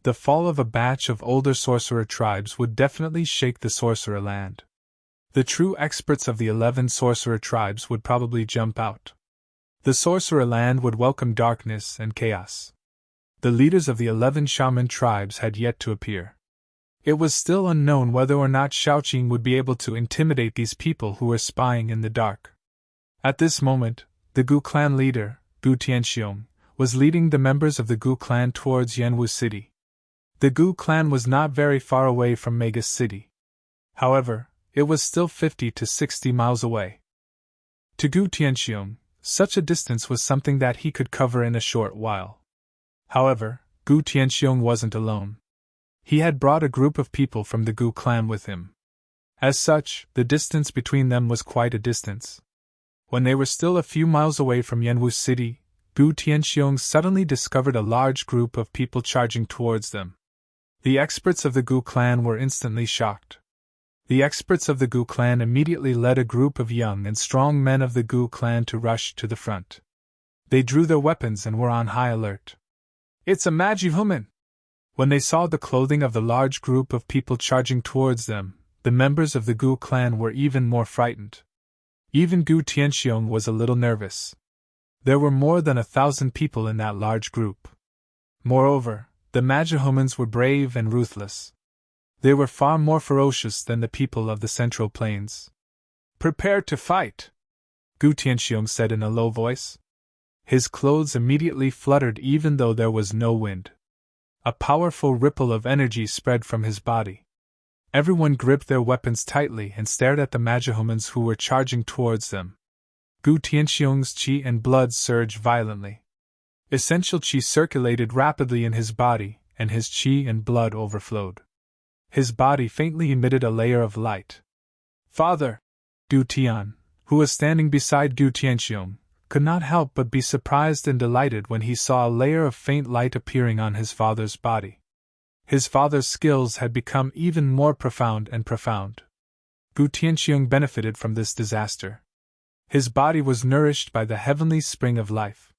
The fall of a batch of older sorcerer tribes would definitely shake the sorcerer land. The true experts of the 11 sorcerer tribes would probably jump out. The sorcerer land would welcome darkness and chaos. The leaders of the 11 shaman tribes had yet to appear. It was still unknown whether or not Shaoqing would be able to intimidate these people who were spying in the dark. At this moment, the Gu clan leader, Gu Tianxiong, was leading the members of the Gu clan towards Yanwu City. The Gu clan was not very far away from Magus City. However, it was still 50 to 60 miles away. To Gu Tianxiong, such a distance was something that he could cover in a short while. However, Gu Tianxiong wasn't alone. He had brought a group of people from the Gu clan with him. As such, the distance between them was quite a distance. When they were still a few miles away from Yanwu City, Gu Tianxiong suddenly discovered a large group of people charging towards them. The experts of the Gu clan were instantly shocked. The experts of the Gu clan immediately led a group of young and strong men of the Gu clan to rush to the front. They drew their weapons and were on high alert. "It's a magi woman!" When they saw the clothing of the large group of people charging towards them, the members of the Gu clan were even more frightened. Even Gu Tianxiong was a little nervous. There were more than 1,000 people in that large group. Moreover, the Magihomans were brave and ruthless. They were far more ferocious than the people of the Central Plains. "Prepare to fight," Gu Tianxiong said in a low voice. His clothes immediately fluttered even though there was no wind. A powerful ripple of energy spread from his body. Everyone gripped their weapons tightly and stared at the Magihomans who were charging towards them. Gu Tianxiong's qi and blood surged violently. Essential qi circulated rapidly in his body, and his qi and blood overflowed. His body faintly emitted a layer of light. "Father!" Gu Tian, who was standing beside Gu Tianxiong, could not help but be surprised and delighted when he saw a layer of faint light appearing on his father's body. His father's skills had become even more profound and profound. Gu Tianxiong benefited from this disaster. His body was nourished by the heavenly spring of life.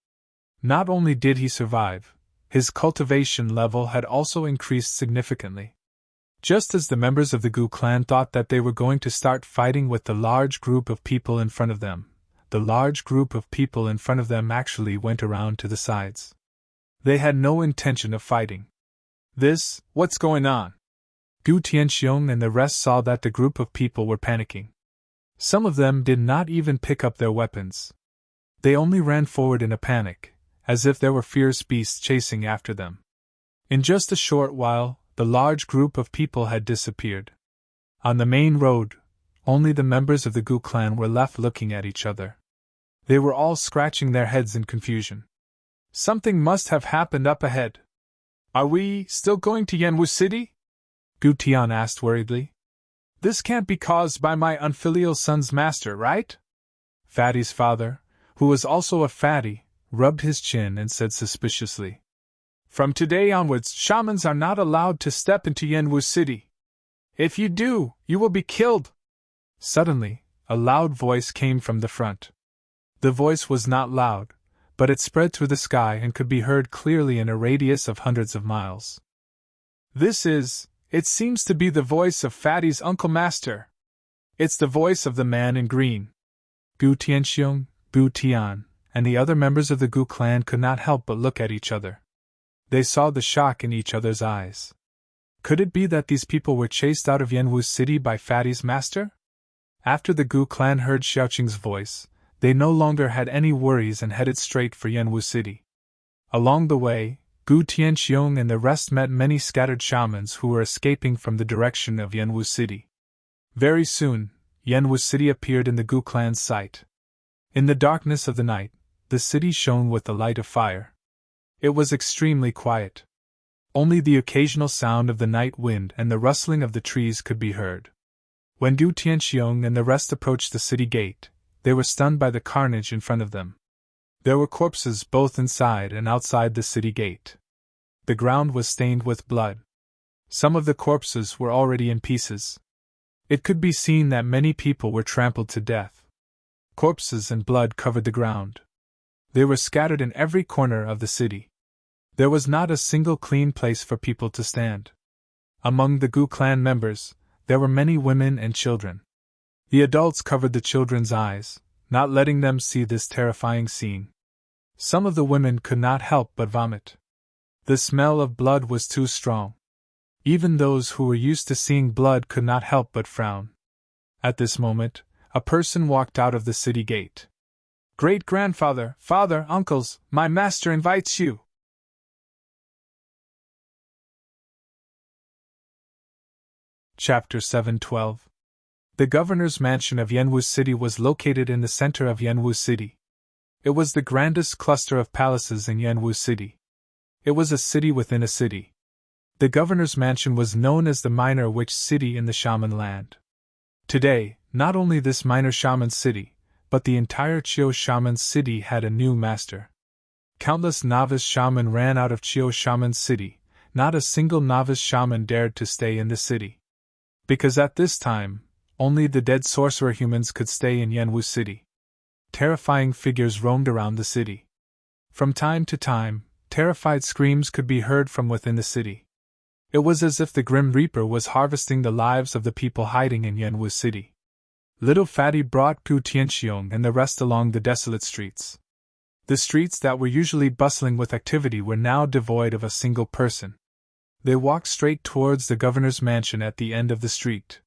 Not only did he survive, his cultivation level had also increased significantly. Just as the members of the Gu clan thought that they were going to start fighting with the large group of people in front of them, the large group of people in front of them actually went around to the sides. They had no intention of fighting. What's going on? Gu Tianxiong and the rest saw that the group of people were panicking. Some of them did not even pick up their weapons. They only ran forward in a panic, as if there were fierce beasts chasing after them. In just a short while, the large group of people had disappeared. On the main road, only the members of the Gu clan were left looking at each other. They were all scratching their heads in confusion. Something must have happened up ahead. Are we still going to Yanwu City? Gu Tian asked worriedly. This can't be caused by my unfilial son's master, right? Fatty's father, who was also a fatty, rubbed his chin and said suspiciously. From today onwards, shamans are not allowed to step into Yanwu City. If you do, you will be killed. Suddenly, a loud voice came from the front. The voice was not loud, but it spread through the sky and could be heard clearly in a radius of hundreds of miles. It seems to be the voice of Fatty's Uncle Master. It's the voice of the man in green. Gu Tianxiong, Gu Tian, and the other members of the Gu clan could not help but look at each other. They saw the shock in each other's eyes. Could it be that these people were chased out of Yanwu City by Fatty's master? After the Gu clan heard Xiaoqing's voice, they no longer had any worries and headed straight for Yanwu City. Along the way, Gu Tianxiong and the rest met many scattered shamans who were escaping from the direction of Yanwu City. Very soon, Yanwu City appeared in the Gu clan's sight. In the darkness of the night, the city shone with the light of fire. It was extremely quiet. Only the occasional sound of the night wind and the rustling of the trees could be heard. When Gu Tianxiong and the rest approached the city gate, they were stunned by the carnage in front of them. There were corpses both inside and outside the city gate. The ground was stained with blood. Some of the corpses were already in pieces. It could be seen that many people were trampled to death. Corpses and blood covered the ground. They were scattered in every corner of the city. There was not a single clean place for people to stand. Among the Gu clan members, there were many women and children. The adults covered the children's eyes, not letting them see this terrifying scene. Some of the women could not help but vomit. The smell of blood was too strong. Even those who were used to seeing blood could not help but frown. At this moment, a person walked out of the city gate. Great-grandfather, father, uncles, my master invites you. Chapter 712. The governor's mansion of Yanwu City was located in the center of Yanwu City. It was the grandest cluster of palaces in Yanwu City. It was a city within a city. The governor's mansion was known as the minor witch city in the shaman land. Today, not only this minor shaman city, but the entire Chiu shaman city had a new master. Countless novice shaman ran out of Chiu shaman city. Not a single novice shaman dared to stay in the city. Because at this time, only the dead sorcerer humans could stay in Yanwu City. Terrifying figures roamed around the city. From time to time, terrified screams could be heard from within the city. It was as if the Grim Reaper was harvesting the lives of the people hiding in Yanwu City. Little Fatty brought Gu Tianxiong and the rest along the desolate streets. The streets that were usually bustling with activity were now devoid of a single person. They walked straight towards the governor's mansion at the end of the street.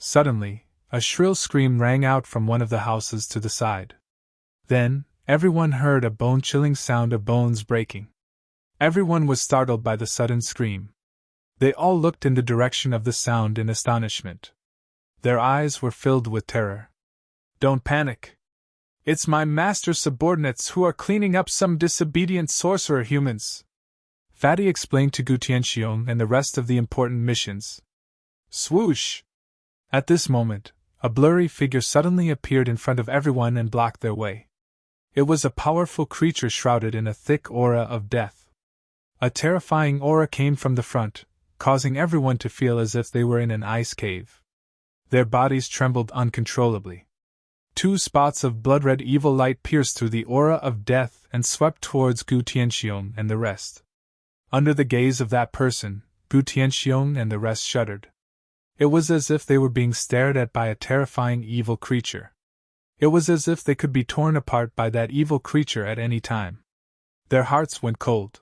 Suddenly, a shrill scream rang out from one of the houses to the side. Then, everyone heard a bone-chilling sound of bones breaking. Everyone was startled by the sudden scream. They all looked in the direction of the sound in astonishment. Their eyes were filled with terror. Don't panic. It's my master's subordinates who are cleaning up some disobedient sorcerer humans. Fatty explained to Gu Tianxiong and the rest of the important missions. Swoosh! At this moment, a blurry figure suddenly appeared in front of everyone and blocked their way. It was a powerful creature shrouded in a thick aura of death. A terrifying aura came from the front, causing everyone to feel as if they were in an ice cave. Their bodies trembled uncontrollably. 2 spots of blood-red evil light pierced through the aura of death and swept towards Gu Tianxiong and the rest. Under the gaze of that person, Gu Tianxiong and the rest shuddered. It was as if they were being stared at by a terrifying evil creature. It was as if they could be torn apart by that evil creature at any time. Their hearts went cold.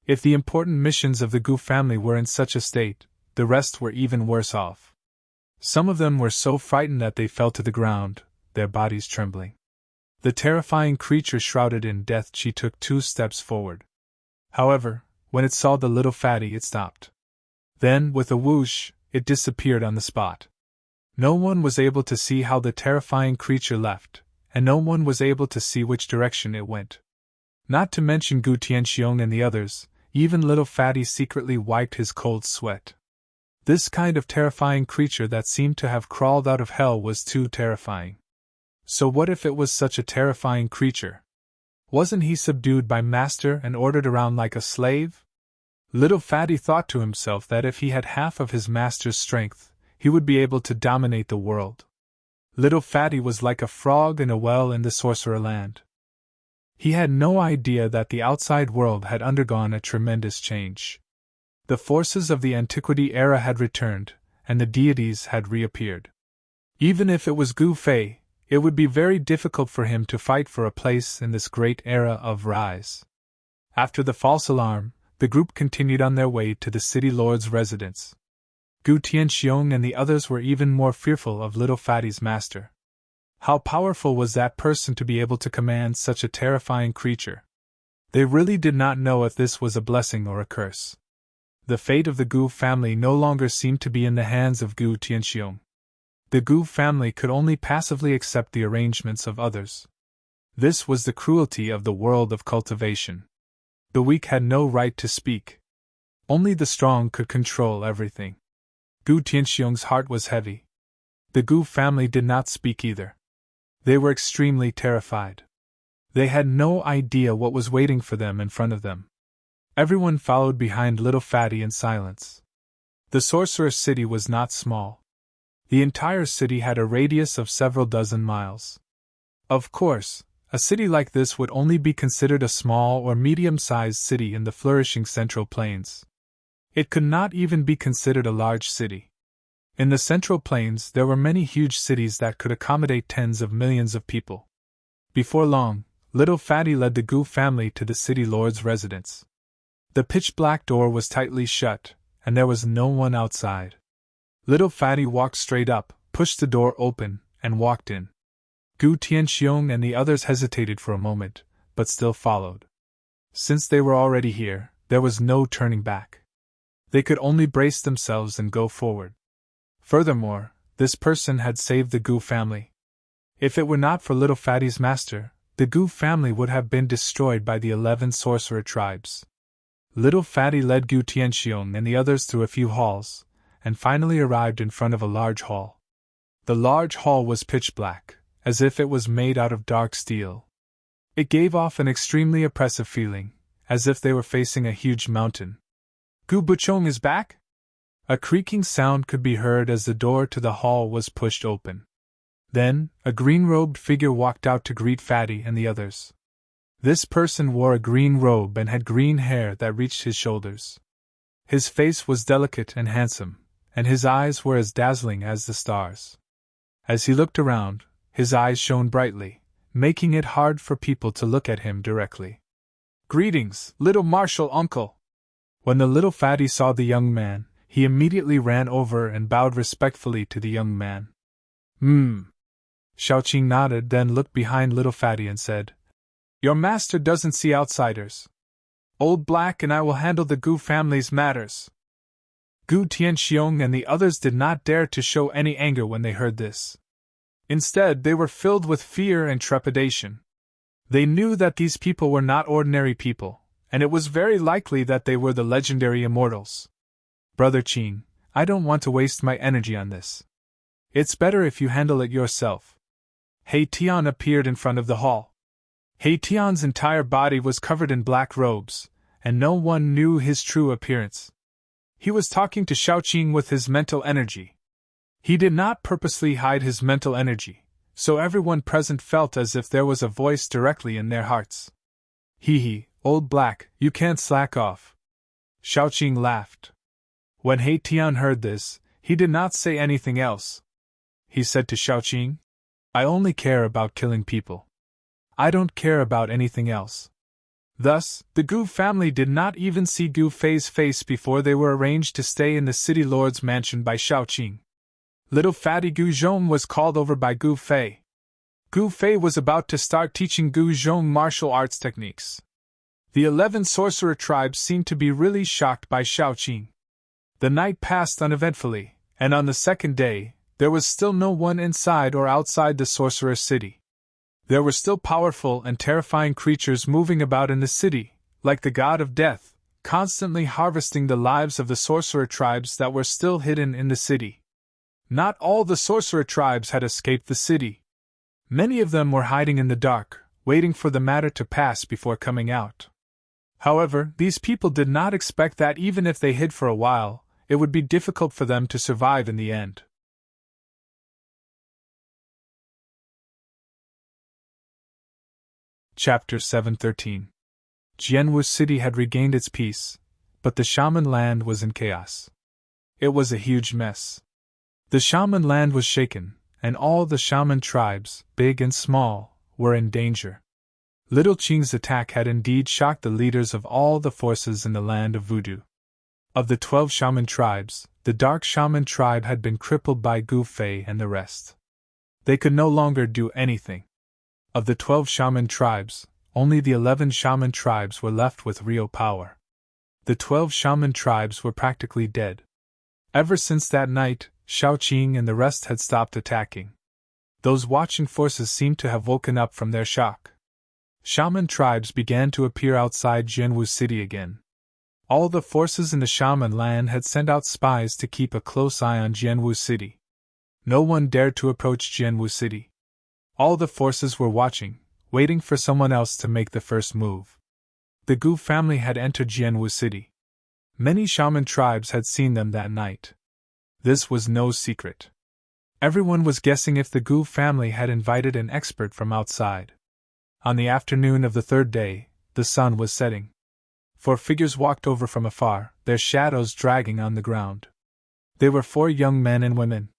If the important missions of the Gu family were in such a state, the rest were even worse off. Some of them were so frightened that they fell to the ground, their bodies trembling. The terrifying creature shrouded in death, she took 2 steps forward. However, when it saw the little fatty, it stopped. Then, with a whoosh, it disappeared on the spot. No one was able to see how the terrifying creature left, and no one was able to see which direction it went. Not to mention Gu Tianxiong and the others, even little Fatty secretly wiped his cold sweat. This kind of terrifying creature that seemed to have crawled out of hell was too terrifying. So what if it was such a terrifying creature? Wasn't he subdued by Master and ordered around like a slave? Little Fatty thought to himself that if he had half of his master's strength, he would be able to dominate the world. Little Fatty was like a frog in a well in the sorcerer land. He had no idea that the outside world had undergone a tremendous change. The forces of the Antiquity era had returned, and the deities had reappeared. Even if it was Gu Fei, it would be very difficult for him to fight for a place in this great era of rise. After the false alarm, the group continued on their way to the city lord's residence. Gu Tianxiong and the others were even more fearful of little Fatty's master. How powerful was that person to be able to command such a terrifying creature? They really did not know if this was a blessing or a curse. The fate of the Gu family no longer seemed to be in the hands of Gu Tianxiong. The Gu family could only passively accept the arrangements of others. This was the cruelty of the world of cultivation. The weak had no right to speak. Only the strong could control everything. Gu Tianxiong's heart was heavy. The Gu family did not speak either. They were extremely terrified. They had no idea what was waiting for them in front of them. Everyone followed behind little Fatty in silence. The sorcerer's city was not small. The entire city had a radius of several dozen miles. Of course, a city like this would only be considered a small or medium-sized city in the flourishing Central Plains. It could not even be considered a large city. In the Central Plains there were many huge cities that could accommodate tens of millions of people. Before long, little Fatty led the Gu family to the city lord's residence. The pitch-black door was tightly shut, and there was no one outside. Little Fatty walked straight up, pushed the door open, and walked in. Gu Tianxiong and the others hesitated for a moment, but still followed. Since they were already here, there was no turning back. They could only brace themselves and go forward. Furthermore, this person had saved the Gu family. If it were not for little Fatty's master, the Gu family would have been destroyed by the 11 sorcerer tribes. Little Fatty led Gu Tianxiong and the others through a few halls, and finally arrived in front of a large hall. The large hall was pitch black, as if it was made out of dark steel. It gave off an extremely oppressive feeling, as if they were facing a huge mountain. Gu Buchong is back? A creaking sound could be heard as the door to the hall was pushed open. Then, a green-robed figure walked out to greet Fatty and the others. This person wore a green robe and had green hair that reached his shoulders. His face was delicate and handsome, and his eyes were as dazzling as the stars. As he looked around, his eyes shone brightly, making it hard for people to look at him directly. "Greetings, little martial uncle!" When the little Fatty saw the young man, he immediately ran over and bowed respectfully to the young man. Xiaoqing nodded, then looked behind little Fatty and said, "Your master doesn't see outsiders. Old Black and I will handle the Gu family's matters." Gu Tianxiong and the others did not dare to show any anger when they heard this. Instead, they were filled with fear and trepidation. They knew that these people were not ordinary people, and it was very likely that they were the legendary immortals. "Brother Qing, I don't want to waste my energy on this. It's better if you handle it yourself." He Tian appeared in front of the hall. He Tian's entire body was covered in black robes, and no one knew his true appearance. He was talking to Xiaoqing with his mental energy. He did not purposely hide his mental energy, so everyone present felt as if there was a voice directly in their hearts. "Hee, Old Black, you can't slack off." Xiaoqing laughed. When He Tian heard this, he did not say anything else. He said to Xiaoqing, "I only care about killing people. I don't care about anything else." Thus, the Gu family did not even see Gu Fei's face before they were arranged to stay in the city lord's mansion by Xiaoqing. Little Fatty Gu Zhong was called over by Gu Fei. Gu Fei was about to start teaching Gu Zhong martial arts techniques. The 11 sorcerer tribes seemed to be really shocked by Xiaoqing. The night passed uneventfully, and on the second day, there was still no one inside or outside the sorcerer's city. There were still powerful and terrifying creatures moving about in the city, like the god of death, constantly harvesting the lives of the sorcerer tribes that were still hidden in the city. Not all the sorcerer tribes had escaped the city. Many of them were hiding in the dark, waiting for the matter to pass before coming out. However, these people did not expect that even if they hid for a while, it would be difficult for them to survive in the end. Chapter 713. Jianwu City had regained its peace, but the shaman land was in chaos. It was a huge mess. The shaman land was shaken, and all the shaman tribes, big and small, were in danger. Little Qing's attack had indeed shocked the leaders of all the forces in the land of voodoo. Of the 12 shaman tribes, the dark shaman tribe had been crippled by Gu Fei and the rest. They could no longer do anything. Of the 12 shaman tribes, only the 11 shaman tribes were left with real power. The 12 shaman tribes were practically dead. Ever since that night, Shaoqing and the rest had stopped attacking. Those watching forces seemed to have woken up from their shock. Shaman tribes began to appear outside Jianwu City again. All the forces in the shaman land had sent out spies to keep a close eye on Jianwu City. No one dared to approach Jianwu City. All the forces were watching, waiting for someone else to make the first move. The Gu family had entered Jianwu City. Many shaman tribes had seen them that night. This was no secret. Everyone was guessing if the Gu family had invited an expert from outside. On the afternoon of the third day, the sun was setting. 4 figures walked over from afar, their shadows dragging on the ground. They were 4 young men and women.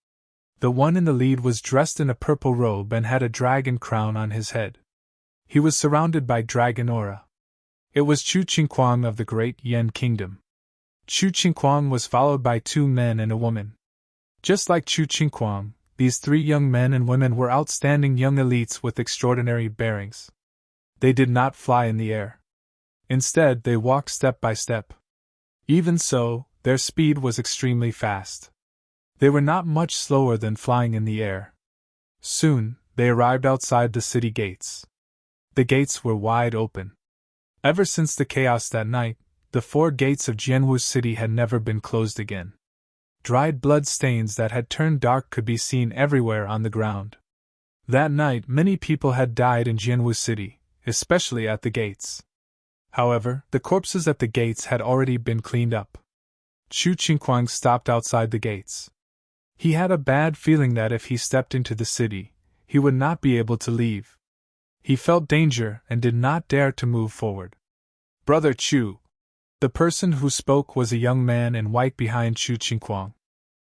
The one in the lead was dressed in a purple robe and had a dragon crown on his head. He was surrounded by dragon aura. It was Chu Qingquang of the Great Yan Kingdom. Chu Qingquang was followed by 2 men and a woman. Just like Chu Qingquang, these 3 young men and women were outstanding young elites with extraordinary bearings. They did not fly in the air. Instead, they walked step by step. Even so, their speed was extremely fast. They were not much slower than flying in the air. Soon, they arrived outside the city gates. The gates were wide open. Ever since the chaos that night, the 4 gates of Jianwu City had never been closed again. Dried blood stains that had turned dark could be seen everywhere on the ground. That night, many people had died in Jianwu City, especially at the gates. However, the corpses at the gates had already been cleaned up. Chu Qingquang stopped outside the gates. He had a bad feeling that if he stepped into the city, he would not be able to leave. He felt danger and did not dare to move forward. "Brother Chu." The person who spoke was a young man in white behind Chu Qingquang.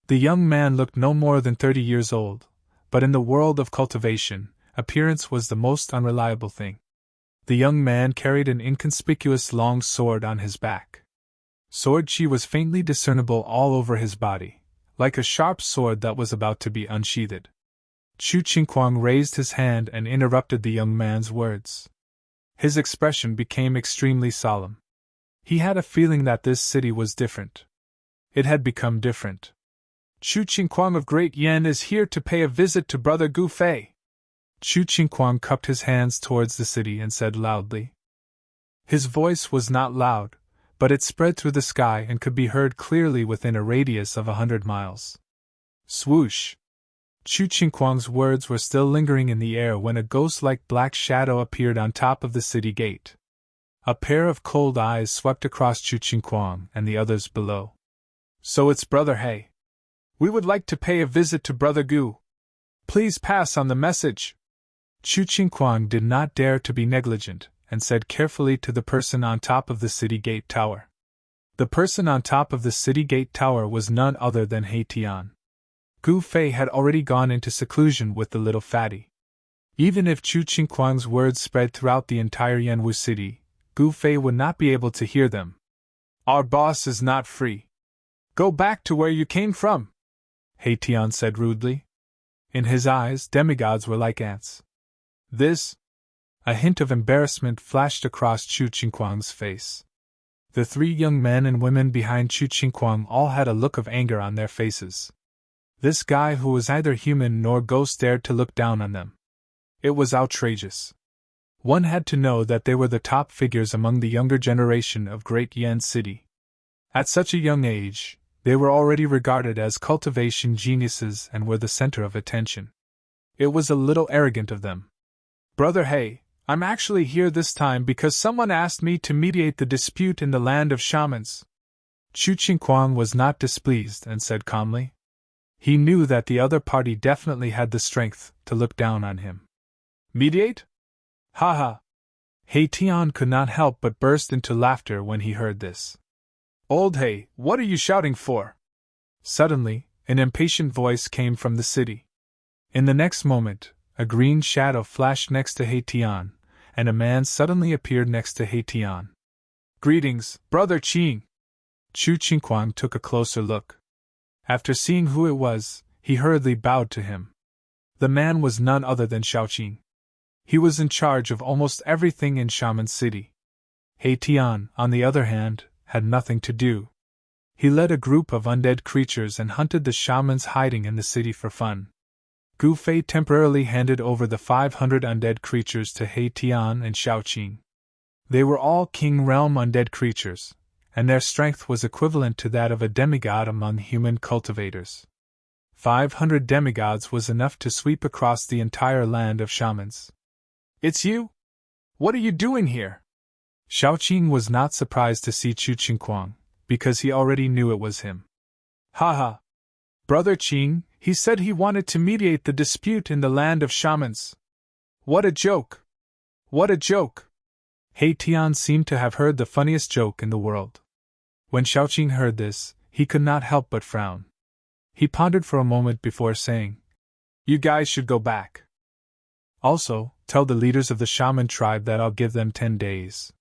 The young man looked no more than 30 years old, but in the world of cultivation, appearance was the most unreliable thing. The young man carried an inconspicuous long sword on his back. Sword chi was faintly discernible all over his body, like a sharp sword that was about to be unsheathed. Chu Qingquang raised his hand and interrupted the young man's words. His expression became extremely solemn. He had a feeling that this city was different. It had become different. "Chu Qingquang of Great Yan is here to pay a visit to Brother Gu Fei." Chu Qingquang cupped his hands towards the city and said loudly. His voice was not loud, but it spread through the sky and could be heard clearly within a radius of 100 miles. Swoosh! Chu Qingquang's words were still lingering in the air when a ghost-like black shadow appeared on top of the city gate. A pair of cold eyes swept across Chu Qingquang and the others below. "So it's Brother He. We would like to pay a visit to Brother Gu. Please pass on the message." Chu Qingquang did not dare to be negligent, and said carefully to the person on top of the city gate tower. The person on top of the city gate tower was none other than He Tian. Gu Fei had already gone into seclusion with the little fatty. Even if Chu Qingquang's words spread throughout the entire Yanwu city, Gu Fei would not be able to hear them. "Our boss is not free. Go back to where you came from," He Tian said rudely. In his eyes, demigods were like ants. "This?" A hint of embarrassment flashed across Chu Qingquang's face. The 3 young men and women behind Chu Qingquang all had a look of anger on their faces. This guy who was neither human nor ghost dared to look down on them. It was outrageous. One had to know that they were the top figures among the younger generation of Great Yan City. At such a young age, they were already regarded as cultivation geniuses and were the center of attention. It was a little arrogant of them. Brother He, I'm actually here this time because someone asked me to mediate the dispute in the land of shamans. Chu Qingquang was not displeased and said calmly. He knew that the other party definitely had the strength to look down on him. Mediate? Ha ha! He Tian could not help but burst into laughter when he heard this. Old He, what are you shouting for? Suddenly, an impatient voice came from the city. In the next moment, a green shadow flashed next to He Tian, and a man suddenly appeared next to He Tian. Greetings, Brother Qing! Chu Qingquang took a closer look. After seeing who it was, he hurriedly bowed to him. The man was none other than Xiaoqing. He was in charge of almost everything in Shaman City. He Tian, on the other hand, had nothing to do. He led a group of undead creatures and hunted the shamans hiding in the city for fun. Gu Fei temporarily handed over the 500 undead creatures to He Tian and Xiaoqing. They were all King Realm undead creatures, and their strength was equivalent to that of a demigod among human cultivators. 500 demigods was enough to sweep across the entire land of shamans. It's you? What are you doing here? Xiaoqing was not surprised to see Chu Qingquang, because he already knew it was him. Ha ha! Brother Qing, he said he wanted to mediate the dispute in the land of shamans. What a joke! What a joke! He Tian seemed to have heard the funniest joke in the world. When Xiaoqing heard this, he could not help but frown. He pondered for a moment before saying, You guys should go back. Also, tell the leaders of the shaman tribe that I'll give them 10 days.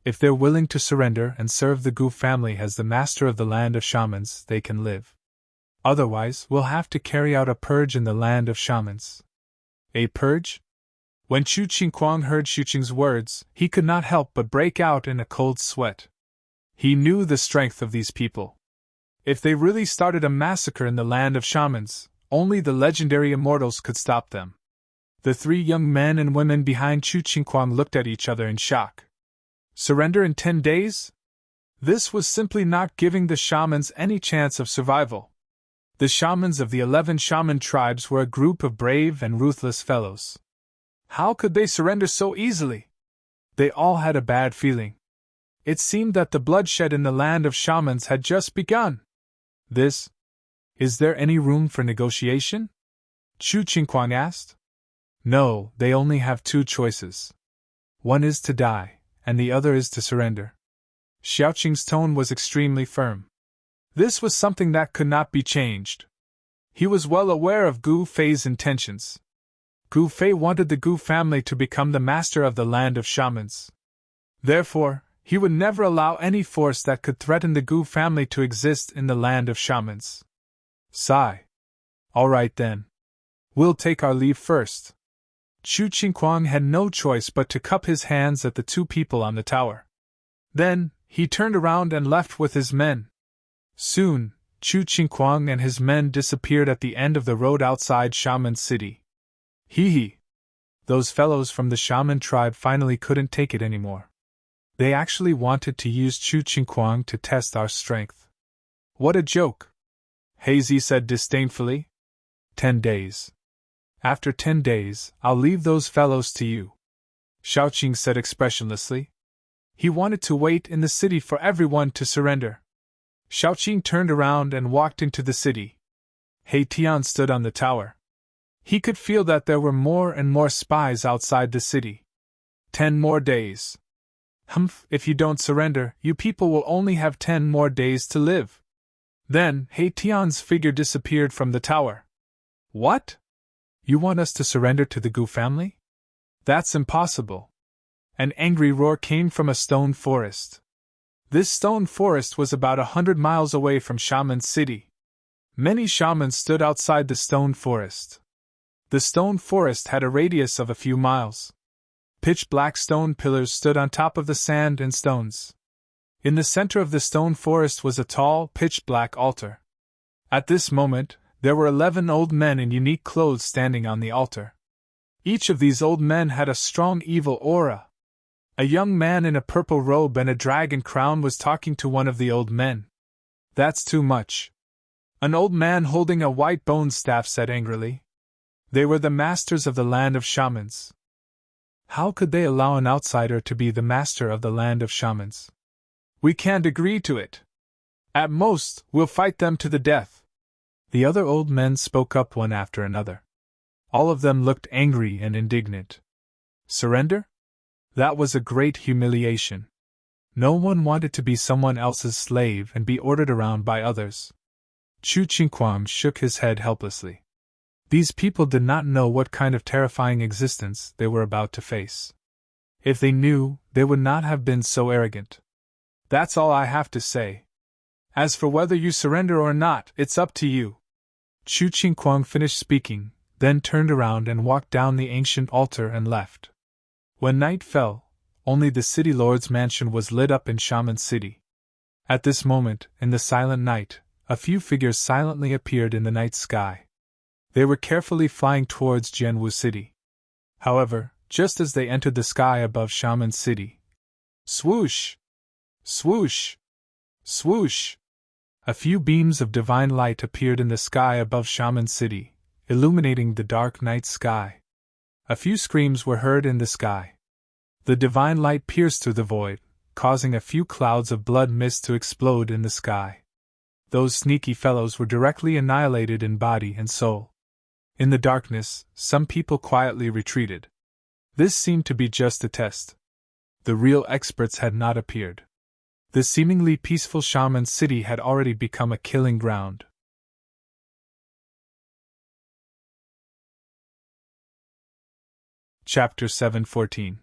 If they're willing to surrender and serve the Gu family as the master of the land of shamans, they can live. Otherwise, we'll have to carry out a purge in the land of shamans. A purge? When Chu Qingquang heard Xiaoqing's words, he could not help but break out in a cold sweat. He knew the strength of these people. If they really started a massacre in the land of shamans, only the legendary immortals could stop them. The 3 young men and women behind Chu Qingquang looked at each other in shock. Surrender in 10 days? This was simply not giving the shamans any chance of survival. The shamans of the 11 shaman tribes were a group of brave and ruthless fellows. How could they surrender so easily? They all had a bad feeling. It seemed that the bloodshed in the land of shamans had just begun. Is there any room for negotiation? Chu Qingquang asked. No, they only have 2 choices. One is to die, and the other is to surrender. Xiaoqing's tone was extremely firm. This was something that could not be changed. He was well aware of Gu Fei's intentions. Gu Fei wanted the Gu family to become the master of the land of shamans. Therefore, he would never allow any force that could threaten the Gu family to exist in the land of shamans. Sigh. All right then. We'll take our leave first. Chu Qingquang had no choice but to cup his hands at the 2 people on the tower. Then, he turned around and left with his men. Soon, Chu Qingquang and his men disappeared at the end of the road outside Shaman City. Hee. Those fellows from the shaman tribe finally couldn't take it anymore. They actually wanted to use Chu Qingquang to test our strength. What a joke! Hazy said disdainfully. 10 days. After 10 days, I'll leave those fellows to you. Xiaoqing said expressionlessly. He wanted to wait in the city for everyone to surrender. Xiaoqing turned around and walked into the city. He Tian stood on the tower. He could feel that there were more and more spies outside the city. 10 more days. Humph, if you don't surrender, you people will only have 10 more days to live. Then, He Tian's figure disappeared from the tower. What? You want us to surrender to the Gu family? That's impossible. An angry roar came from a stone forest. This stone forest was about 100 miles away from Shaman City. Many shamans stood outside the stone forest. The stone forest had a radius of a few miles. Pitch-black stone pillars stood on top of the sand and stones. In the center of the stone forest was a tall, pitch-black altar. At this moment, there were 11 old men in unique clothes standing on the altar. Each of these old men had a strong evil aura. A young man in a purple robe and a dragon crown was talking to one of the old men. "That's too much," an old man holding a white bone staff said angrily. They were the masters of the land of shamans. How could they allow an outsider to be the master of the land of shamans? "We can't agree to it. At most, we'll fight them to the death." The other old men spoke up one after another. All of them looked angry and indignant. Surrender? That was a great humiliation. No one wanted to be someone else's slave and be ordered around by others. Chu Qingquang shook his head helplessly. These people did not know what kind of terrifying existence they were about to face. If they knew, they would not have been so arrogant. "That's all I have to say. As for whether you surrender or not, it's up to you." Chu Qingquang finished speaking, then turned around and walked down the ancient altar and left. When night fell, only the city lord's mansion was lit up in Shaman City. At this moment, in the silent night, a few figures silently appeared in the night sky. They were carefully flying towards Jianwu City. However, just as they entered the sky above Shaman City, swoosh! Swoosh! Swoosh! A few beams of divine light appeared in the sky above Shaman City, illuminating the dark night sky. A few screams were heard in the sky. The divine light pierced through the void, causing a few clouds of blood mist to explode in the sky. Those sneaky fellows were directly annihilated in body and soul. In the darkness, some people quietly retreated. This seemed to be just a test. The real experts had not appeared. The seemingly peaceful Shaman City had already become a killing ground. Chapter 7:14.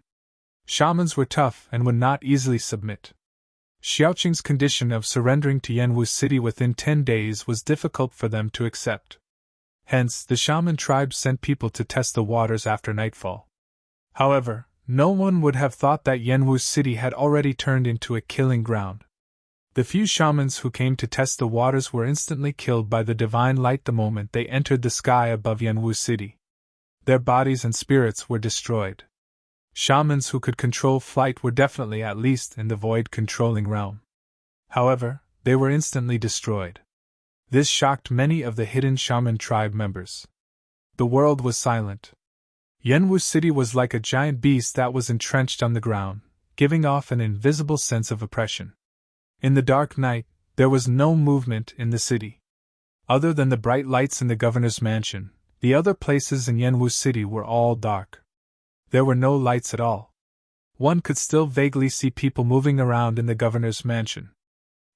Shamans were tough and would not easily submit. Xiaoqing's condition of surrendering to Yanwu City within 10 days was difficult for them to accept. Hence, the shaman tribe sent people to test the waters after nightfall. However, no one would have thought that Yanwu City had already turned into a killing ground. The few shamans who came to test the waters were instantly killed by the divine light the moment they entered the sky above Yanwu City. Their bodies and spirits were destroyed. Shamans who could control flight were definitely at least in the void-controlling realm. However, they were instantly destroyed. This shocked many of the hidden shaman tribe members. The world was silent. Yanwu City was like a giant beast that was entrenched on the ground, giving off an invisible sense of oppression. In the dark night, there was no movement in the city. Other than the bright lights in the governor's mansion, the other places in Yanwu City were all dark. There were no lights at all. One could still vaguely see people moving around in the governor's mansion.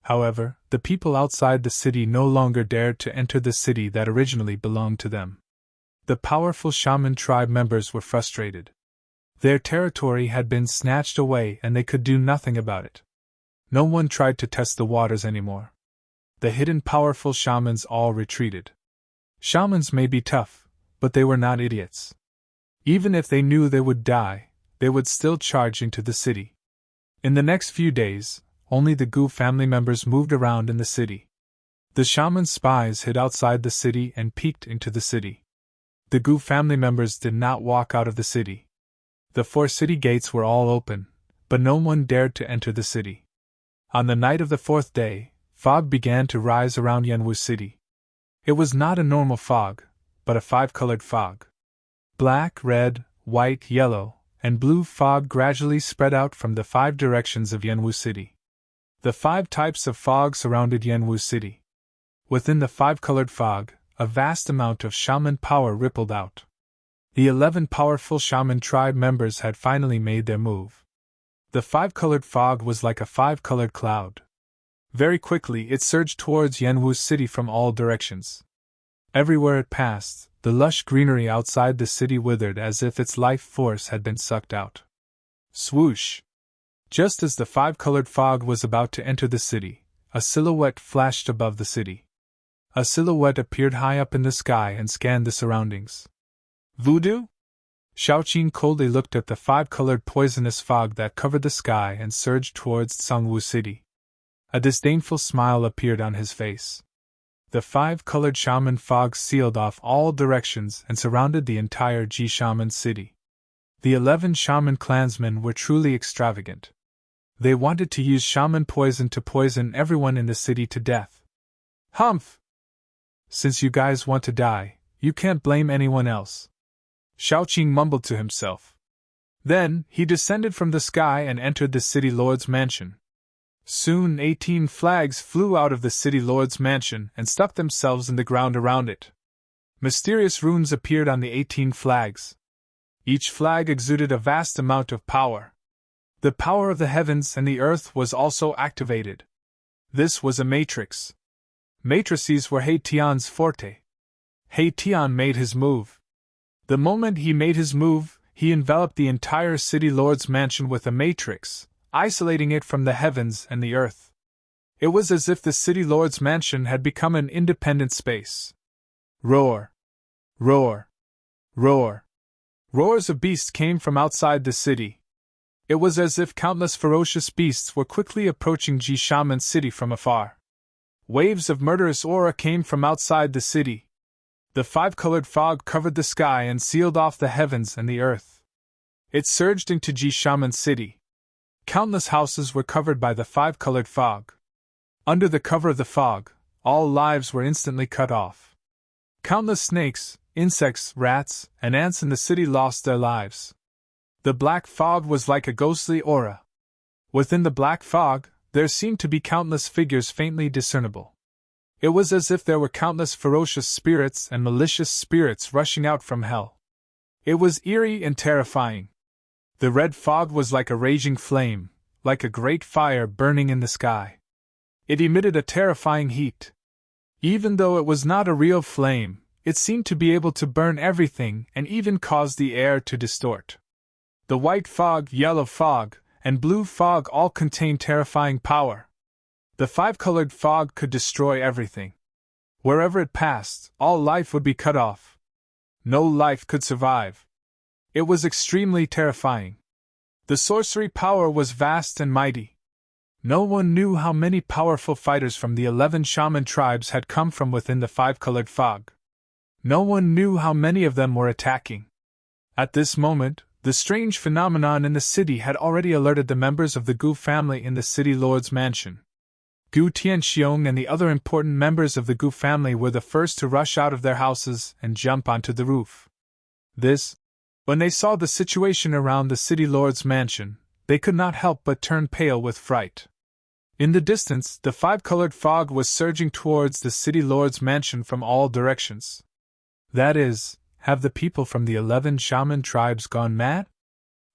However, the people outside the city no longer dared to enter the city that originally belonged to them. The powerful shaman tribe members were frustrated. Their territory had been snatched away and they could do nothing about it. No one tried to test the waters anymore. The hidden powerful shamans all retreated. Shamans may be tough, but they were not idiots. Even if they knew they would die, they would still charge into the city. In the next few days, only the Gu family members moved around in the city. The shaman spies hid outside the city and peeked into the city. The Gu family members did not walk out of the city. The 4 city gates were all open, but no one dared to enter the city. On the night of the 4th day, fog began to rise around Yanwu City. It was not a normal fog, but a 5-colored fog. Black, red, white, yellow, and blue fog gradually spread out from the 5 directions of Yanwu City. The 5 types of fog surrounded Yanwu City. Within the 5-colored fog, a vast amount of shaman power rippled out. The 11 powerful shaman tribe members had finally made their move. The 5-colored fog was like a 5-colored cloud. Very quickly it surged towards Yanwu City from all directions. Everywhere it passed, the lush greenery outside the city withered as if its life force had been sucked out. Swoosh! Just as the 5-colored fog was about to enter the city, a silhouette flashed above the city. A silhouette appeared high up in the sky and scanned the surroundings. Voodoo? Xiaoqing coldly looked at the 5-colored poisonous fog that covered the sky and surged towards Sangwu City. A disdainful smile appeared on his face. the 5-colored shaman fog sealed off all directions and surrounded the entire Shaman city. The 11 shaman clansmen were truly extravagant. They wanted to use shaman poison to poison everyone in the city to death. Humph! Since you guys want to die, you can't blame anyone else. Shaoqing mumbled to himself. Then, he descended from the sky and entered the city lord's mansion. Soon 18 flags flew out of the city lord's mansion and stuck themselves in the ground around it. Mysterious runes appeared on the 18 flags. Each flag exuded a vast amount of power. The power of the heavens and the earth was also activated. This was a matrix. Matrices were He Tian's forte. He Tian made his move. The moment he made his move, he enveloped the entire city lord's mansion with a matrix, isolating it from the heavens and the earth. It was as if the city lord's mansion had become an independent space. Roar! Roar! Roar! Roars of beasts came from outside the city. It was as if countless ferocious beasts were quickly approaching Shaman city from afar. Waves of murderous aura came from outside the city. The 5-colored fog covered the sky and sealed off the heavens and the earth. It surged into Shaman city. Countless houses were covered by the 5-colored fog. Under the cover of the fog, all lives were instantly cut off. Countless snakes, insects, rats, and ants in the city lost their lives. The black fog was like a ghostly aura. Within the black fog, there seemed to be countless figures faintly discernible. It was as if there were countless ferocious spirits and malicious spirits rushing out from hell. It was eerie and terrifying. The red fog was like a raging flame, like a great fire burning in the sky. It emitted a terrifying heat. Even though it was not a real flame, it seemed to be able to burn everything and even cause the air to distort. The white fog, yellow fog, and blue fog all contained terrifying power. The 5-colored fog could destroy everything. Wherever it passed, all life would be cut off. No life could survive. It was extremely terrifying. The sorcery power was vast and mighty. No one knew how many powerful fighters from the 11 shaman tribes had come from within the 5-colored fog. No one knew how many of them were attacking. At this moment, the strange phenomenon in the city had already alerted the members of the Gu family in the city lord's mansion. Gu Tianxiong and the other important members of the Gu family were the first to rush out of their houses and jump onto the roof. When they saw the situation around the city lord's mansion, they could not help but turn pale with fright. In the distance, the 5-colored fog was surging towards the city lord's mansion from all directions. That is, have the people from the 11 shaman tribes gone mad?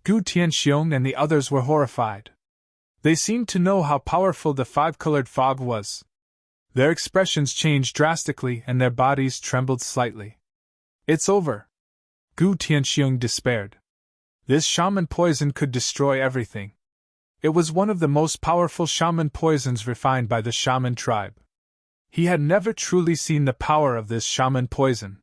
Gu Tianxiong and the others were horrified. They seemed to know how powerful the 5-colored fog was. Their expressions changed drastically and their bodies trembled slightly. It's over. Gu Tianxiong despaired. This shaman poison could destroy everything. It was one of the most powerful shaman poisons refined by the shaman tribe. He had never truly seen the power of this shaman poison.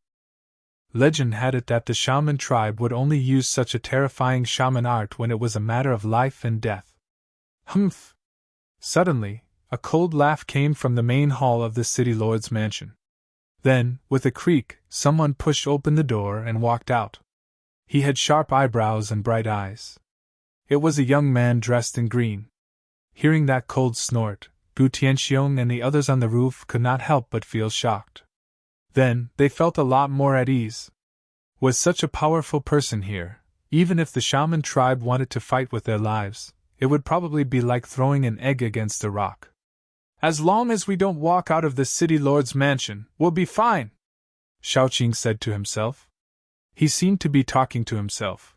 Legend had it that the shaman tribe would only use such a terrifying shaman art when it was a matter of life and death. Humph! Suddenly, a cold laugh came from the main hall of the city lord's mansion. Then, with a creak, someone pushed open the door and walked out. He had sharp eyebrows and bright eyes. It was a young man dressed in green. Hearing that cold snort, Gu Tianxiong and the others on the roof could not help but feel shocked. Then, they felt a lot more at ease. With such a powerful person here, even if the shaman tribe wanted to fight with their lives, it would probably be like throwing an egg against a rock. As long as we don't walk out of the city lord's mansion, we'll be fine, Shaoqing said to himself. He seemed to be talking to himself.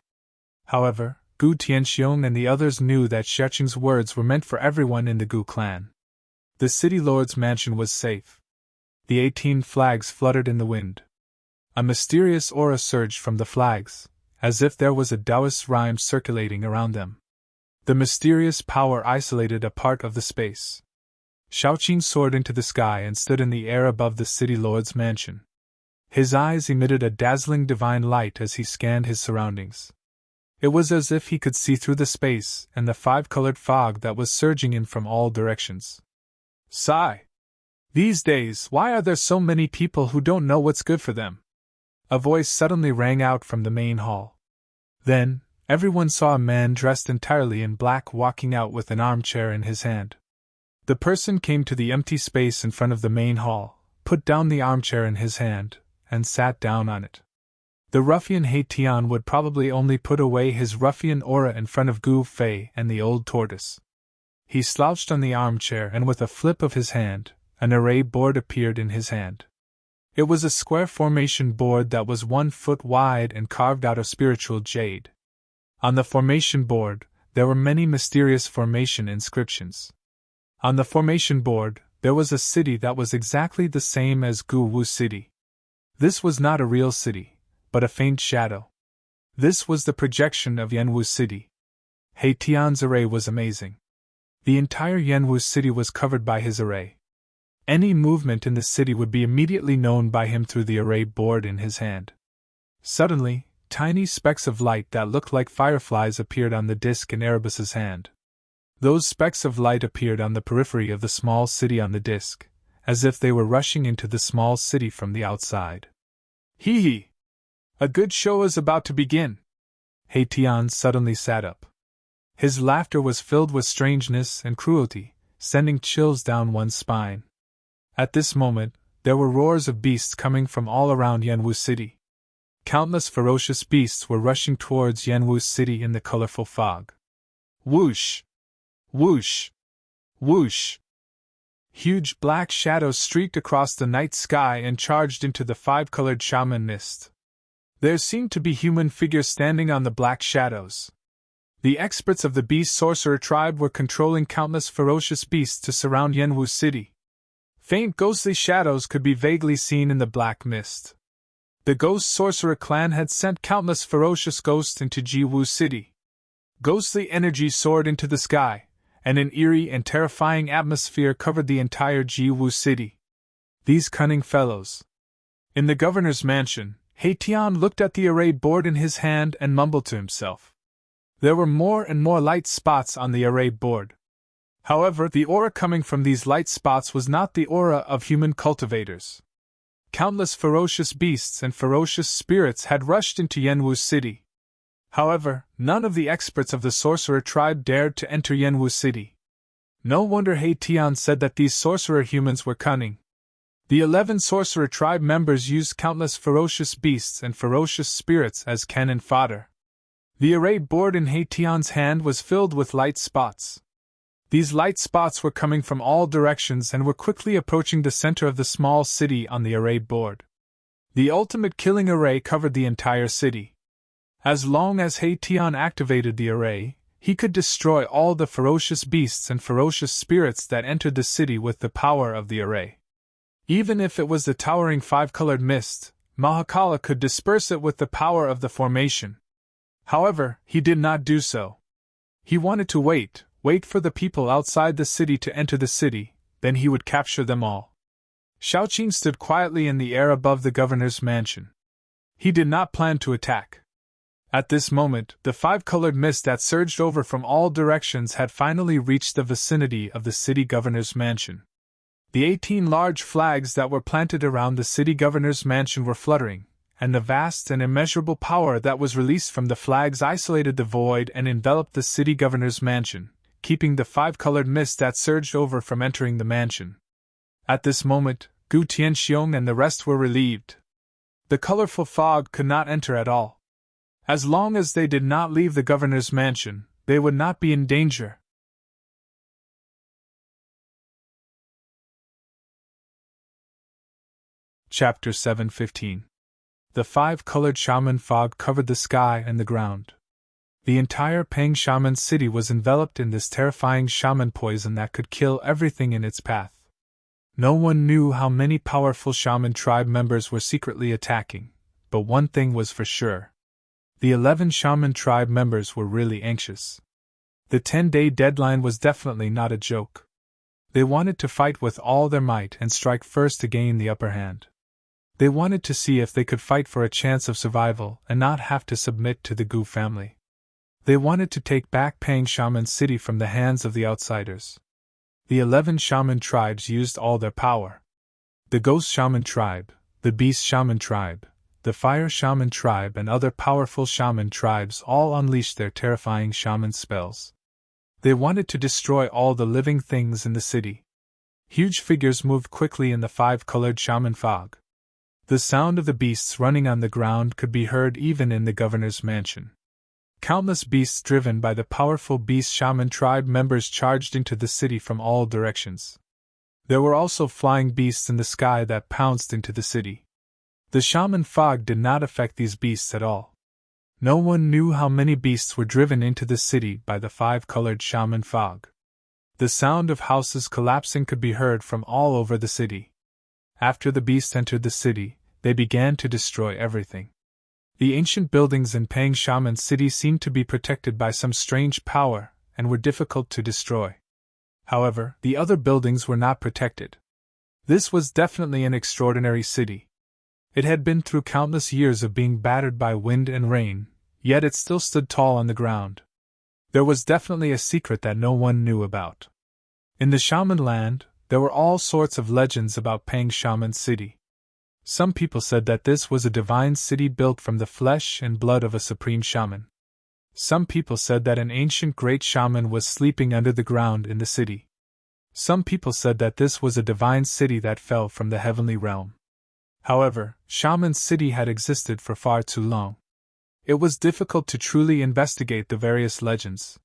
However, Gu Tianxiong and the others knew that Shaoqing's words were meant for everyone in the Gu clan. The city lord's mansion was safe. The 18 flags fluttered in the wind. A mysterious aura surged from the flags, as if there was a Taoist rhyme circulating around them. The mysterious power isolated a part of the space. Shaoqing soared into the sky and stood in the air above the city lord's mansion. His eyes emitted a dazzling divine light as he scanned his surroundings. It was as if he could see through the space and the 5-colored fog that was surging in from all directions. Sigh! These days, why are there so many people who don't know what's good for them? A voice suddenly rang out from the main hall. Then, everyone saw a man dressed entirely in black walking out with an armchair in his hand. The person came to the empty space in front of the main hall, put down the armchair in his hand, and sat down on it. The ruffian Haitian would probably only put away his ruffian aura in front of Gu Fei and the old tortoise. He slouched on the armchair, and with a flip of his hand, an array board appeared in his hand. It was a square formation board that was 1 foot wide and carved out of spiritual jade. On the formation board, there were many mysterious formation inscriptions. On the formation board, there was a city that was exactly the same as Gu Wu City. This was not a real city, but a faint shadow. This was the projection of Yanwu City. Haitian's array was amazing. The entire Yanwu City was covered by his array. Any movement in the city would be immediately known by him through the array board in his hand. Suddenly, tiny specks of light that looked like fireflies appeared on the disc in Erebus's hand. Those specks of light appeared on the periphery of the small city on the disc, as if they were rushing into the small city from the outside. Hee hee! A good show is about to begin! Haitian suddenly sat up. His laughter was filled with strangeness and cruelty, sending chills down one's spine. At this moment, there were roars of beasts coming from all around Yanwu City. Countless ferocious beasts were rushing towards Yanwu City in the colorful fog. Whoosh! Whoosh! Whoosh! Huge black shadows streaked across the night sky and charged into the 5-colored shaman mist. There seemed to be human figures standing on the black shadows. The experts of the beast sorcerer tribe were controlling countless ferocious beasts to surround Yanwu City. Faint ghostly shadows could be vaguely seen in the black mist. The ghost sorcerer clan had sent countless ferocious ghosts into Jiwu City. Ghostly energy soared into the sky, and an eerie and terrifying atmosphere covered the entire Jiwu City. These cunning fellows. In the governor's mansion, Haitian looked at the array board in his hand and mumbled to himself. There were more and more light spots on the array board. However, the aura coming from these light spots was not the aura of human cultivators. Countless ferocious beasts and ferocious spirits had rushed into Yanwu City. However, none of the experts of the sorcerer tribe dared to enter Yanwu City. No wonder Haitian said that these sorcerer humans were cunning. The 11 sorcerer tribe members used countless ferocious beasts and ferocious spirits as cannon fodder. The array board in Haitian's hand was filled with light spots. These light spots were coming from all directions and were quickly approaching the center of the small city on the array board. The ultimate killing array covered the entire city. As long as Haitian activated the array, he could destroy all the ferocious beasts and ferocious spirits that entered the city with the power of the array. Even if it was the towering 5-colored mist, Mahakala could disperse it with the power of the formation. However, he did not do so. He wanted to wait for the people outside the city to enter the city, then he would capture them all. Shaoqing stood quietly in the air above the governor's mansion. He did not plan to attack. At this moment, the 5-colored mist that surged over from all directions had finally reached the vicinity of the city governor's mansion. The 18 large flags that were planted around the city governor's mansion were fluttering, and the vast and immeasurable power that was released from the flags isolated the void and enveloped the city governor's mansion, keeping the 5-colored mist that surged over from entering the mansion. At this moment, Gu Tianxiong and the rest were relieved. The colorful fog could not enter at all. As long as they did not leave the governor's mansion, they would not be in danger. Chapter 7:15. The 5-colored shaman fog covered the sky and the ground. The entire Pang Shaman city was enveloped in this terrifying shaman poison that could kill everything in its path. No one knew how many powerful shaman tribe members were secretly attacking, but one thing was for sure. The 11 shaman tribe members were really anxious. The 10-day deadline was definitely not a joke. They wanted to fight with all their might and strike first to gain the upper hand. They wanted to see if they could fight for a chance of survival and not have to submit to the Gu family. They wanted to take back Pang Shaman City from the hands of the outsiders. The 11 shaman tribes used all their power. The Ghost Shaman tribe, the Beast Shaman tribe, the Fire Shaman tribe, and other powerful shaman tribes all unleashed their terrifying shaman spells. They wanted to destroy all the living things in the city. Huge figures moved quickly in the 5-colored shaman fog. The sound of the beasts running on the ground could be heard even in the governor's mansion. Countless beasts driven by the powerful Beast Shaman tribe members charged into the city from all directions. There were also flying beasts in the sky that pounced into the city. The shaman fog did not affect these beasts at all. No one knew how many beasts were driven into the city by the 5-colored shaman fog. The sound of houses collapsing could be heard from all over the city. After the beasts entered the city, they began to destroy everything. The ancient buildings in Pang Shaman City seemed to be protected by some strange power and were difficult to destroy. However, the other buildings were not protected. This was definitely an extraordinary city. It had been through countless years of being battered by wind and rain, yet it still stood tall on the ground. There was definitely a secret that no one knew about. In the shaman land, there were all sorts of legends about Pang Shaman City. Some people said that this was a divine city built from the flesh and blood of a supreme shaman. Some people said that an ancient great shaman was sleeping under the ground in the city. Some people said that this was a divine city that fell from the heavenly realm. However, Shaman City had existed for far too long. It was difficult to truly investigate the various legends.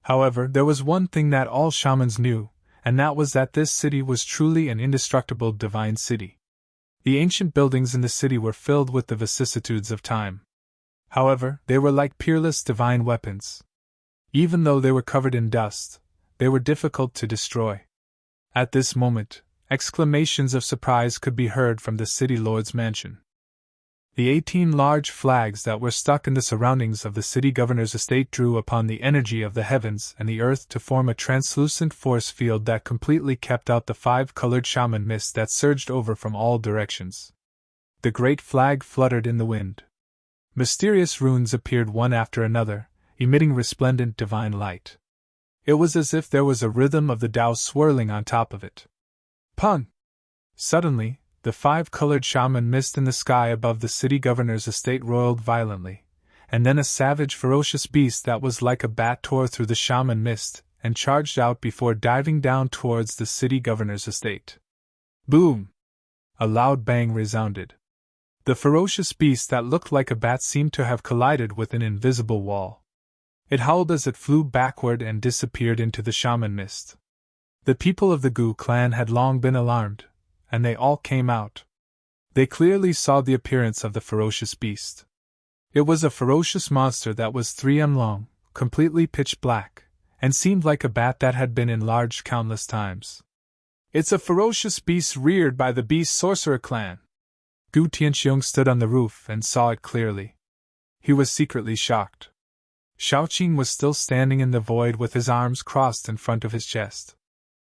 However, there was one thing that all shamans knew, and that was that this city was truly an indestructible divine city. The ancient buildings in the city were filled with the vicissitudes of time. However, they were like peerless divine weapons. Even though they were covered in dust, they were difficult to destroy. At this moment, exclamations of surprise could be heard from the city lord's mansion. The 18 large flags that were stuck in the surroundings of the city governor's estate drew upon the energy of the heavens and the earth to form a translucent force field that completely kept out the 5-colored shaman mist that surged over from all directions. The great flag fluttered in the wind. Mysterious runes appeared one after another, emitting resplendent divine light. It was as if there was a rhythm of the Tao swirling on top of it. Pun! Suddenly, the 5-colored shaman mist in the sky above the city governor's estate roiled violently, and then a savage, ferocious beast that was like a bat tore through the shaman mist and charged out before diving down towards the city governor's estate. Boom! A loud bang resounded. The ferocious beast that looked like a bat seemed to have collided with an invisible wall. It howled as it flew backward and disappeared into the shaman mist. The people of the Gu clan had long been alarmed, and they all came out. They clearly saw the appearance of the ferocious beast. It was a ferocious monster that was 3 m long, completely pitch black, and seemed like a bat that had been enlarged countless times. It's a ferocious beast reared by the Beast Sorcerer clan. Gu Tianxiong stood on the roof and saw it clearly. He was secretly shocked. Shaoqing was still standing in the void with his arms crossed in front of his chest.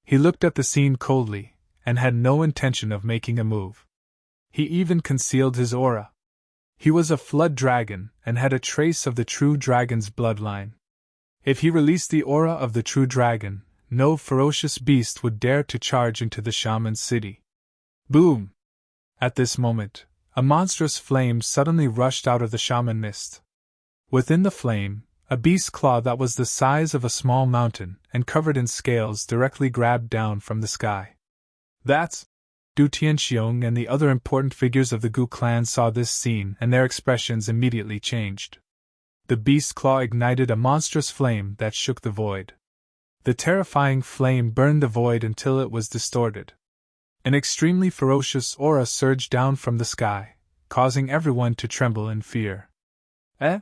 He looked at the scene coldly, and had no intention of making a move. He even concealed his aura. He was a flood dragon, and had a trace of the true dragon's bloodline. If he released the aura of the true dragon, no ferocious beast would dare to charge into the shaman's city. Boom! At this moment, a monstrous flame suddenly rushed out of the shaman mist. Within the flame, a beast's claw that was the size of a small mountain and covered in scales directly grabbed down from the sky. That's... Du Tianxiong and the other important figures of the Gu clan saw this scene and their expressions immediately changed. The beast's claw ignited a monstrous flame that shook the void. The terrifying flame burned the void until it was distorted. An extremely ferocious aura surged down from the sky, causing everyone to tremble in fear. Eh?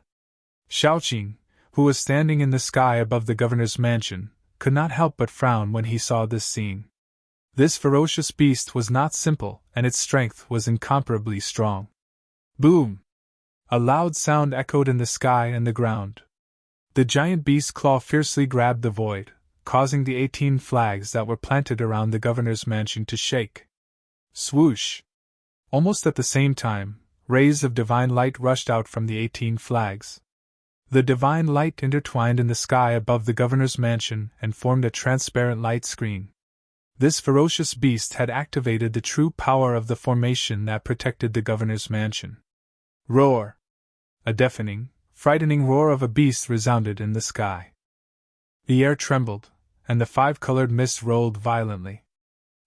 Shaoqing, who was standing in the sky above the governor's mansion, could not help but frown when he saw this scene. This ferocious beast was not simple, and its strength was incomparably strong. Boom! A loud sound echoed in the sky and the ground. The giant beast's claw fiercely grabbed the void, causing the 18 flags that were planted around the governor's mansion to shake. Swoosh! Almost at the same time, rays of divine light rushed out from the 18 flags. The divine light intertwined in the sky above the governor's mansion and formed a transparent light screen. This ferocious beast had activated the true power of the formation that protected the governor's mansion. Roar! A deafening, frightening roar of a beast resounded in the sky. The air trembled, and the five-colored mist rolled violently.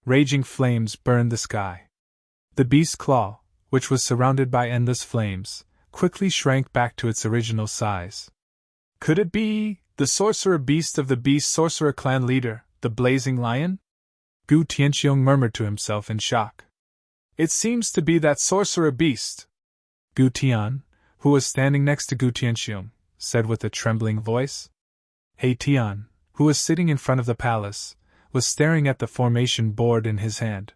Raging flames burned the sky. The beast's claw, which was surrounded by endless flames, quickly shrank back to its original size. Could it be the sorcerer beast of the beast sorcerer clan leader, the blazing lion? Gu Tianxiong murmured to himself in shock. It seems to be that sorcerer beast. Gu Tian, who was standing next to Gu Tianxiong, said with a trembling voice. He Tian, who was sitting in front of the palace, was staring at the formation board in his hand.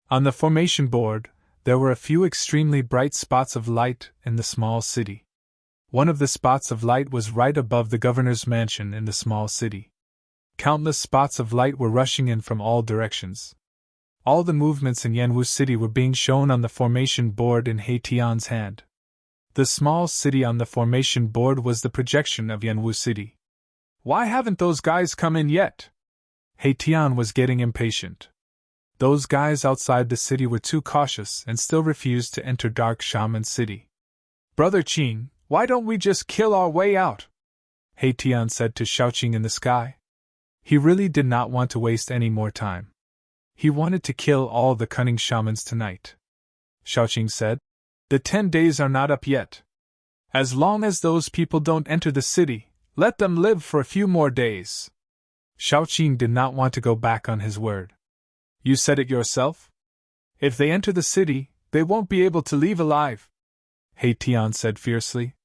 On the formation board, there were a few extremely bright spots of light in the small city. One of the spots of light was right above the governor's mansion in the small city. Countless spots of light were rushing in from all directions. All the movements in Yanwu City were being shown on the formation board in He Tian's hand. The small city on the formation board was the projection of Yanwu City. Why haven't those guys come in yet? He Tian was getting impatient. Those guys outside the city were too cautious and still refused to enter Dark Shaman City. Brother Qing, why don't we just kill our way out? He Tian said to Xiaoqing in the sky. He really did not want to waste any more time. He wanted to kill all the cunning shamans tonight. Xiaoqing said, The 10 days are not up yet. As long as those people don't enter the city, let them live for a few more days. Xiaoqing did not want to go back on his word. You said it yourself? If they enter the city, they won't be able to leave alive. He Tian said fiercely.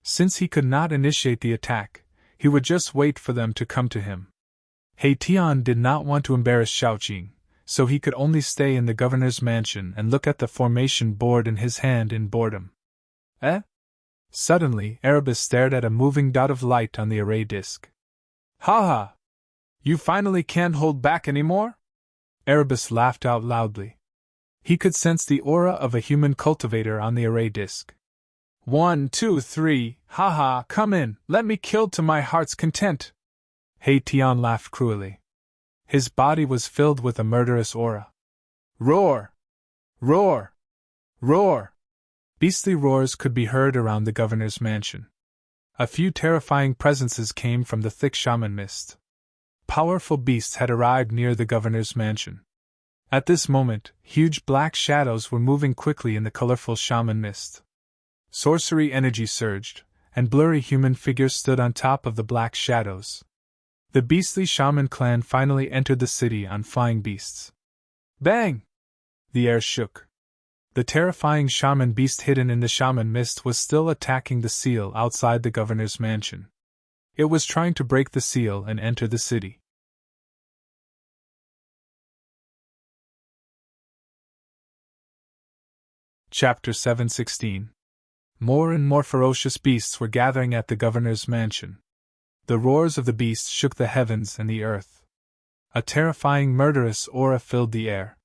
Since he could not initiate the attack, he would just wait for them to come to him. He Tian did not want to embarrass Xiaoqing, so he could only stay in the governor's mansion and look at the formation board in his hand in boredom. Eh? Suddenly, Erebus stared at a moving dot of light on the array disk. Ha ha! You finally can't hold back anymore? Erebus laughed out loudly. He could sense the aura of a human cultivator on the array disk. 1, 2, 3, ha ha, come in, let me kill to my heart's content. He Tian laughed cruelly. His body was filled with a murderous aura. Roar! Roar! Roar! Beastly roars could be heard around the governor's mansion. A few terrifying presences came from the thick shaman mist. Powerful beasts had arrived near the governor's mansion. At this moment, huge black shadows were moving quickly in the colorful shaman mist. Sorcery energy surged, and blurry human figures stood on top of the black shadows. The beastly shaman clan finally entered the city on flying beasts. Bang! The air shook. The terrifying shaman beast hidden in the shaman mist was still attacking the seal outside the governor's mansion. It was trying to break the seal and enter the city. Chapter 716. More and more ferocious beasts were gathering at the governor's mansion. The roars of the beasts shook the heavens and the earth. A terrifying murderous aura filled the air.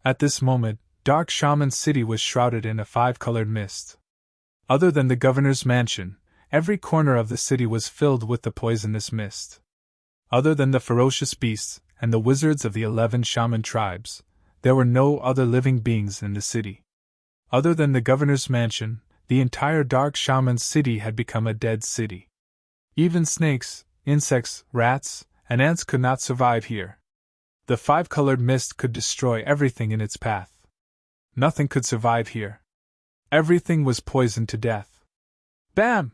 At this moment, Dark Shaman City was shrouded in a five-colored mist. Other than the governor's mansion, every corner of the city was filled with the poisonous mist. Other than the ferocious beasts and the wizards of the 11 shaman tribes, there were no other living beings in the city. Other than the governor's mansion, the entire Dark Shaman City had become a dead city. Even snakes, insects, rats, and ants could not survive here. The five-colored mist could destroy everything in its path. Nothing could survive here. Everything was poisoned to death. Bam!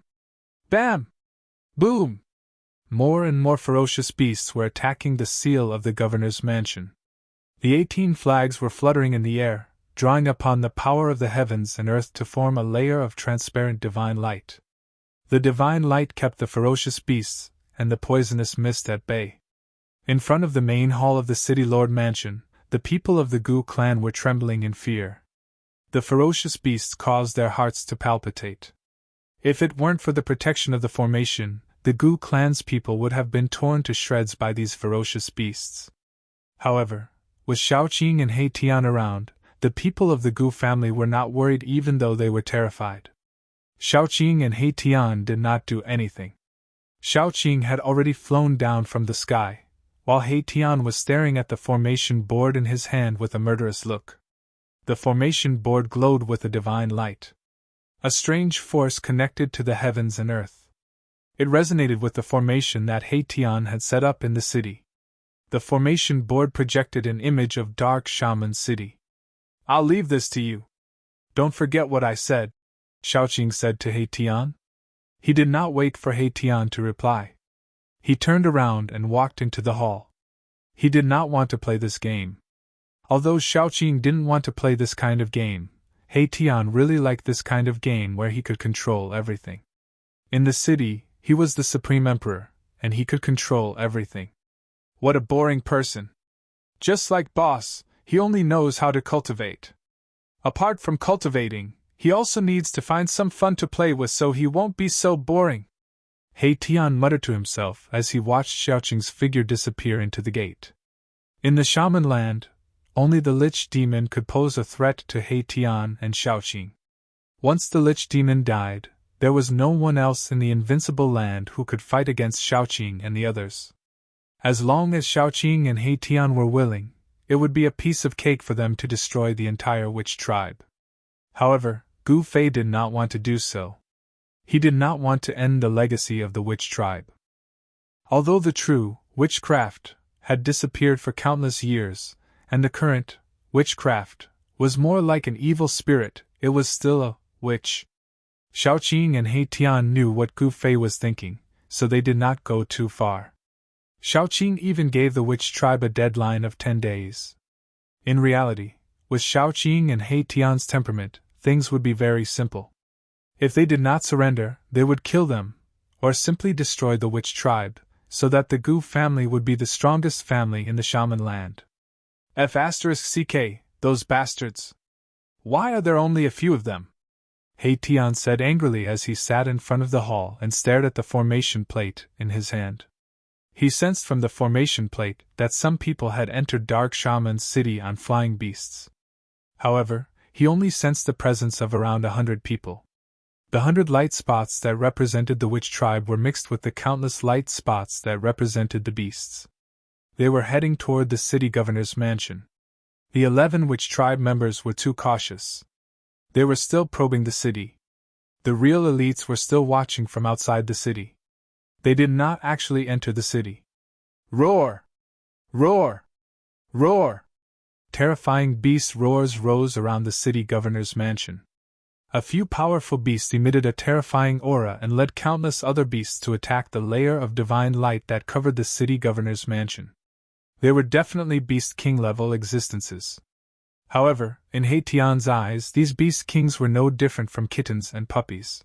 Bam! Boom! More and more ferocious beasts were attacking the seal of the governor's mansion. The 18 flags were fluttering in the air, drawing upon the power of the heavens and earth to form a layer of transparent divine light. The divine light kept the ferocious beasts and the poisonous mist at bay. In front of the main hall of the city lord mansion, the people of the Gu clan were trembling in fear. The ferocious beasts caused their hearts to palpitate. If it weren't for the protection of the formation, the Gu clan's people would have been torn to shreds by these ferocious beasts. However, with Xiaoqing and He Tian around, the people of the Gu family were not worried even though they were terrified. Xiaoqing and He Tian did not do anything. Xiaoqing had already flown down from the sky, while Haitian was staring at the formation board in his hand with a murderous look. The formation board glowed with a divine light. A strange force connected to the heavens and earth. It resonated with the formation that Haitian had set up in the city. The formation board projected an image of Dark Shaman City. "I'll leave this to you. Don't forget what I said," Xiaoqing said to Haitian. He did not wait for Haitian to reply. He turned around and walked into the hall. He did not want to play this game. Although Xiaoqing didn't want to play this kind of game, Haitian really liked this kind of game where he could control everything. In the city, he was the supreme emperor, and he could control everything. What a boring person. Just like Boss, he only knows how to cultivate. Apart from cultivating, he also needs to find some fun to play with so he won't be so boring. Haitian muttered to himself as he watched Xiaoqing's figure disappear into the gate. In the shaman land, only the Lich Demon could pose a threat to Haitian and Xiaoqing. Once the Lich Demon died, there was no one else in the invincible land who could fight against Xiaoqing and the others. As long as Xiaoqing and Haitian were willing, it would be a piece of cake for them to destroy the entire witch tribe. However, Gu Fei did not want to do so. He did not want to end the legacy of the witch tribe. Although the true witchcraft had disappeared for countless years, and the current witchcraft was more like an evil spirit, it was still a witch. Xiaoqing and Haitian knew what Gu Fei was thinking, so they did not go too far. Xiaoqing even gave the witch tribe a deadline of 10 days. In reality, with Xiaoqing and Haitian's temperament, things would be very simple. If they did not surrender, they would kill them, or simply destroy the witch tribe, so that the Gu family would be the strongest family in the shaman land. F***ck, those bastards. Why are there only a few of them? Haitian said angrily as he sat in front of the hall and stared at the formation plate in his hand. He sensed from the formation plate that some people had entered Dark Shaman's city on flying beasts. However, he only sensed the presence of around 100 people. The 100 light spots that represented the witch tribe were mixed with the countless light spots that represented the beasts. They were heading toward the city governor's mansion. The 11 witch tribe members were too cautious. They were still probing the city. The real elites were still watching from outside the city. They did not actually enter the city. Roar! Roar! Roar! Terrifying beast roars rose around the city governor's mansion. A few powerful beasts emitted a terrifying aura and led countless other beasts to attack the layer of divine light that covered the city governor's mansion. They were definitely Beast King level existences. However, in Haitian's eyes, these Beast Kings were no different from kittens and puppies.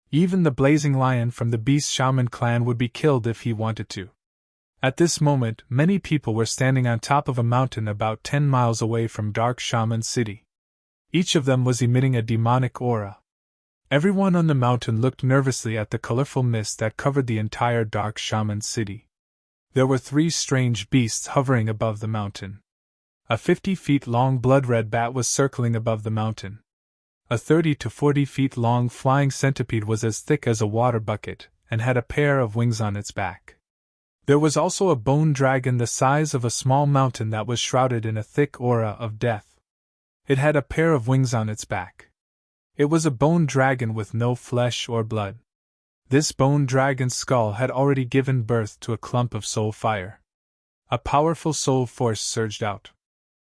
Even the blazing lion from the Beast Shaman clan would be killed if he wanted to. At this moment, many people were standing on top of a mountain about 10 miles away from Dark Shaman City. Each of them was emitting a demonic aura. Everyone on the mountain looked nervously at the colorful mist that covered the entire Dark Shaman City. There were 3 strange beasts hovering above the mountain. A 50 feet long blood-red bat was circling above the mountain. A 30 to 40 feet long flying centipede was as thick as a water bucket, and had a pair of wings on its back. There was also a bone dragon the size of a small mountain that was shrouded in a thick aura of death. It had a pair of wings on its back. It was a bone dragon with no flesh or blood. This bone dragon's skull had already given birth to a clump of soul fire. A powerful soul force surged out.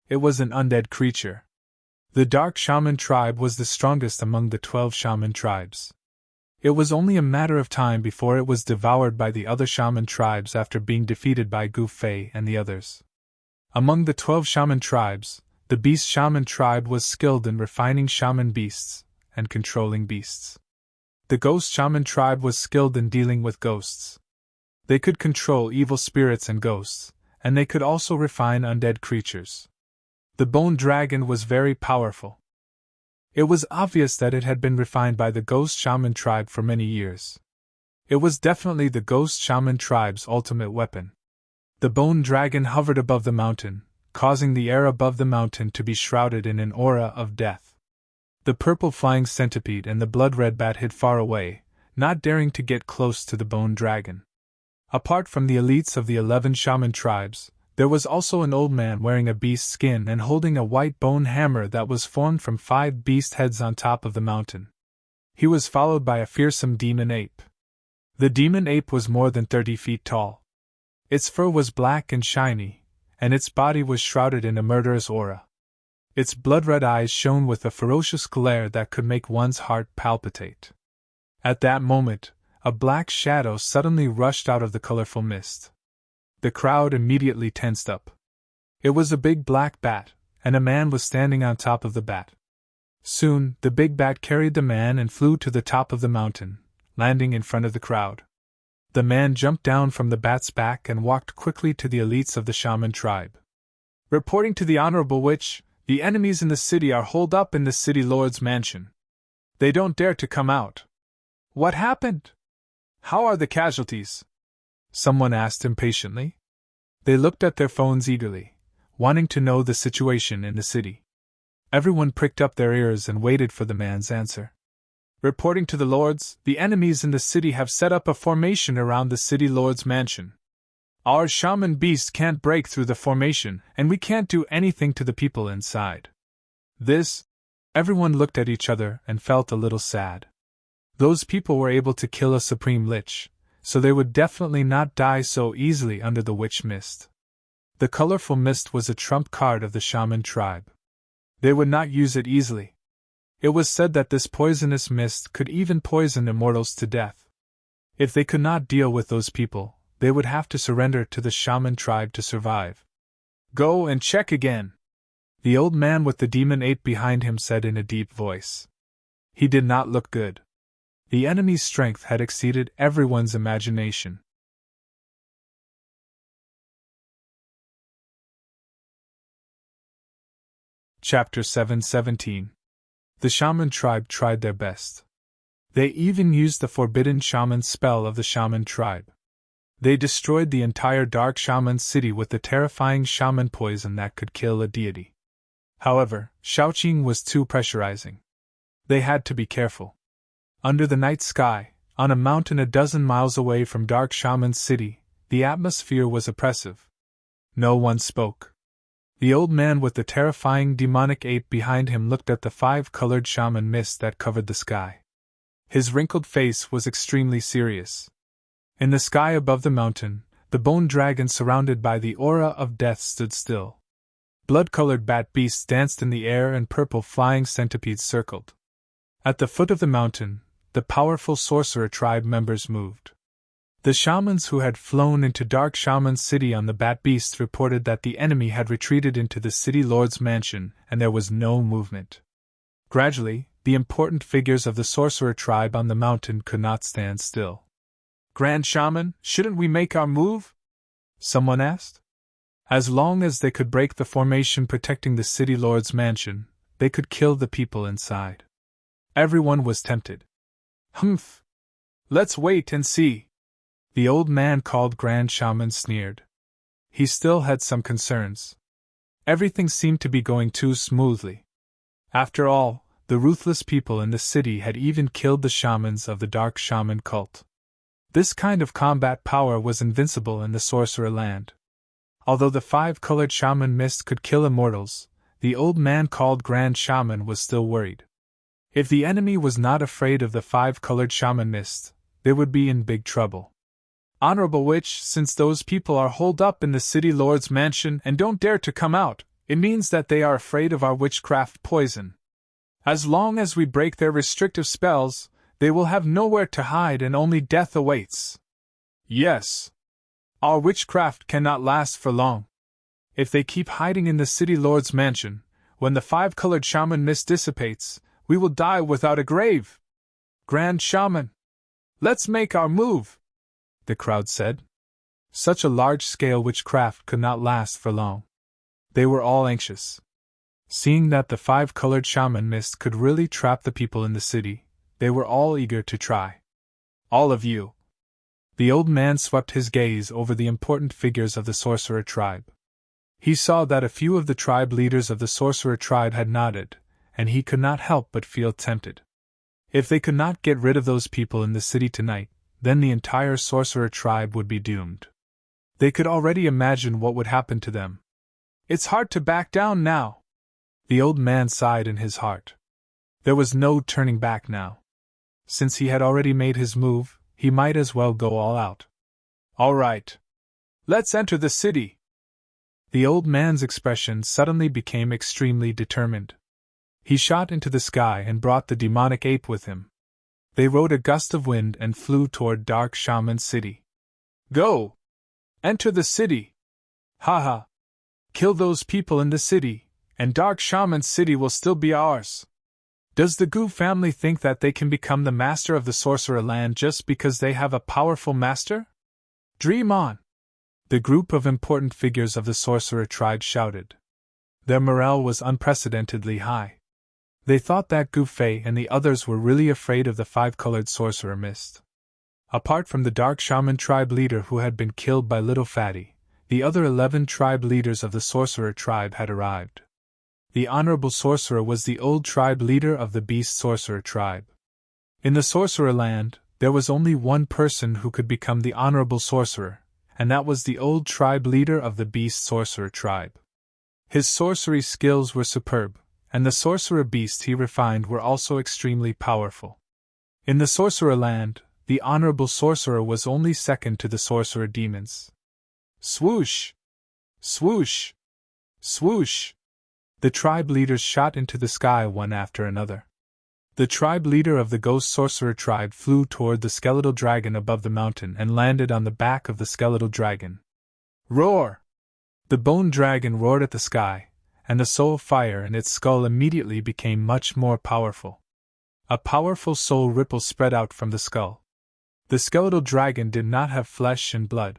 It was an undead creature. The Dark Shaman tribe was the strongest among the 12 shaman tribes. It was only a matter of time before it was devoured by the other shaman tribes after being defeated by Gu Fei and the others. Among the 12 shaman tribes, the Beast Shaman tribe was skilled in refining shaman beasts and controlling beasts. The Ghost Shaman tribe was skilled in dealing with ghosts. They could control evil spirits and ghosts, and they could also refine undead creatures. The bone dragon was very powerful. It was obvious that it had been refined by the Ghost Shaman tribe for many years. It was definitely the Ghost Shaman tribe's ultimate weapon. The bone dragon hovered above the mountain, causing the air above the mountain to be shrouded in an aura of death. The purple flying centipede and the blood-red bat hid far away, not daring to get close to the bone dragon. Apart from the elites of the 11 shaman tribes, there was also an old man wearing a beast skin and holding a white bone hammer that was formed from 5 beast heads on top of the mountain. He was followed by a fearsome demon ape. The demon ape was more than 30 feet tall. Its fur was black and shiny, and its body was shrouded in a murderous aura. Its blood-red eyes shone with a ferocious glare that could make one's heart palpitate. At that moment, a black shadow suddenly rushed out of the colorful mist. The crowd immediately tensed up. It was a big black bat, and a man was standing on top of the bat. Soon, the big bat carried the man and flew to the top of the mountain, landing in front of the crowd. The man jumped down from the bat's back and walked quickly to the elites of the shaman tribe. "Reporting to the Honorable Witch, the enemies in the city are holed up in the city lord's mansion. They don't dare to come out." "What happened? How are the casualties?" someone asked impatiently. They looked at their phones eagerly, wanting to know the situation in the city. Everyone pricked up their ears and waited for the man's answer. "Reporting to the lords, the enemies in the city have set up a formation around the city lord's mansion. Our shaman beast can't break through the formation, and we can't do anything to the people inside." Everyone looked at each other and felt a little sad. Those people were able to kill a supreme lich, so they would definitely not die so easily under the witch mist. The colorful mist was a trump card of the shaman tribe. They would not use it easily. It was said that this poisonous mist could even poison immortals to death. If they could not deal with those people, they would have to surrender to the shaman tribe to survive. "Go and check again," the old man with the demon ape behind him said in a deep voice. He did not look good. The enemy's strength had exceeded everyone's imagination. Chapter 7:17. The shaman tribe tried their best. They even used the forbidden shaman spell of the shaman tribe. They destroyed the entire dark shaman city with the terrifying shaman poison that could kill a deity. However, Shaoqing was too pressurizing. They had to be careful. Under the night sky, on a mountain a dozen miles away from dark shaman city, the atmosphere was oppressive. No one spoke. The old man with the terrifying demonic ape behind him looked at the 5-colored shaman mist that covered the sky. His wrinkled face was extremely serious. In the sky above the mountain, the bone dragon surrounded by the aura of death stood still. Blood-colored bat beasts danced in the air and purple flying centipedes circled. At the foot of the mountain, the powerful sorcerer tribe members moved. The shamans who had flown into Dark Shaman City on the Bat Beast reported that the enemy had retreated into the city lord's mansion and there was no movement. Gradually, the important figures of the sorcerer tribe on the mountain could not stand still. "Grand Shaman, shouldn't we make our move?" someone asked. As long as they could break the formation protecting the city lord's mansion, they could kill the people inside. Everyone was tempted. "Humph! Let's wait and see," the old man called Grand Shaman sneered. He still had some concerns. Everything seemed to be going too smoothly. After all, the ruthless people in the city had even killed the shamans of the Dark Shaman cult. This kind of combat power was invincible in the sorcerer land. Although the 5-colored shaman mist could kill immortals, the old man called Grand Shaman was still worried. If the enemy was not afraid of the 5-colored shaman mist, they would be in big trouble. "Honorable Witch, since those people are holed up in the city lord's mansion and don't dare to come out, it means that they are afraid of our witchcraft poison. As long as we break their restrictive spells, they will have nowhere to hide and only death awaits." "Yes. Our witchcraft cannot last for long. If they keep hiding in the city lord's mansion, when the 5-colored shaman mist dissipates, we will die without a grave. Grand Shaman, let's make our move," the crowd said. Such a large-scale witchcraft could not last for long. They were all anxious. Seeing that the 5-colored shaman mist could really trap the people in the city, they were all eager to try. "All of you." The old man swept his gaze over the important figures of the sorcerer tribe. He saw that a few of the tribe leaders of the sorcerer tribe had nodded, and he could not help but feel tempted. If they could not get rid of those people in the city tonight, then the entire sorcerer tribe would be doomed. They could already imagine what would happen to them. It's hard to back down now. The old man sighed in his heart. There was no turning back now. Since he had already made his move, he might as well go all out. All right. Let's enter the city. The old man's expression suddenly became extremely determined. He shot into the sky and brought the demonic ape with him. They rode a gust of wind and flew toward Dark Shaman City. Go! Enter the city! Haha! Kill those people in the city, and Dark Shaman City will still be ours. Does the Gu family think that they can become the master of the Sorcerer Land just because they have a powerful master? Dream on! The group of important figures of the Sorcerer tribe shouted. Their morale was unprecedentedly high. They thought that Gu Fei and the others were really afraid of the five-colored Sorcerer Mist. Apart from the Dark Shaman tribe leader who had been killed by Little Fatty, the other 11 tribe leaders of the Sorcerer tribe had arrived. The Honorable Sorcerer was the old tribe leader of the Beast Sorcerer tribe. In the Sorcerer Land, there was only one person who could become the Honorable Sorcerer, and that was the old tribe leader of the Beast Sorcerer tribe. His sorcery skills were superb, and the sorcerer beasts he refined were also extremely powerful. In the Sorcerer Land, the Honorable Sorcerer was only second to the Sorcerer Demons. Swoosh! Swoosh! Swoosh! The tribe leaders shot into the sky one after another. The tribe leader of the Ghost Sorcerer tribe flew toward the skeletal dragon above the mountain and landed on the back of the skeletal dragon. Roar! The bone dragon roared at the sky, and the soul fire in its skull immediately became much more powerful. A powerful soul ripple spread out from the skull. The skeletal dragon did not have flesh and blood.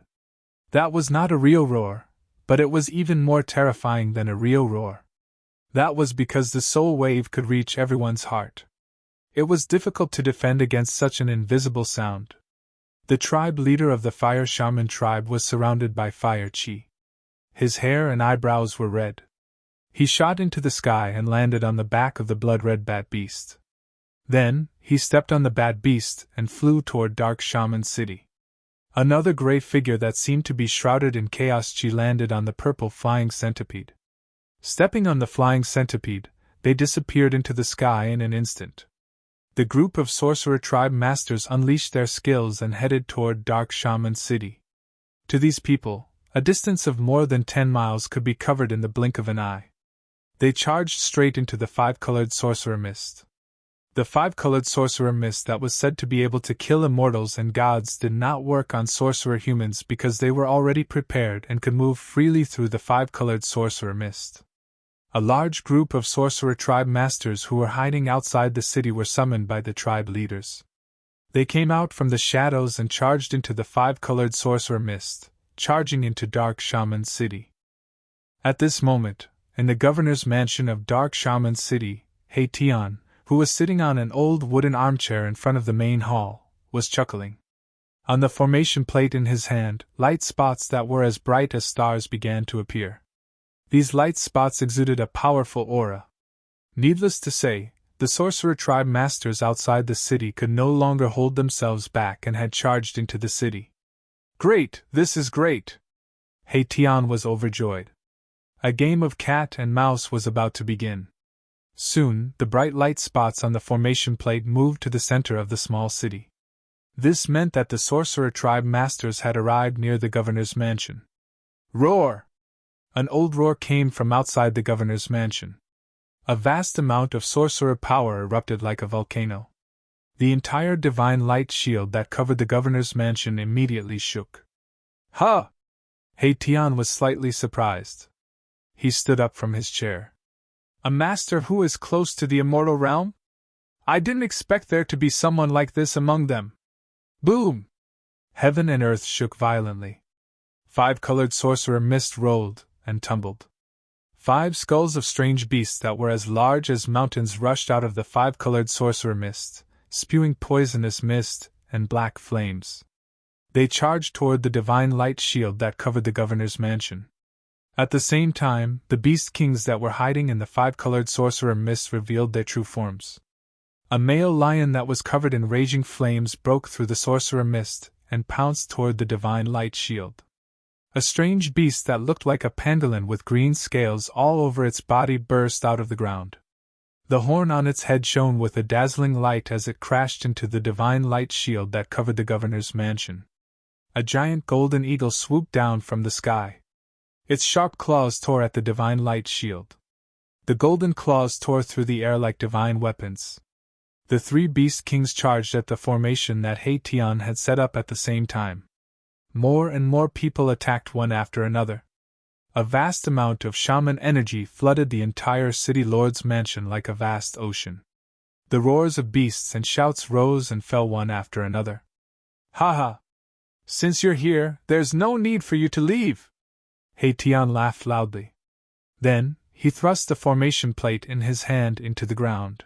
That was not a real roar, but it was even more terrifying than a real roar. That was because the soul wave could reach everyone's heart. It was difficult to defend against such an invisible sound. The tribe leader of the Fire Shaman tribe was surrounded by fire chi. His hair and eyebrows were red. He shot into the sky and landed on the back of the blood-red bat beast. Then, he stepped on the bat beast and flew toward Dark Shaman City. Another gray figure that seemed to be shrouded in chaos chi landed on the purple flying centipede. Stepping on the flying centipede, they disappeared into the sky in an instant. The group of Sorcerer Tribe Masters unleashed their skills and headed toward Dark Shaman City. To these people, a distance of more than 10 miles could be covered in the blink of an eye. They charged straight into the five-colored Sorcerer Mist. The five-colored Sorcerer Mist that was said to be able to kill immortals and gods did not work on sorcerer humans because they were already prepared and could move freely through the five-colored Sorcerer Mist. A large group of Sorcerer Tribe Masters who were hiding outside the city were summoned by the tribe leaders. They came out from the shadows and charged into the five-colored Sorcerer Mist, charging into Dark Shaman City. At this moment, in the governor's mansion of Dark Shaman City, Tian, who was sitting on an old wooden armchair in front of the main hall, was chuckling. On the formation plate in his hand, light spots that were as bright as stars began to appear. These light spots exuded a powerful aura. Needless to say, the Sorcerer Tribe Masters outside the city could no longer hold themselves back and had charged into the city. Great, this is great! Tian was overjoyed. A game of cat and mouse was about to begin. Soon, the bright light spots on the formation plate moved to the center of the small city. This meant that the Sorcerer Tribe Masters had arrived near the governor's mansion. Roar! An old roar came from outside the governor's mansion. A vast amount of sorcerer power erupted like a volcano. The entire divine light shield that covered the governor's mansion immediately shook. Ha! Tian was slightly surprised. He stood up from his chair. A master who is close to the immortal realm? I didn't expect there to be someone like this among them. Boom! Heaven and earth shook violently. 5-colored sorcerer mist rolled and tumbled. 5 skulls of strange beasts that were as large as mountains rushed out of the 5-colored sorcerer mist, spewing poisonous mist and black flames. They charged toward the divine light shield that covered the governor's mansion. At the same time, the beast kings that were hiding in the 5-colored sorcerer mist revealed their true forms. A male lion that was covered in raging flames broke through the sorcerer mist and pounced toward the divine light shield. A strange beast that looked like a pangolin with green scales all over its body burst out of the ground. The horn on its head shone with a dazzling light as it crashed into the divine light shield that covered the governor's mansion. A giant golden eagle swooped down from the sky. Its sharp claws tore at the divine light shield. The golden claws tore through the air like divine weapons. The three beast kings charged at the formation that Haitian had set up at the same time. More and more people attacked one after another. A vast amount of shaman energy flooded the entire city lord's mansion like a vast ocean. The roars of beasts and shouts rose and fell one after another. "Ha ha! Since you're here, there's no need for you to leave!" Haitian laughed loudly. Then, he thrust the formation plate in his hand into the ground.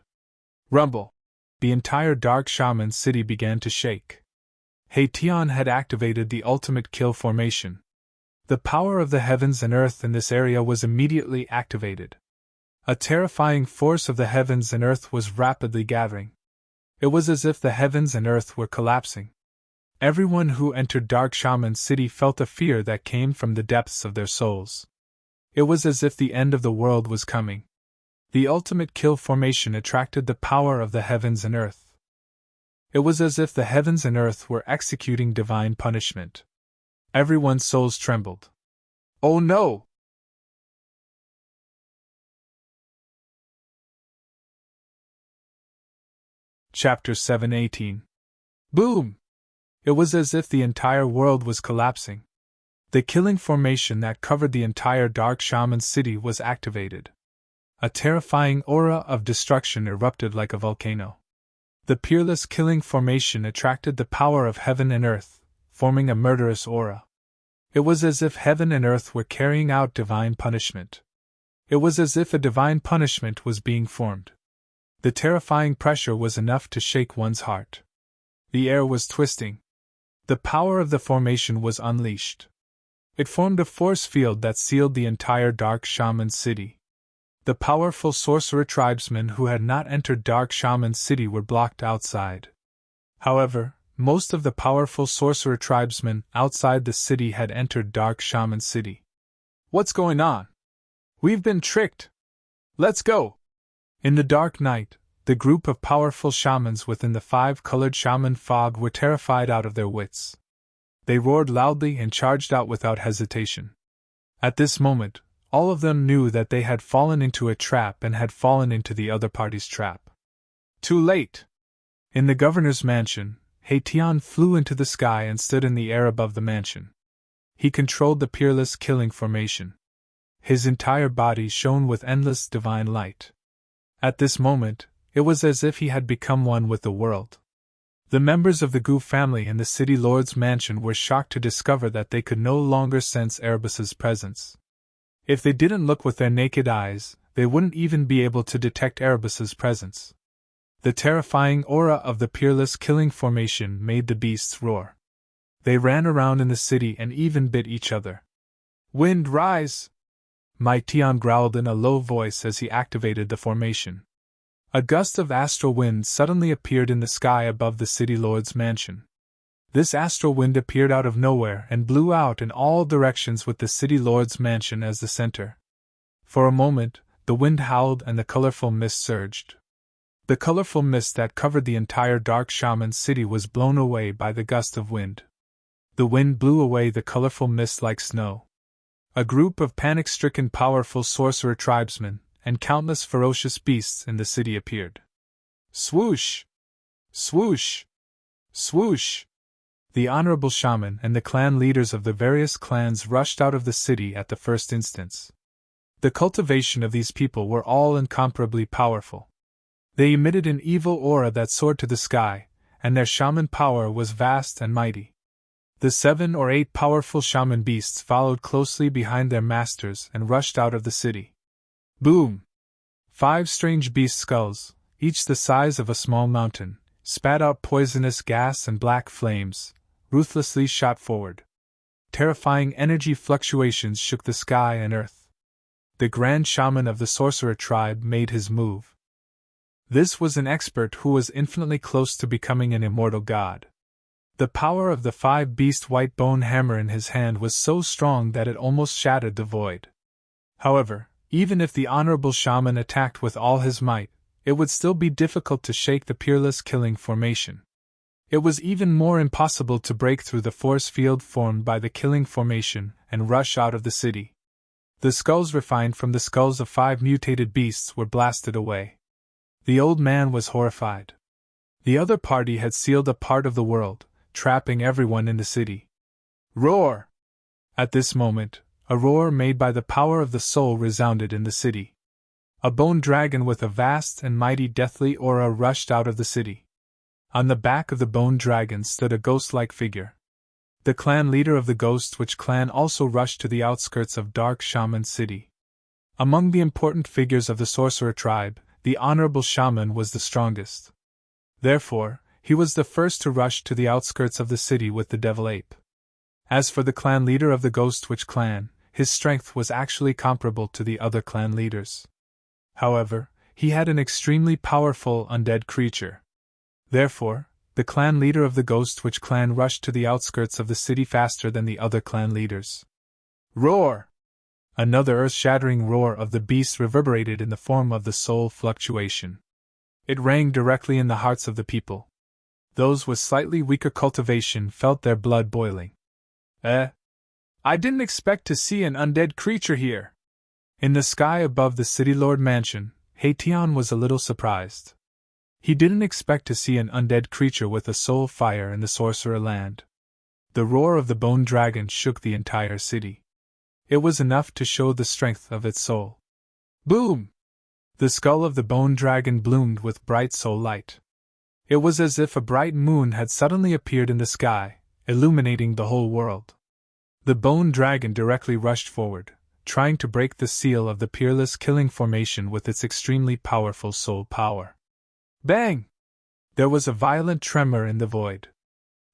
Rumble! The entire dark shaman city began to shake. Haitian had activated the ultimate kill formation. The power of the heavens and earth in this area was immediately activated. A terrifying force of the heavens and earth was rapidly gathering. It was as if the heavens and earth were collapsing. Everyone who entered Dark Shaman City felt a fear that came from the depths of their souls. It was as if the end of the world was coming. The ultimate kill formation attracted the power of the heavens and earth. It was as if the heavens and earth were executing divine punishment. Everyone's souls trembled. Oh no! Chapter 7:18. Boom! It was as if the entire world was collapsing. The killing formation that covered the entire Dark Shaman City was activated. A terrifying aura of destruction erupted like a volcano. The peerless killing formation attracted the power of heaven and earth, forming a murderous aura. It was as if heaven and earth were carrying out divine punishment. It was as if a divine punishment was being formed. The terrifying pressure was enough to shake one's heart. The air was twisting. The power of the formation was unleashed. It formed a force field that sealed the entire Dark Shaman City. The powerful sorcerer tribesmen who had not entered Dark Shaman City were blocked outside. However, most of the powerful sorcerer tribesmen outside the city had entered Dark Shaman City. What's going on? We've been tricked! Let's go! In the dark night, the group of powerful shamans within the five-colored shaman fog were terrified out of their wits. They roared loudly and charged out without hesitation. At this moment, all of them knew that they had fallen into a trap and had fallen into the other party's trap. Too late! In the governor's mansion, Haitian flew into the sky and stood in the air above the mansion. He controlled the peerless killing formation. His entire body shone with endless divine light. At this moment, it was as if he had become one with the world. The members of the Gu family in the city lord's mansion were shocked to discover that they could no longer sense Erebus's presence. If they didn't look with their naked eyes, they wouldn't even be able to detect Erebus's presence. The terrifying aura of the peerless killing formation made the beasts roar. They ran around in the city and even bit each other. Wind rise! Maitian growled in a low voice as he activated the formation. A gust of astral wind suddenly appeared in the sky above the city lord's mansion. This astral wind appeared out of nowhere and blew out in all directions with the city lord's mansion as the center. For a moment, the wind howled and the colorful mist surged. The colorful mist that covered the entire Dark Shaman City was blown away by the gust of wind. The wind blew away the colorful mist like snow. A group of panic-stricken powerful sorcerer tribesmen and countless ferocious beasts in the city appeared. Swoosh! Swoosh! Swoosh! The honorable shaman and the clan leaders of the various clans rushed out of the city at the first instance. The cultivation of these people were all incomparably powerful. They emitted an evil aura that soared to the sky, and their shaman power was vast and mighty. The 7 or 8 powerful shaman beasts followed closely behind their masters and rushed out of the city. Boom! 5 strange beast skulls, each the size of a small mountain, spat out poisonous gas and black flames, ruthlessly shot forward. Terrifying energy fluctuations shook the sky and earth. The grand shaman of the sorcerer tribe made his move. This was an expert who was infinitely close to becoming an immortal god. The power of the 5-beast white bone hammer in his hand was so strong that it almost shattered the void. However, even if the honorable shaman attacked with all his might, it would still be difficult to shake the peerless killing formation. It was even more impossible to break through the force field formed by the killing formation and rush out of the city. The skulls refined from the skulls of 5 mutated beasts were blasted away. The old man was horrified. The other party had sealed a part of the world, trapping everyone in the city. Roar! At this moment, a roar made by the power of the soul resounded in the city. A bone dragon with a vast and mighty deathly aura rushed out of the city. On the back of the bone dragon stood a ghost-like figure. The clan leader of the Ghost Witch clan also rushed to the outskirts of Dark Shaman City. Among the important figures of the sorcerer tribe, the honorable shaman was the strongest. Therefore, he was the first to rush to the outskirts of the city with the devil ape. As for the clan leader of the Ghost Witch clan, his strength was actually comparable to the other clan leaders. However, he had an extremely powerful undead creature. Therefore, the clan leader of the Ghost Witch clan rushed to the outskirts of the city faster than the other clan leaders. Roar! Another earth-shattering roar of the beast reverberated in the form of the soul fluctuation. It rang directly in the hearts of the people. Those with slightly weaker cultivation felt their blood boiling. I didn't expect to see an undead creature here. In the sky above the City Lord Mansion, Haetion was a little surprised. He didn't expect to see an undead creature with a soul fire in the Sorcerer Land. The roar of the bone dragon shook the entire city. It was enough to show the strength of its soul. Boom! The skull of the bone dragon bloomed with bright soul light. It was as if a bright moon had suddenly appeared in the sky, illuminating the whole world. The bone dragon directly rushed forward, trying to break the seal of the peerless killing formation with its extremely powerful soul power. Bang! There was a violent tremor in the void.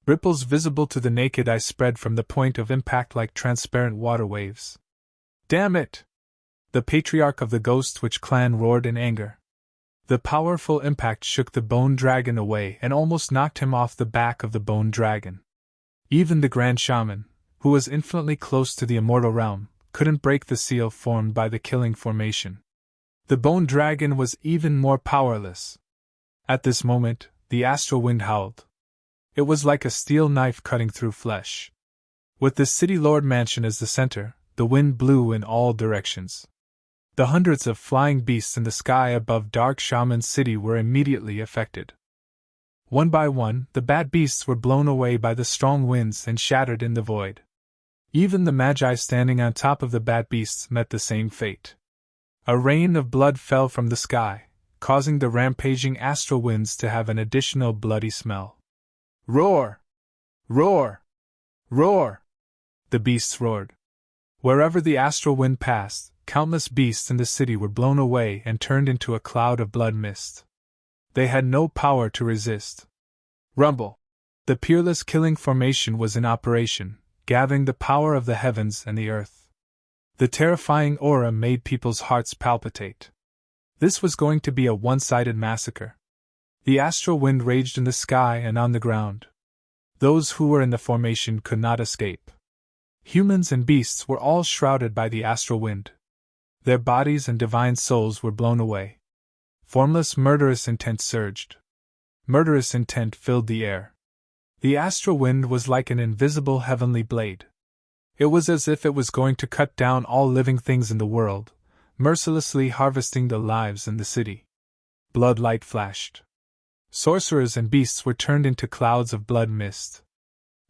Ripples visible to the naked eye spread from the point of impact like transparent water waves. Damn it! The patriarch of the Ghost Witch clan roared in anger. The powerful impact shook the bone dragon away and almost knocked him off the back of the bone dragon. Even the Grand Shaman, who was infinitely close to the immortal realm, couldn't break the seal formed by the killing formation. The bone dragon was even more powerless. At this moment, the astral wind howled. It was like a steel knife cutting through flesh. With the City Lord Mansion as the center, the wind blew in all directions. The hundreds of flying beasts in the sky above Dark Shaman City were immediately affected. One by one, the bat beasts were blown away by the strong winds and shattered in the void. Even the Magi standing on top of the bat beasts met the same fate. A rain of blood fell from the sky, causing the rampaging astral winds to have an additional bloody smell. Roar! Roar! Roar! The beasts roared. Wherever the astral wind passed, countless beasts in the city were blown away and turned into a cloud of blood mist. They had no power to resist. Rumble! The peerless killing formation was in operation, gathering the power of the heavens and the earth. The terrifying aura made people's hearts palpitate. This was going to be a one-sided massacre. The astral wind raged in the sky and on the ground. Those who were in the formation could not escape. Humans and beasts were all shrouded by the astral wind. Their bodies and divine souls were blown away. Formless murderous intent surged. Murderous intent filled the air. The astral wind was like an invisible heavenly blade. It was as if it was going to cut down all living things in the world, mercilessly harvesting the lives in the city. Blood light flashed. Sorcerers and beasts were turned into clouds of blood mist.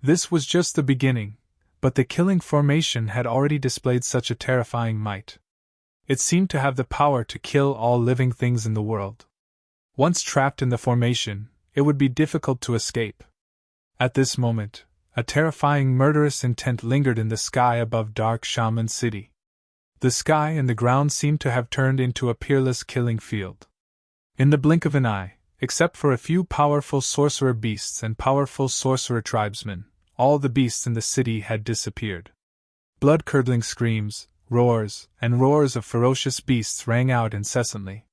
This was just the beginning, but the killing formation had already displayed such a terrifying might. It seemed to have the power to kill all living things in the world. Once trapped in the formation, it would be difficult to escape. At this moment, a terrifying murderous intent lingered in the sky above Dark Shaman City. The sky and the ground seemed to have turned into a peerless killing field. In the blink of an eye, except for a few powerful sorcerer beasts and powerful sorcerer tribesmen, all the beasts in the city had disappeared. Blood-curdling screams, roars, and roars of ferocious beasts rang out incessantly.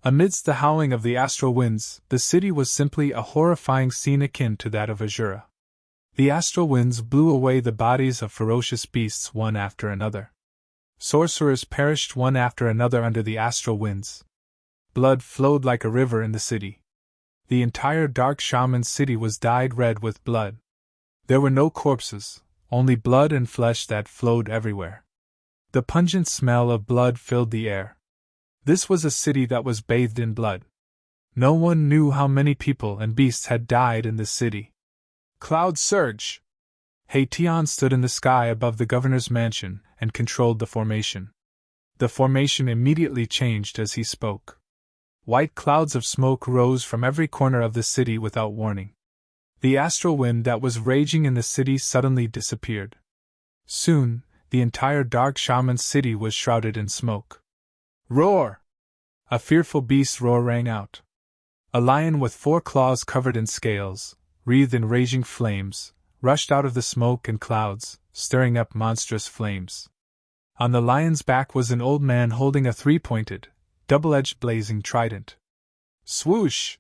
Amidst the howling of the astral winds, the city was simply a horrifying scene akin to that of Azura. The astral winds blew away the bodies of ferocious beasts one after another. Sorcerers perished one after another under the astral winds. Blood flowed like a river in the city. The entire dark shaman city was dyed red with blood. There were no corpses, only blood and flesh that flowed everywhere. The pungent smell of blood filled the air. This was a city that was bathed in blood. No one knew how many people and beasts had died in this city. Cloud surge! Haitian stood in the sky above the governor's mansion and controlled the formation. The formation immediately changed as he spoke. White clouds of smoke rose from every corner of the city without warning. The astral wind that was raging in the city suddenly disappeared. Soon, the entire dark shaman city was shrouded in smoke. Roar! A fearful beast's roar rang out. A lion with 4 claws covered in scales, wreathed in raging flames, rushed out of the smoke and clouds, stirring up monstrous flames. On the lion's back was an old man holding a 3-pointed, double-edged blazing trident. Swoosh!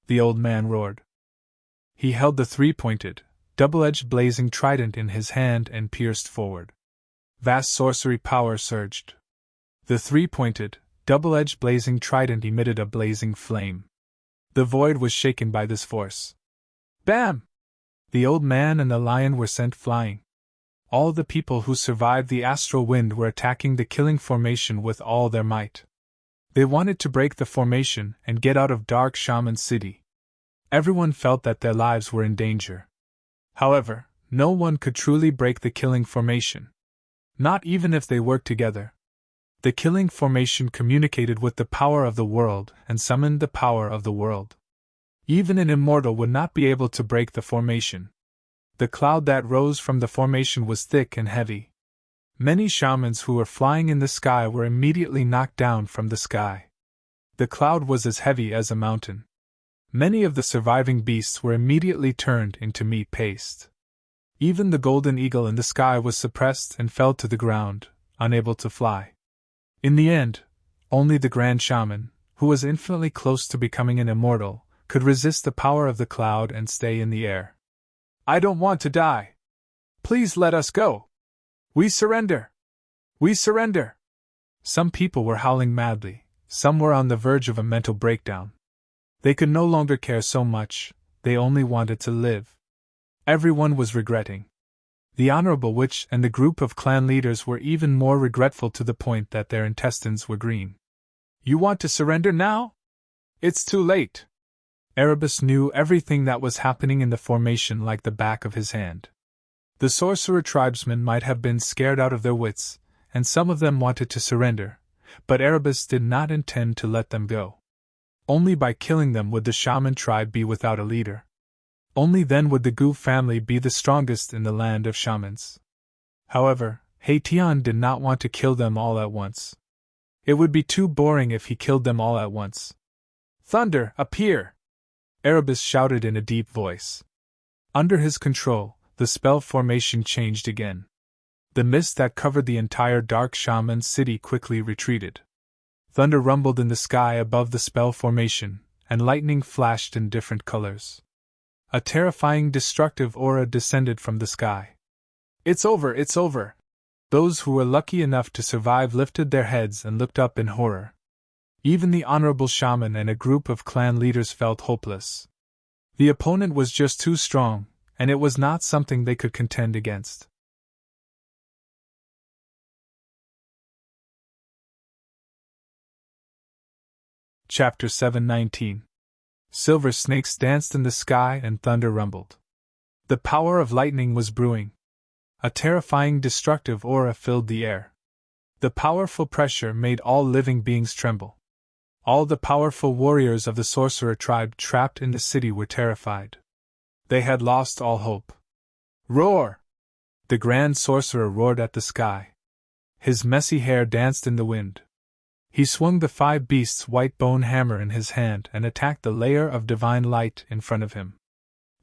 The old man roared. He held the 3-pointed, double-edged blazing trident in his hand and pierced forward. Vast sorcery power surged. The 3-pointed, double-edged blazing trident emitted a blazing flame. The void was shaken by this force. Bam! The old man and the lion were sent flying. All the people who survived the astral wind were attacking the killing formation with all their might. They wanted to break the formation and get out of Dark Shaman City. Everyone felt that their lives were in danger. However, no one could truly break the killing formation. Not even if they worked together. The killing formation communicated with the power of the world and summoned the power of the world. Even an immortal would not be able to break the formation. The cloud that rose from the formation was thick and heavy. Many shamans who were flying in the sky were immediately knocked down from the sky. The cloud was as heavy as a mountain. Many of the surviving beasts were immediately turned into meat paste. Even the golden eagle in the sky was suppressed and fell to the ground, unable to fly. In the end, only the Grand Shaman, who was infinitely close to becoming an immortal, could resist the power of the cloud and stay in the air. I don't want to die. Please let us go. We surrender. We surrender. Some people were howling madly, some were on the verge of a mental breakdown. They could no longer care so much, they only wanted to live. Everyone was regretting. The Honorable Witch and the group of clan leaders were even more regretful to the point that their intestines were green. You want to surrender now? It's too late. Erebus knew everything that was happening in the formation like the back of his hand. The sorcerer tribesmen might have been scared out of their wits, and some of them wanted to surrender, but Erebus did not intend to let them go. Only by killing them would the shaman tribe be without a leader. Only then would the Gu family be the strongest in the land of shamans. However, Haitian did not want to kill them all at once. It would be too boring if he killed them all at once. Thunder, appear! Erebus shouted in a deep voice. Under his control, the spell formation changed again. The mist that covered the entire Dark Shaman city quickly retreated. Thunder rumbled in the sky above the spell formation, and lightning flashed in different colors. A terrifying destructive aura descended from the sky. It's over, it's over! Those who were lucky enough to survive lifted their heads and looked up in horror. Even the Honorable Shaman and a group of clan leaders felt hopeless. The opponent was just too strong, and it was not something they could contend against. Chapter 719. Silver snakes danced in the sky and thunder rumbled. The power of lightning was brewing. A terrifying destructive aura filled the air. The powerful pressure made all living beings tremble. All the powerful warriors of the sorcerer tribe trapped in the city were terrified. They had lost all hope. Roar! The grand sorcerer roared at the sky. His messy hair danced in the wind. He swung the 5 beasts' white bone hammer in his hand and attacked the layer of divine light in front of him.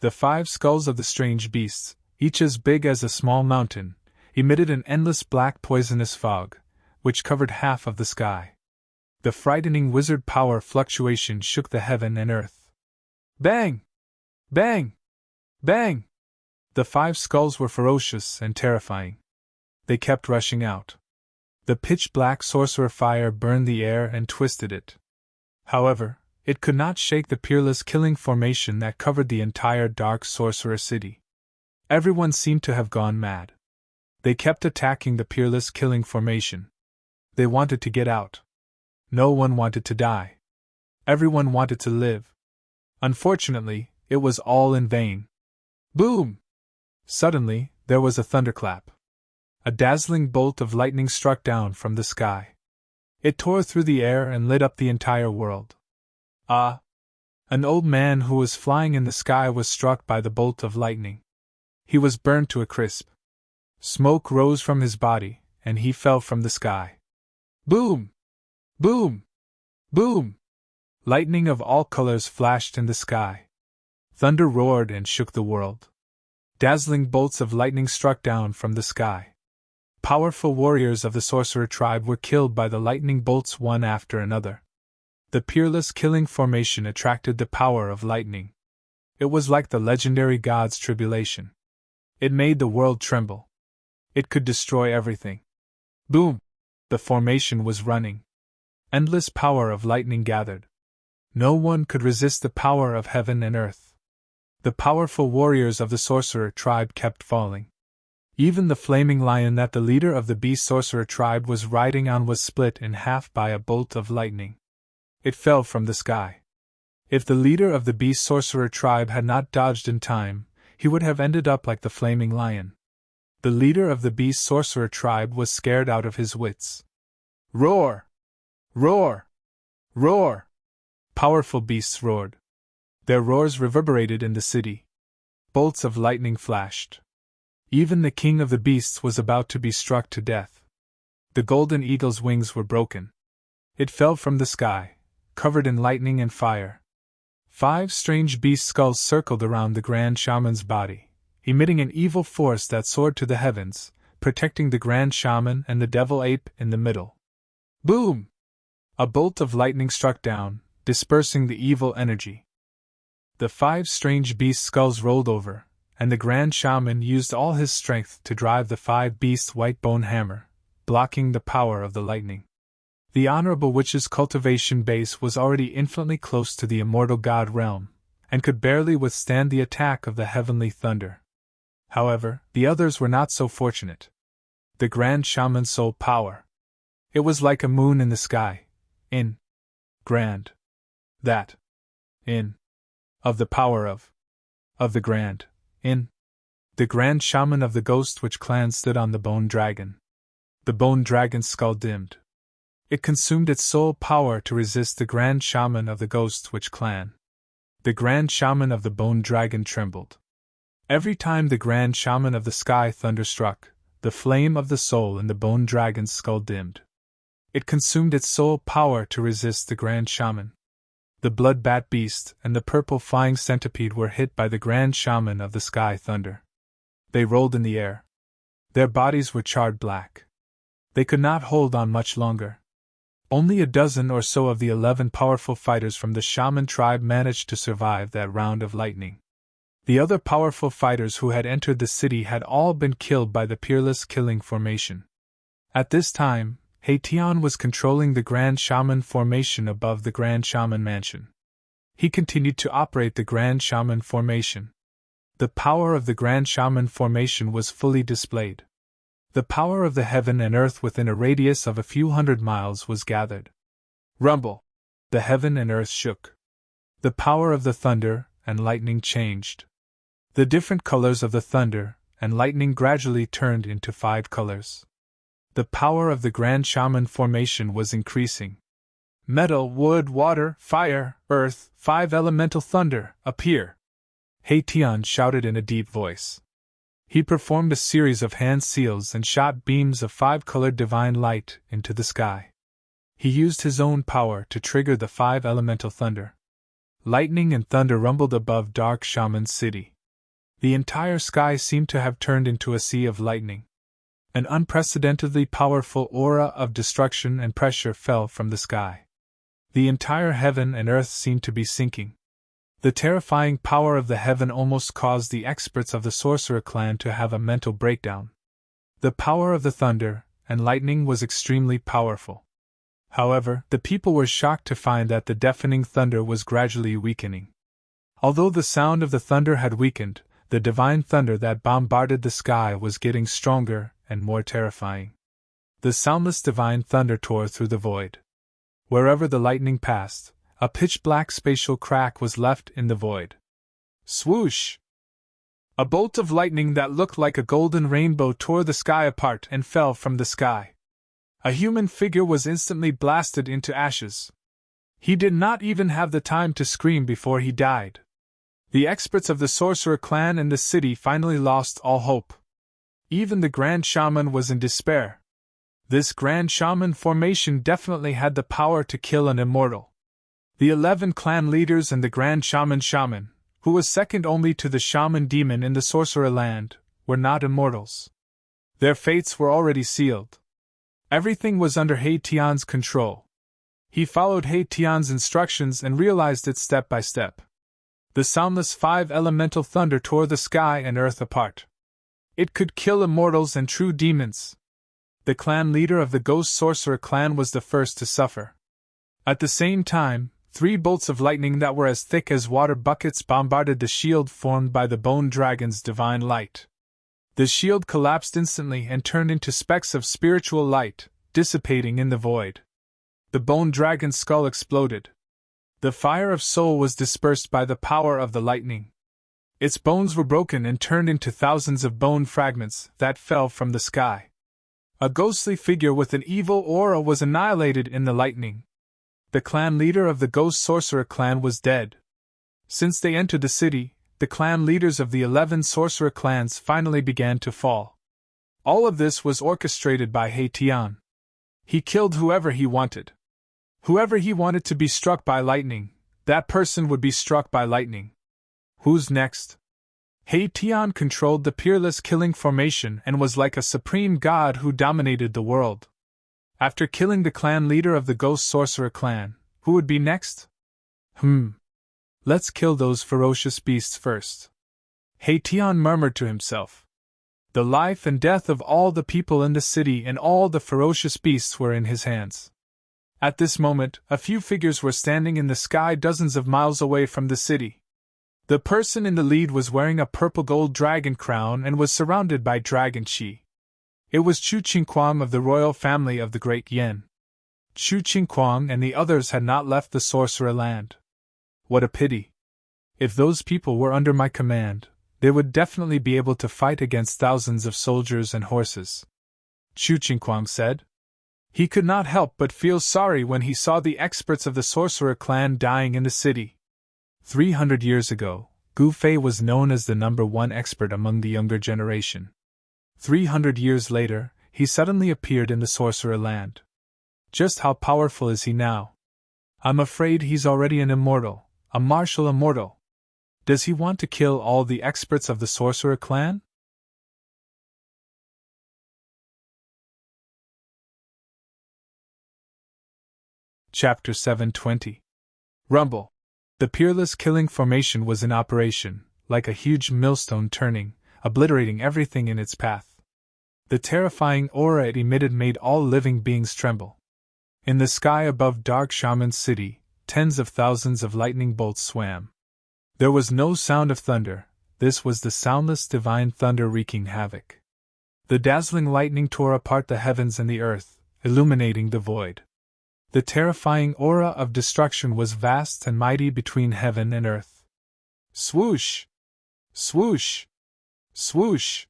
The 5 skulls of the strange beasts, each as big as a small mountain, emitted an endless black poisonous fog, which covered half of the sky. The frightening wizard power fluctuation shook the heaven and earth. Bang! Bang! Bang! The 5 skulls were ferocious and terrifying. They kept rushing out. The pitch-black sorcerer fire burned the air and twisted it. However, it could not shake the peerless killing formation that covered the entire dark sorcerer city. Everyone seemed to have gone mad. They kept attacking the peerless killing formation. They wanted to get out. No one wanted to die. Everyone wanted to live. Unfortunately, it was all in vain. Boom! Suddenly, there was a thunderclap. A dazzling bolt of lightning struck down from the sky. It tore through the air and lit up the entire world. Ah! An old man who was flying in the sky was struck by the bolt of lightning. He was burned to a crisp. Smoke rose from his body, and he fell from the sky. Boom! Boom! Boom! Lightning of all colors flashed in the sky. Thunder roared and shook the world. Dazzling bolts of lightning struck down from the sky. Powerful warriors of the sorcerer tribe were killed by the lightning bolts one after another. The peerless killing formation attracted the power of lightning. It was like the legendary god's tribulation. It made the world tremble. It could destroy everything. Boom! The formation was running. Endless power of lightning gathered. No one could resist the power of heaven and earth. The powerful warriors of the sorcerer tribe kept falling. Even the flaming lion that the leader of the beast sorcerer tribe was riding on was split in half by a bolt of lightning. It fell from the sky. If the leader of the beast sorcerer tribe had not dodged in time, he would have ended up like the flaming lion. The leader of the beast sorcerer tribe was scared out of his wits. Roar! Roar! Roar! Powerful beasts roared. Their roars reverberated in the city. Bolts of lightning flashed. Even the king of the beasts was about to be struck to death. The golden eagle's wings were broken. It fell from the sky, covered in lightning and fire. 5 strange beast skulls circled around the Grand Shaman's body, emitting an evil force that soared to the heavens, protecting the Grand Shaman and the Devil Ape in the middle. Boom! A bolt of lightning struck down, dispersing the evil energy. The 5 strange beast skulls rolled over, and the Grand Shaman used all his strength to drive the 5 beasts' white bone hammer, blocking the power of the lightning. The Honorable Witch's cultivation base was already infinitely close to the immortal god realm, and could barely withstand the attack of the heavenly thunder. However, the others were not so fortunate. The Grand Shaman's soul power. It was like a moon in the sky. Grand. That. Of the power of the Grand. The Grand Shaman of the Ghost Witch clan stood on the Bone Dragon. The Bone Dragon's skull dimmed. It consumed its soul power to resist the Grand Shaman of the Ghost Witch clan. The Grand Shaman of the Bone Dragon trembled. Every time the Grand Shaman of the Sky thunderstruck, the flame of the soul in the Bone Dragon's skull dimmed. It consumed its soul power to resist the Grand Shaman. The Blood Bat Beast and the Purple Flying Centipede were hit by the Grand Shaman of the Sky Thunder. They rolled in the air. Their bodies were charred black. They could not hold on much longer. Only a dozen or so of the 11 powerful fighters from the Shaman tribe managed to survive that round of lightning. The other powerful fighters who had entered the city had all been killed by the peerless killing formation. At this time, Haitian was controlling the Grand Shaman formation above the Grand Shaman mansion. He continued to operate the Grand Shaman formation. The power of the Grand Shaman formation was fully displayed. The power of the heaven and earth within a radius of a few hundred miles was gathered. Rumble! The heaven and earth shook. The power of the thunder and lightning changed. The different colors of the thunder and lightning gradually turned into 5 colors. The power of the Grand Shaman formation was increasing. Metal, wood, water, fire, earth, 5 elemental thunder, appear! Haitian shouted in a deep voice. He performed a series of hand seals and shot beams of 5-colored divine light into the sky. He used his own power to trigger the 5 elemental thunder. Lightning and thunder rumbled above Dark Shaman's city. The entire sky seemed to have turned into a sea of lightning. An unprecedentedly powerful aura of destruction and pressure fell from the sky. The entire heaven and earth seemed to be sinking. The terrifying power of the heaven almost caused the experts of the sorcerer clan to have a mental breakdown. The power of the thunder and lightning was extremely powerful. However, the people were shocked to find that the deafening thunder was gradually weakening. Although the sound of the thunder had weakened, the divine thunder that bombarded the sky was getting stronger and more terrifying. The soundless divine thunder tore through the void. Wherever the lightning passed, a pitch-black spatial crack was left in the void. Swoosh! A bolt of lightning that looked like a golden rainbow tore the sky apart and fell from the sky. A human figure was instantly blasted into ashes. He did not even have the time to scream before he died. The experts of the sorcerer clan and the city finally lost all hope. Even the Grand Shaman was in despair. This Grand Shaman formation definitely had the power to kill an immortal. The 11 clan leaders and the Grand Shaman, who was second only to the Shaman demon in the sorcerer land, were not immortals. Their fates were already sealed. Everything was under He Tian's control. He followed He Tian's instructions and realized it step by step. The soundless 5-elemental thunder tore the sky and earth apart. It could kill immortals and true demons. The clan leader of the Ghost Sorcerer clan was the first to suffer. At the same time, 3 bolts of lightning that were as thick as water buckets bombarded the shield formed by the Bone Dragon's divine light. The shield collapsed instantly and turned into specks of spiritual light, dissipating in the void. The Bone Dragon's skull exploded. The fire of soul was dispersed by the power of the lightning. Its bones were broken and turned into thousands of bone fragments that fell from the sky. A ghostly figure with an evil aura was annihilated in the lightning. The clan leader of the Ghost Sorcerer clan was dead. Since they entered the city, the clan leaders of the 11 sorcerer clans finally began to fall. All of this was orchestrated by He Tian. He killed whoever he wanted. Whoever he wanted to be struck by lightning, that person would be struck by lightning. Who's next? He Tian controlled the peerless killing formation and was like a supreme god who dominated the world. After killing the clan leader of the Ghost Sorcerer clan, who would be next? Let's kill those ferocious beasts first. He Tian murmured to himself. The life and death of all the people in the city and all the ferocious beasts were in his hands. At this moment, a few figures were standing in the sky dozens of miles away from the city. The person in the lead was wearing a purple gold dragon crown and was surrounded by dragon chi. It was Chu Qingquang of the royal family of the Great Yen. Chu Qingquang and the others had not left the sorcerer land. What a pity. If those people were under my command, they would definitely be able to fight against thousands of soldiers and horses. Chu Qingquang said. He could not help but feel sorry when he saw the experts of the sorcerer clan dying in the city. 300 years ago, Gu Fei was known as the #1 expert among the younger generation. 300 years later, he suddenly appeared in the sorcerer land. Just how powerful is he now? I'm afraid he's already an immortal, a martial immortal. Does he want to kill all the experts of the sorcerer clan? Chapter 720. Rumble. The peerless killing formation was in operation, like a huge millstone turning, obliterating everything in its path. The terrifying aura it emitted made all living beings tremble. In the sky above Dark Shaman's city, tens of thousands of lightning bolts swam. There was no sound of thunder, this was the soundless divine thunder wreaking havoc. The dazzling lightning tore apart the heavens and the earth, illuminating the void. The terrifying aura of destruction was vast and mighty between heaven and earth. Swoosh! Swoosh! Swoosh!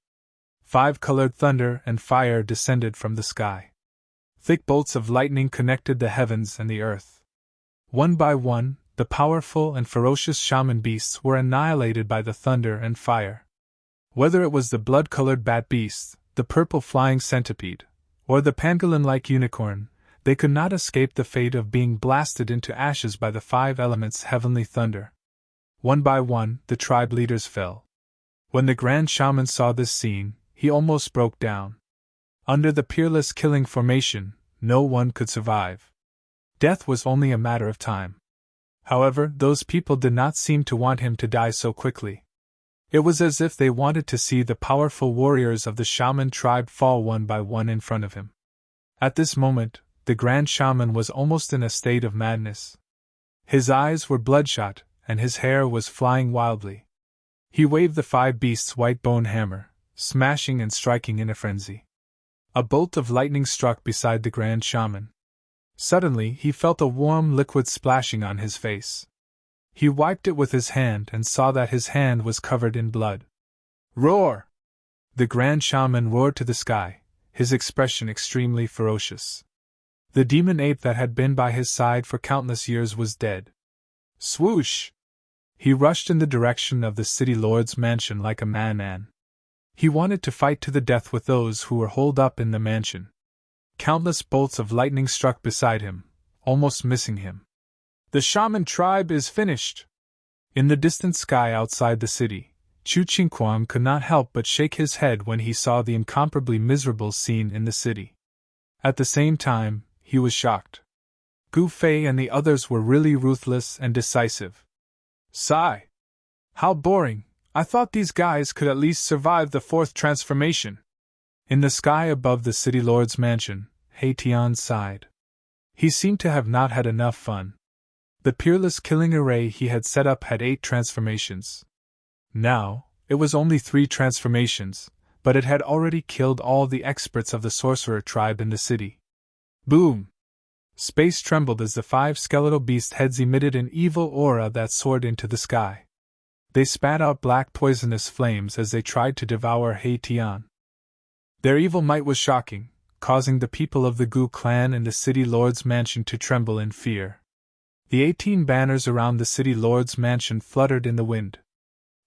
5-colored thunder and fire descended from the sky. Thick bolts of lightning connected the heavens and the earth. One by one, the powerful and ferocious shaman beasts were annihilated by the thunder and fire. Whether it was the blood-colored bat beast, the purple flying centipede, or the pangolin-like unicorn, they could not escape the fate of being blasted into ashes by the 5 elements' heavenly thunder. One by one, the tribe leaders fell. When the Grand Shaman saw this scene, he almost broke down. Under the peerless killing formation, no one could survive. Death was only a matter of time. However, those people did not seem to want him to die so quickly. It was as if they wanted to see the powerful warriors of the shaman tribe fall one by one in front of him. At this moment, the Grand Shaman was almost in a state of madness. His eyes were bloodshot, and his hair was flying wildly. He waved the 5 beasts' white bone hammer, smashing and striking in a frenzy. A bolt of lightning struck beside the Grand Shaman. Suddenly, he felt a warm liquid splashing on his face. He wiped it with his hand and saw that his hand was covered in blood. Roar! The Grand Shaman roared to the sky, his expression extremely ferocious. The demon ape that had been by his side for countless years was dead. Swoosh! He rushed in the direction of the city lord's mansion like a madman. He wanted to fight to the death with those who were holed up in the mansion. Countless bolts of lightning struck beside him, almost missing him. The shaman tribe is finished! In the distant sky outside the city, Chu Qingquang could not help but shake his head when he saw the incomparably miserable scene in the city. At the same time, he was shocked. Gu Fei and the others were really ruthless and decisive. Sigh! How boring! I thought these guys could at least survive the 4th transformation. In the sky above the city lord's mansion, He Tian sighed. He seemed to have not had enough fun. The peerless killing array he had set up had 8 transformations. Now, it was only 3 transformations, but it had already killed all the experts of the sorcerer tribe in the city. Boom! Space trembled as the 5 skeletal beast heads emitted an evil aura that soared into the sky. They spat out black poisonous flames as they tried to devour He Tian. Their evil might was shocking, causing the people of the Gu clan and the city lord's mansion to tremble in fear. The 18 banners around the city lord's mansion fluttered in the wind.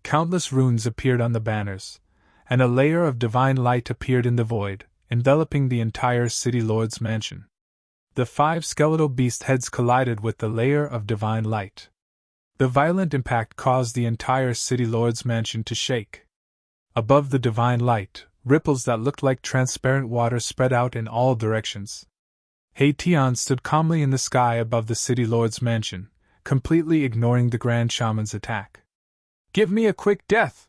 Countless runes appeared on the banners, and a layer of divine light appeared in the void, enveloping the entire city lord's mansion. The 5 skeletal beast heads collided with the layer of divine light. The violent impact caused the entire city lord's mansion to shake. Above the divine light, ripples that looked like transparent water spread out in all directions. He Tian stood calmly in the sky above the city lord's mansion, completely ignoring the Grand Shaman's attack. Give me a quick death!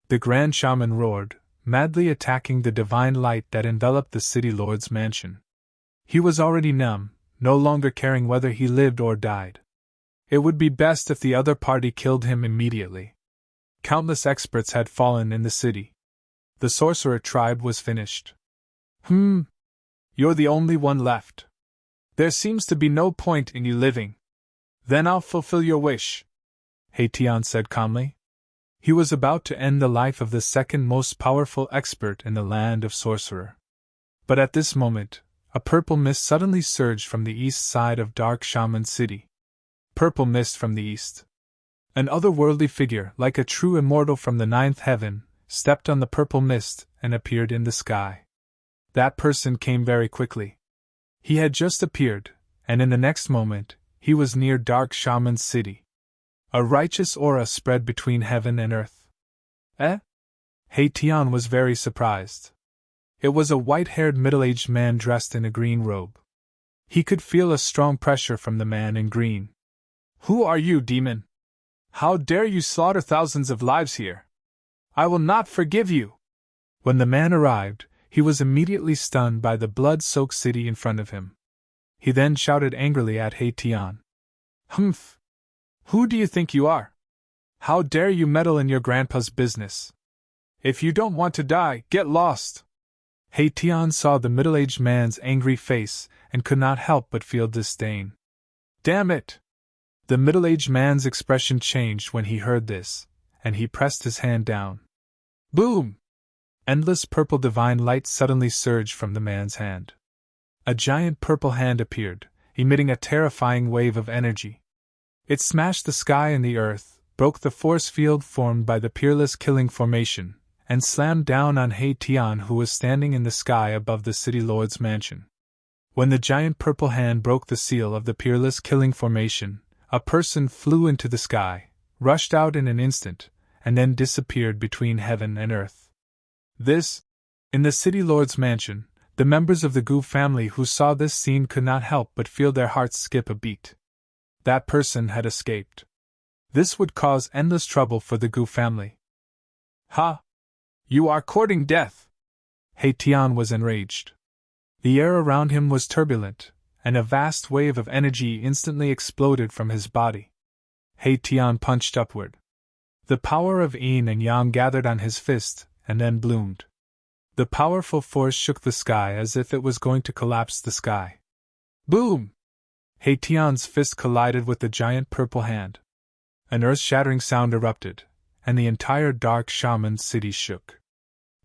The Grand Shaman roared, madly attacking the divine light that enveloped the city lord's mansion. He was already numb, no longer caring whether he lived or died. It would be best if the other party killed him immediately. Countless experts had fallen in the city. The sorcerer tribe was finished. You're the only one left. There seems to be no point in you living. Then I'll fulfill your wish, He Tian said calmly. He was about to end the life of the second most powerful expert in the land of sorcerer. But at this moment, a purple mist suddenly surged from the east side of Dark Shaman City. Purple mist from the east. An otherworldly figure, like a true immortal from the 9th heaven, stepped on the purple mist and appeared in the sky. That person came very quickly. He had just appeared, and in the next moment, he was near Dark Shaman City. A righteous aura spread between heaven and earth. He Tian was very surprised. It was a white-haired middle-aged man dressed in a green robe. He could feel a strong pressure from the man in green. Who are you, demon? How dare you slaughter thousands of lives here? I will not forgive you! When the man arrived, he was immediately stunned by the blood-soaked city in front of him. He then shouted angrily at He Tian. Humph! Who do you think you are? How dare you meddle in your grandpa's business? If you don't want to die, get lost! He Tian saw the middle-aged man's angry face and could not help but feel disdain. Damn it! The middle-aged man's expression changed when he heard this, and he pressed his hand down. Boom! Endless purple divine light suddenly surged from the man's hand. A giant purple hand appeared, emitting a terrifying wave of energy. It smashed the sky and the earth, broke the force field formed by the peerless killing formation, and slammed down on He Tian, who was standing in the sky above the city lord's mansion. When the giant purple hand broke the seal of the peerless killing formation, a person flew into the sky, rushed out in an instant, and then disappeared between heaven and earth. In the city lord's mansion, The members of the Gu family who saw this scene could not help but feel their hearts skip a beat. That person had escaped. This would cause endless trouble for the Gu family. Ha! You are courting death! He Tian was enraged. The air around him was turbulent, and a vast wave of energy instantly exploded from his body. He Tian punched upward. The power of yin and yang gathered on his fist, and then bloomed. The powerful force shook the sky as if it was going to collapse the sky. Boom! He Tian's fist collided with the giant purple hand. An earth-shattering sound erupted, and the entire dark shaman city shook.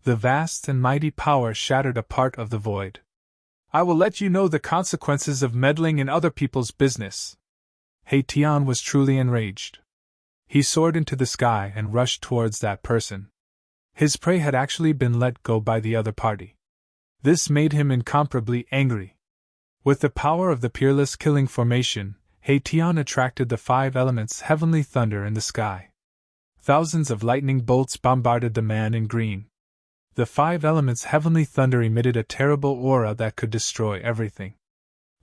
The vast and mighty power shattered a part of the void. I will let you know the consequences of meddling in other people's business. He Tian was truly enraged. He soared into the sky and rushed towards that person. His prey had actually been let go by the other party. This made him incomparably angry. With the power of the peerless killing formation, He Tian attracted the 5 elements heavenly thunder in the sky. Thousands of lightning bolts bombarded the man in green. The 5 elements heavenly thunder emitted a terrible aura that could destroy everything.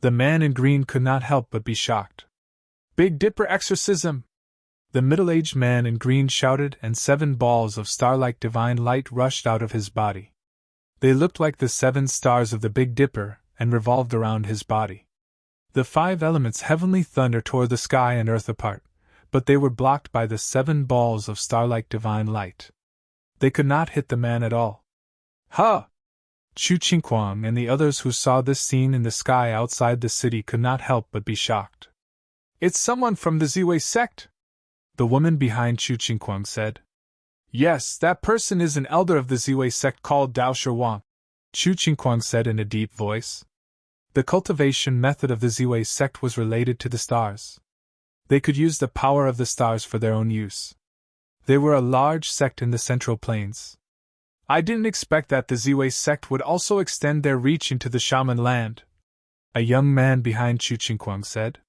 The man in green could not help but be shocked. Big Dipper exorcism! The middle-aged man in green shouted, and 7 balls of star-like divine light rushed out of his body. They looked like the 7 stars of the Big Dipper, and revolved around his body. The 5 elements heavenly thunder tore the sky and earth apart, but they were blocked by the 7 balls of star-like divine light. They could not hit the man at all. Ha! Chu Qingquang and the others who saw this scene in the sky outside the city could not help but be shocked. It's someone from the Ziwei sect! The woman behind Chu Qingquang said. Yes, that person is an elder of the Ziwei sect called Dao Shi Wang, Chu Qingquang said in a deep voice. The cultivation method of the Ziwei sect was related to the stars. They could use the power of the stars for their own use. They were a large sect in the Central Plains. I didn't expect that the Ziwei sect would also extend their reach into the shaman land, a young man behind Chu Qingquang said.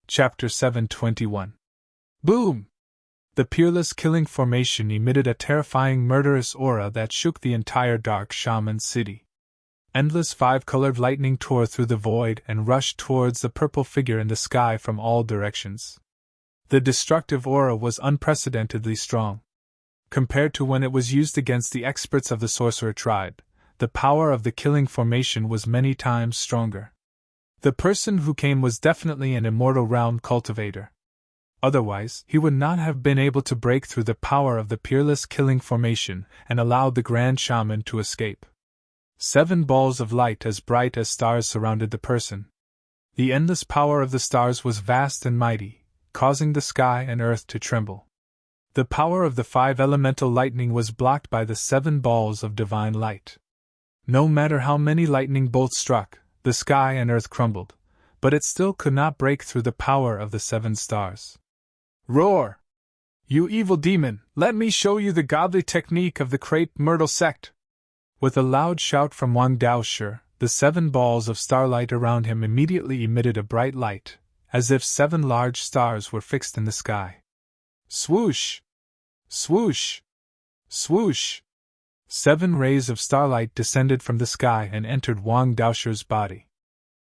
Chapter 721. Boom! The peerless killing formation emitted a terrifying murderous aura that shook the entire dark shaman city. Endless 5-colored lightning tore through the void and rushed towards the purple figure in the sky from all directions. The destructive aura was unprecedentedly strong. Compared to when it was used against the experts of the sorcerer tribe, the power of the killing formation was many times stronger. The person who came was definitely an immortal realm cultivator. Otherwise, he would not have been able to break through the power of the peerless killing formation and allowed the grand shaman to escape. 7 balls of light as bright as stars surrounded the person. The endless power of the stars was vast and mighty, causing the sky and earth to tremble. The power of the 5 elemental lightning was blocked by the 7 balls of divine light. No matter how many lightning bolts struck, the sky and earth crumbled, but it still could not break through the power of the 7 stars. Roar! You evil demon, let me show you the godly technique of the crepe myrtle sect! With a loud shout from Wang Daoshi, the 7 balls of starlight around him immediately emitted a bright light, as if 7 large stars were fixed in the sky. Swoosh! Swoosh! Swoosh! 7 rays of starlight descended from the sky and entered Wang Daoshi's body.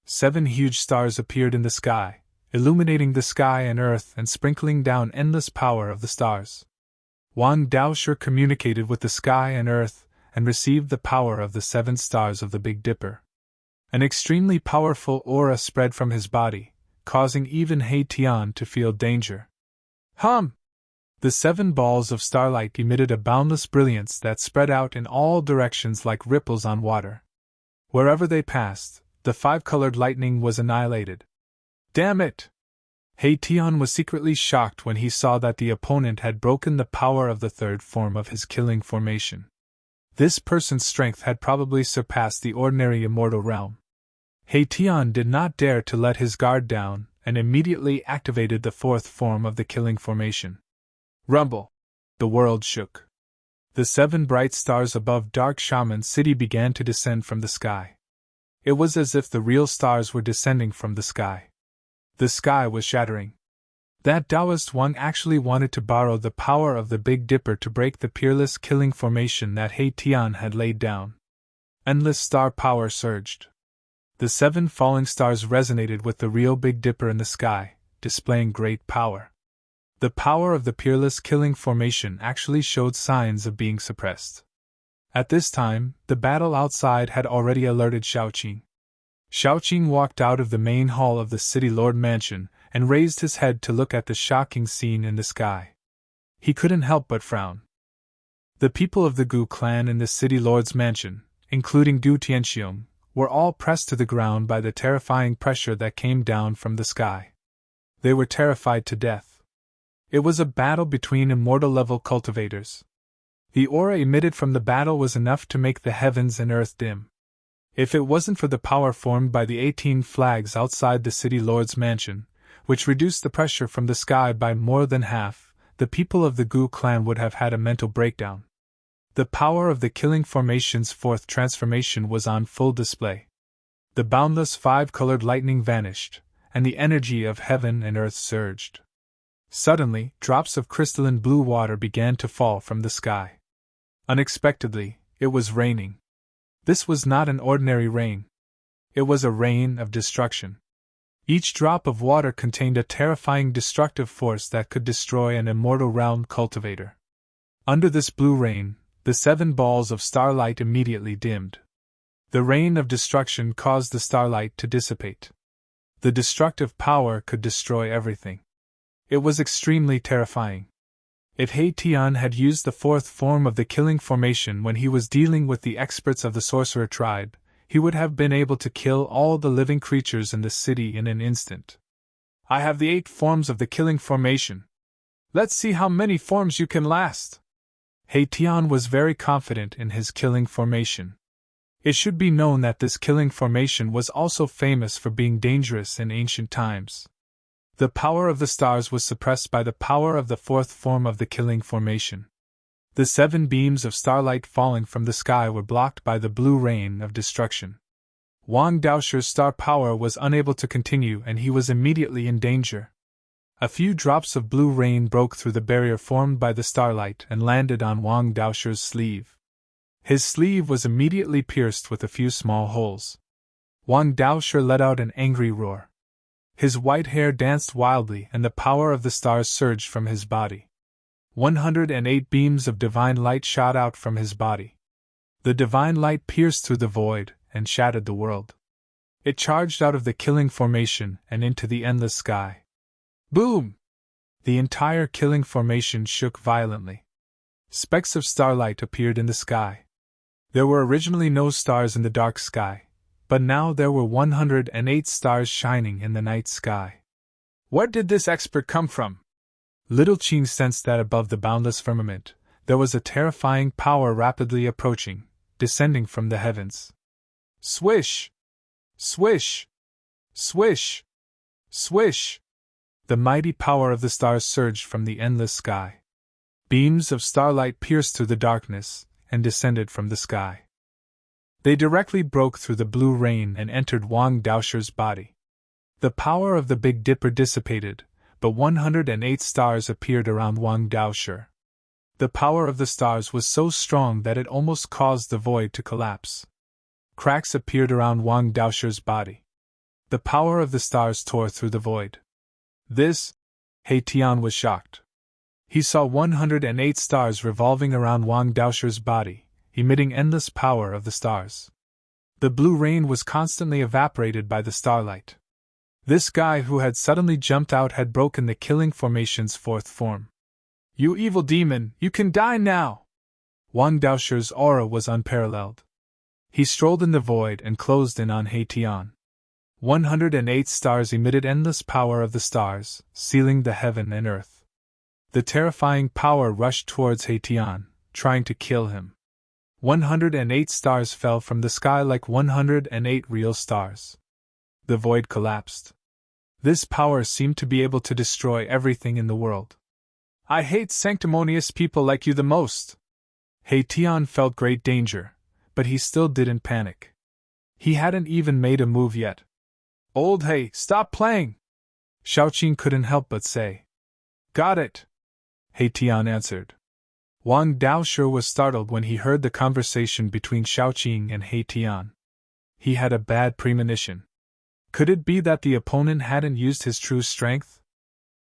7 huge stars appeared in the sky, illuminating the sky and earth and sprinkling down endless power of the stars. Wang Daoshi communicated with the sky and earth and received the power of the 7 stars of the Big Dipper. An extremely powerful aura spread from his body, causing even He Tian to feel danger. Hum! The 7 balls of starlight emitted a boundless brilliance that spread out in all directions like ripples on water. Wherever they passed, the 5-colored lightning was annihilated. Damn it! He Tian was secretly shocked when he saw that the opponent had broken the power of the 3rd form of his killing formation. This person's strength had probably surpassed the ordinary immortal realm. He Tian did not dare to let his guard down and immediately activated the 4th form of the killing formation. Rumble! The world shook. The 7 bright stars above Dark Shaman City began to descend from the sky. It was as if the real stars were descending from the sky. The sky was shattering. That Taoist Wang actually wanted to borrow the power of the Big Dipper to break the peerless killing formation that He Tian had laid down. Endless star power surged. The 7 falling stars resonated with the real Big Dipper in the sky, displaying great power. The power of the peerless killing formation actually showed signs of being suppressed. At this time, the battle outside had already alerted Shaoqing. Shaoqing walked out of the main hall of the City Lord Mansion and raised his head to look at the shocking scene in the sky. He couldn't help but frown. The people of the Gu clan in the City Lord's mansion, including Du Tianxiong, were all pressed to the ground by the terrifying pressure that came down from the sky. They were terrified to death. It was a battle between immortal-level cultivators. The aura emitted from the battle was enough to make the heavens and earth dim. If it wasn't for the power formed by the 18 flags outside the City Lord's mansion, which reduced the pressure from the sky by more than half, the people of the Gu clan would have had a mental breakdown. The power of the killing formation's 4th transformation was on full display. The boundless 5-colored lightning vanished, and the energy of heaven and earth surged. Suddenly, drops of crystalline blue water began to fall from the sky. Unexpectedly, it was raining. This was not an ordinary rain. It was a rain of destruction. Each drop of water contained a terrifying destructive force that could destroy an immortal realm cultivator. Under this blue rain, the 7 balls of starlight immediately dimmed. The rain of destruction caused the starlight to dissipate. The destructive power could destroy everything. It was extremely terrifying. If He Tian had used the 4th form of the killing formation when he was dealing with the experts of the sorcerer tribe, he would have been able to kill all the living creatures in the city in an instant. I have the 8 forms of the killing formation. Let's see how many forms you can last. He Tian was very confident in his killing formation. It should be known that this killing formation was also famous for being dangerous in ancient times. The power of the stars was suppressed by the power of the 4th form of the killing formation. The 7 beams of starlight falling from the sky were blocked by the blue rain of destruction. Wang Daoshi's star power was unable to continue and he was immediately in danger. A few drops of blue rain broke through the barrier formed by the starlight and landed on Wang Daoshi's sleeve. His sleeve was immediately pierced with a few small holes. Wang Daoshi let out an angry roar. His white hair danced wildly and the power of the stars surged from his body. 108 beams of divine light shot out from his body. The divine light pierced through the void and shattered the world. It charged out of the killing formation and into the endless sky. Boom! The entire killing formation shook violently. Specks of starlight appeared in the sky. There were originally no stars in the dark sky, but now there were 108 stars shining in the night sky. Where did this expert come from? Little Qing sensed that above the boundless firmament, there was a terrifying power rapidly approaching, descending from the heavens. Swish! Swish! Swish! Swish! The mighty power of the stars surged from the endless sky. Beams of starlight pierced through the darkness and descended from the sky. They directly broke through the blue rain and entered Wang Daoshi's body. The power of the Big Dipper dissipated, but 108 stars appeared around Wang Daoshi. The power of the stars was so strong that it almost caused the void to collapse. Cracks appeared around Wang Daoshi's body. The power of the stars tore through the void. This? He Tian was shocked. He saw 108 stars revolving around Wang Daoshi's body, emitting endless power of the stars. The blue rain was constantly evaporated by the starlight. This guy who had suddenly jumped out had broken the killing formation's 4th form. You evil demon, you can die now! Wang Daoshi's aura was unparalleled. He strolled in the void and closed in on He Tian. 108 stars emitted endless power of the stars, sealing the heaven and earth. The terrifying power rushed towards He Tian, trying to kill him. 108 stars fell from the sky like 108 real stars. The void collapsed. This power seemed to be able to destroy everything in the world. I hate sanctimonious people like you the most. He Tian felt great danger, but he still didn't panic. He hadn't even made a move yet. Old He, stop playing! Shaoqing couldn't help but say. Got it, Tian answered. Wang Daoshe was startled when he heard the conversation between Shaoqing and Tian. He had a bad premonition. Could it be that the opponent hadn't used his true strength?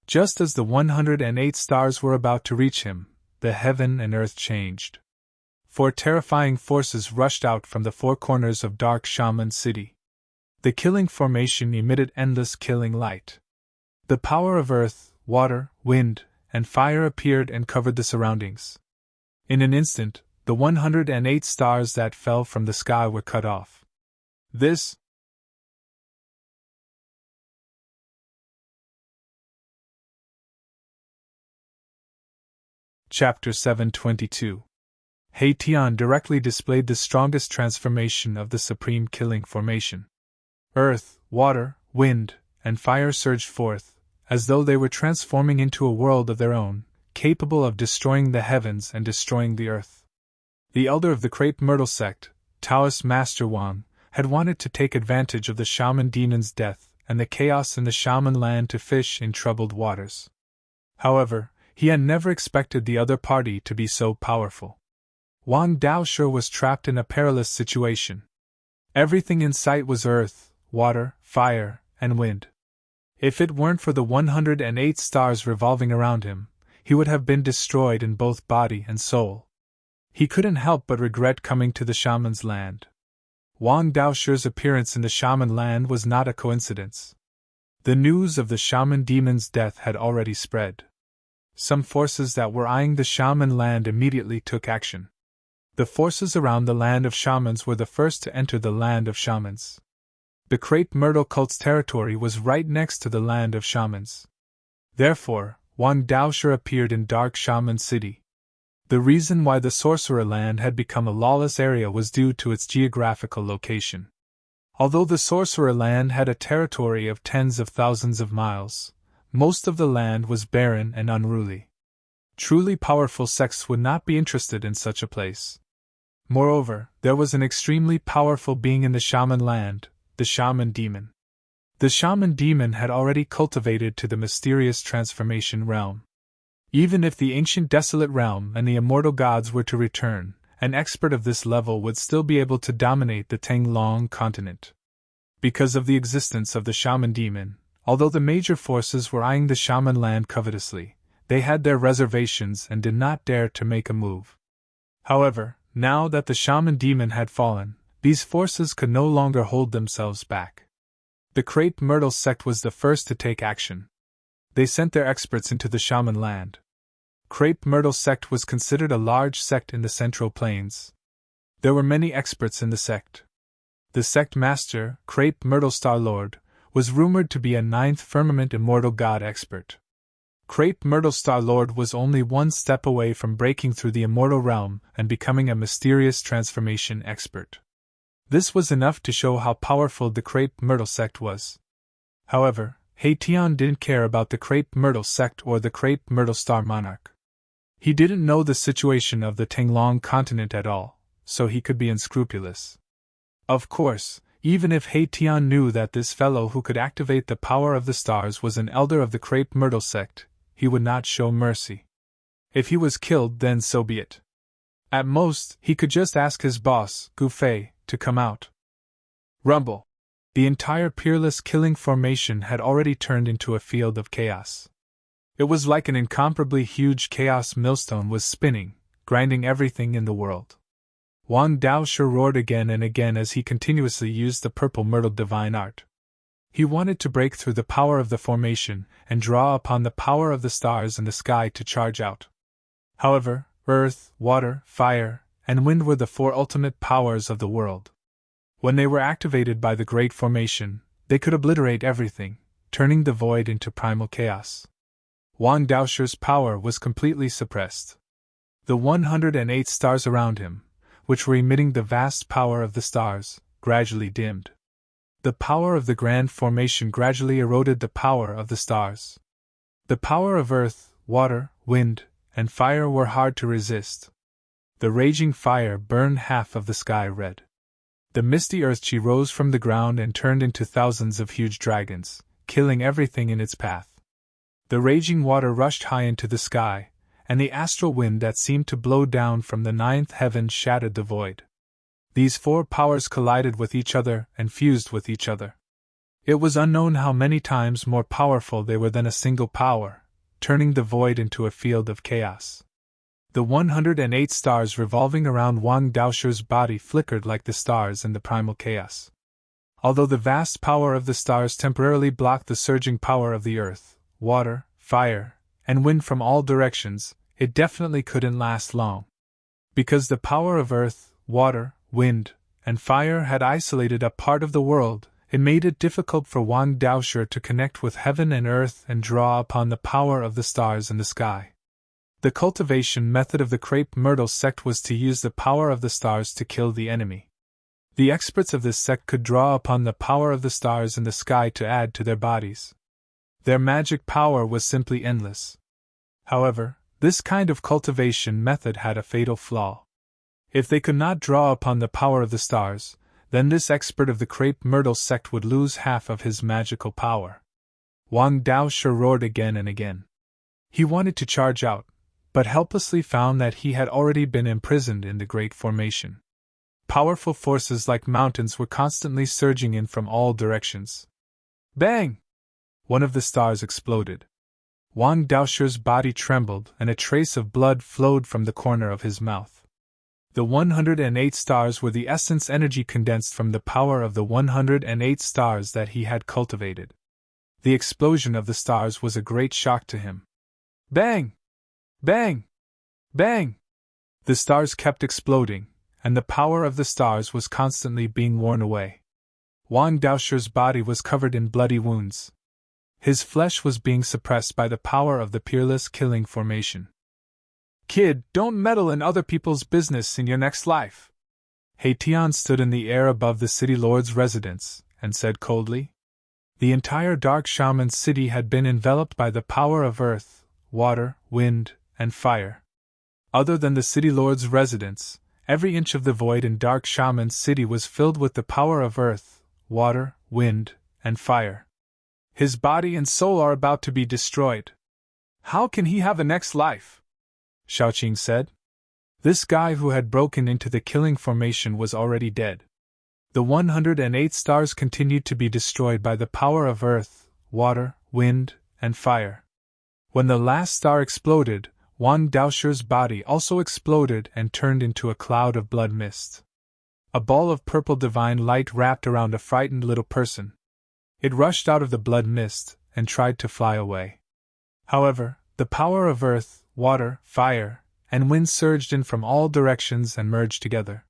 Just as the 108 stars were about to reach him, the heaven and earth changed. Four terrifying forces rushed out from the four corners of Dark Shaman City. The killing formation emitted endless killing light. The power of earth, water, wind, and fire appeared and covered the surroundings. In an instant, the 108 stars that fell from the sky were cut off. This Chapter 722. Tian directly displayed the strongest transformation of the supreme killing formation. Earth, water, wind, and fire surged forth, as though they were transforming into a world of their own, capable of destroying the heavens and destroying the earth. The elder of the Crepe Myrtle sect, Taoist Master Wang, had wanted to take advantage of the shaman demon's death and the chaos in the shaman land to fish in troubled waters. However, he had never expected the other party to be so powerful. Wang Daoshe was trapped in a perilous situation. Everything in sight was earth, water, fire, and wind. If it weren't for the 108 stars revolving around him, he would have been destroyed in both body and soul. He couldn't help but regret coming to the shaman's land. Wang Daoshe's appearance in the shaman land was not a coincidence. The news of the shaman demon's death had already spread. Some forces that were eyeing the shaman land immediately took action. The forces around the land of shamans were the first to enter the land of shamans. The Crepe Myrtle cult's territory was right next to the land of shamans. Therefore, Wang Daoshe appeared in Dark Shaman City. The reason why the sorcerer land had become a lawless area was due to its geographical location. Although the sorcerer land had a territory of tens of thousands of miles, most of the land was barren and unruly. Truly powerful sects would not be interested in such a place. Moreover, there was an extremely powerful being in the shaman land, the shaman demon. The shaman demon had already cultivated to the mysterious transformation realm. Even if the ancient desolate realm and the immortal gods were to return, an expert of this level would still be able to dominate the Tenglong continent. Because of the existence of the shaman demon, although the major forces were eyeing the shaman land covetously, they had their reservations and did not dare to make a move. However, now that the shaman demon had fallen, these forces could no longer hold themselves back. The Crepe Myrtle sect was the first to take action. They sent their experts into the shaman land. Crepe Myrtle sect was considered a large sect in the Central Plains. There were many experts in the sect. The sect master, Crepe Myrtle Star Lord, was rumored to be a ninth firmament immortal god expert. Crepe Myrtle Star Lord was only one step away from breaking through the immortal realm and becoming a mysterious transformation expert. This was enough to show how powerful the Crepe Myrtle sect was. However, Tian didn't care about the Crepe Myrtle sect or the Crepe Myrtle Star Monarch. He didn't know the situation of the Tenglong continent at all, so he could be unscrupulous. Of course, even if Tian knew that this fellow who could activate the power of the stars was an elder of the Crepe Myrtle sect, he would not show mercy. If he was killed, then so be it. At most, he could just ask his boss, Gu Fei, to come out. Rumble. The entire peerless killing formation had already turned into a field of chaos. It was like an incomparably huge chaos millstone was spinning, grinding everything in the world. Wang Daoshe roared again and again as he continuously used the purple myrtle divine art. He wanted to break through the power of the formation and draw upon the power of the stars and the sky to charge out. However, earth, water, fire, and wind were the four ultimate powers of the world. When they were activated by the Great Formation, they could obliterate everything, turning the void into primal chaos. Wang Daoshe's power was completely suppressed. The 108 stars around him, which were emitting the vast power of the stars, gradually dimmed. The power of the Grand Formation gradually eroded the power of the stars. The power of earth, water, wind, and fire were hard to resist. The raging fire burned half of the sky red. The misty earthchi rose from the ground and turned into thousands of huge dragons, killing everything in its path. The raging water rushed high into the sky, and the astral wind that seemed to blow down from the ninth heaven shattered the void. These four powers collided with each other and fused with each other. It was unknown how many times more powerful they were than a single power, turning the void into a field of chaos. The 108 stars revolving around Wang Daoshu's body flickered like the stars in the primal chaos. Although the vast power of the stars temporarily blocked the surging power of the earth, water, fire, and wind from all directions, it definitely couldn't last long. Because the power of earth, water, wind, and fire had isolated a part of the world, it made it difficult for Wang Daoshu to connect with heaven and earth and draw upon the power of the stars in the sky. The cultivation method of the crepe myrtle sect was to use the power of the stars to kill the enemy. The experts of this sect could draw upon the power of the stars in the sky to add to their bodies. Their magic power was simply endless. However, this kind of cultivation method had a fatal flaw. If they could not draw upon the power of the stars, then this expert of the crepe myrtle sect would lose half of his magical power. Wang Daoshu roared again and again. He wanted to charge out, but helplessly found that he had already been imprisoned in the Great Formation. Powerful forces like mountains were constantly surging in from all directions. Bang! One of the stars exploded. Wang Daoshu's body trembled and a trace of blood flowed from the corner of his mouth. The 108 stars were the essence energy condensed from the power of the 108 stars that he had cultivated. The explosion of the stars was a great shock to him. Bang! Bang! Bang! The stars kept exploding, and the power of the stars was constantly being worn away. Wang Daoshu's body was covered in bloody wounds. His flesh was being suppressed by the power of the peerless killing formation. Kid, don't meddle in other people's business in your next life. Haitian stood in the air above the city lord's residence, and said coldly. The entire dark shaman city had been enveloped by the power of earth, water, wind, and fire. Other than the city lord's residence, every inch of the void in dark shaman city was filled with the power of earth, water, wind, and fire. His body and soul are about to be destroyed. How can he have a next life? Xiaoqing said. This guy who had broken into the killing formation was already dead. The 108 stars continued to be destroyed by the power of earth, water, wind, and fire. When the last star exploded, Wang Daoshu's body also exploded and turned into a cloud of blood mist. A ball of purple divine light wrapped around a frightened little person. It rushed out of the blood mist and tried to fly away. However, the power of earth, water, fire, and wind surged in from all directions and merged together.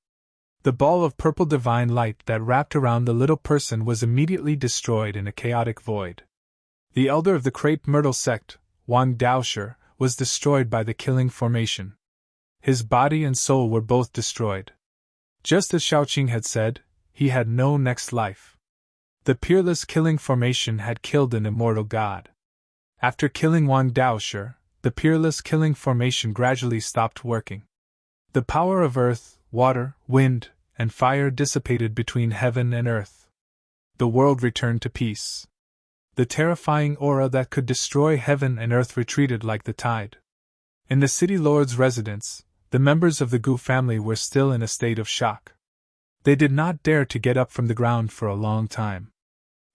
The ball of purple divine light that wrapped around the little person was immediately destroyed in a chaotic void. The elder of the crepe myrtle sect, Wang Daoshu, was destroyed by the killing formation. His body and soul were both destroyed. Just as Xiaoqing had said, he had no next life. The peerless killing formation had killed an immortal god. After killing Wang Daoshu, the peerless killing formation gradually stopped working. The power of earth, water, wind, and fire dissipated between heaven and earth. The world returned to peace. The terrifying aura that could destroy heaven and earth retreated like the tide. In the city lord's residence, the members of the Gu family were still in a state of shock. They did not dare to get up from the ground for a long time.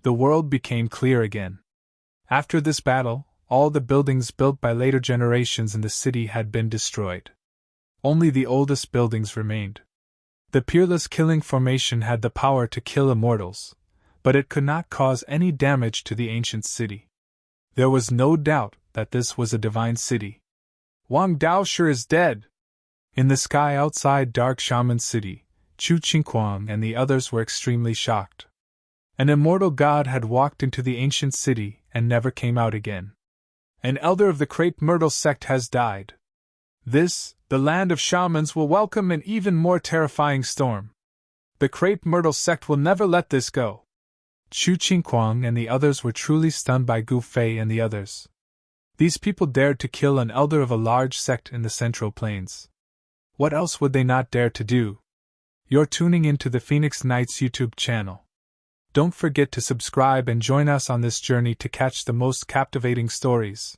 The world became clear again. After this battle, all the buildings built by later generations in the city had been destroyed. Only the oldest buildings remained. The peerless killing formation had the power to kill immortals, but it could not cause any damage to the ancient city. There was no doubt that this was a divine city. Wang Daoshu is dead! In the sky outside Dark Shaman City, Chu Qingquang and the others were extremely shocked. An immortal god had walked into the ancient city and never came out again. An elder of the crepe myrtle sect has died. This, the land of shamans, will welcome an even more terrifying storm. The crepe myrtle sect will never let this go. Chu Qingquang and the others were truly stunned by Gu Fei and the others. These people dared to kill an elder of a large sect in the Central Plains. What else would they not dare to do? You're tuning into the Phoenix Knights YouTube channel. Don't forget to subscribe and join us on this journey to catch the most captivating stories.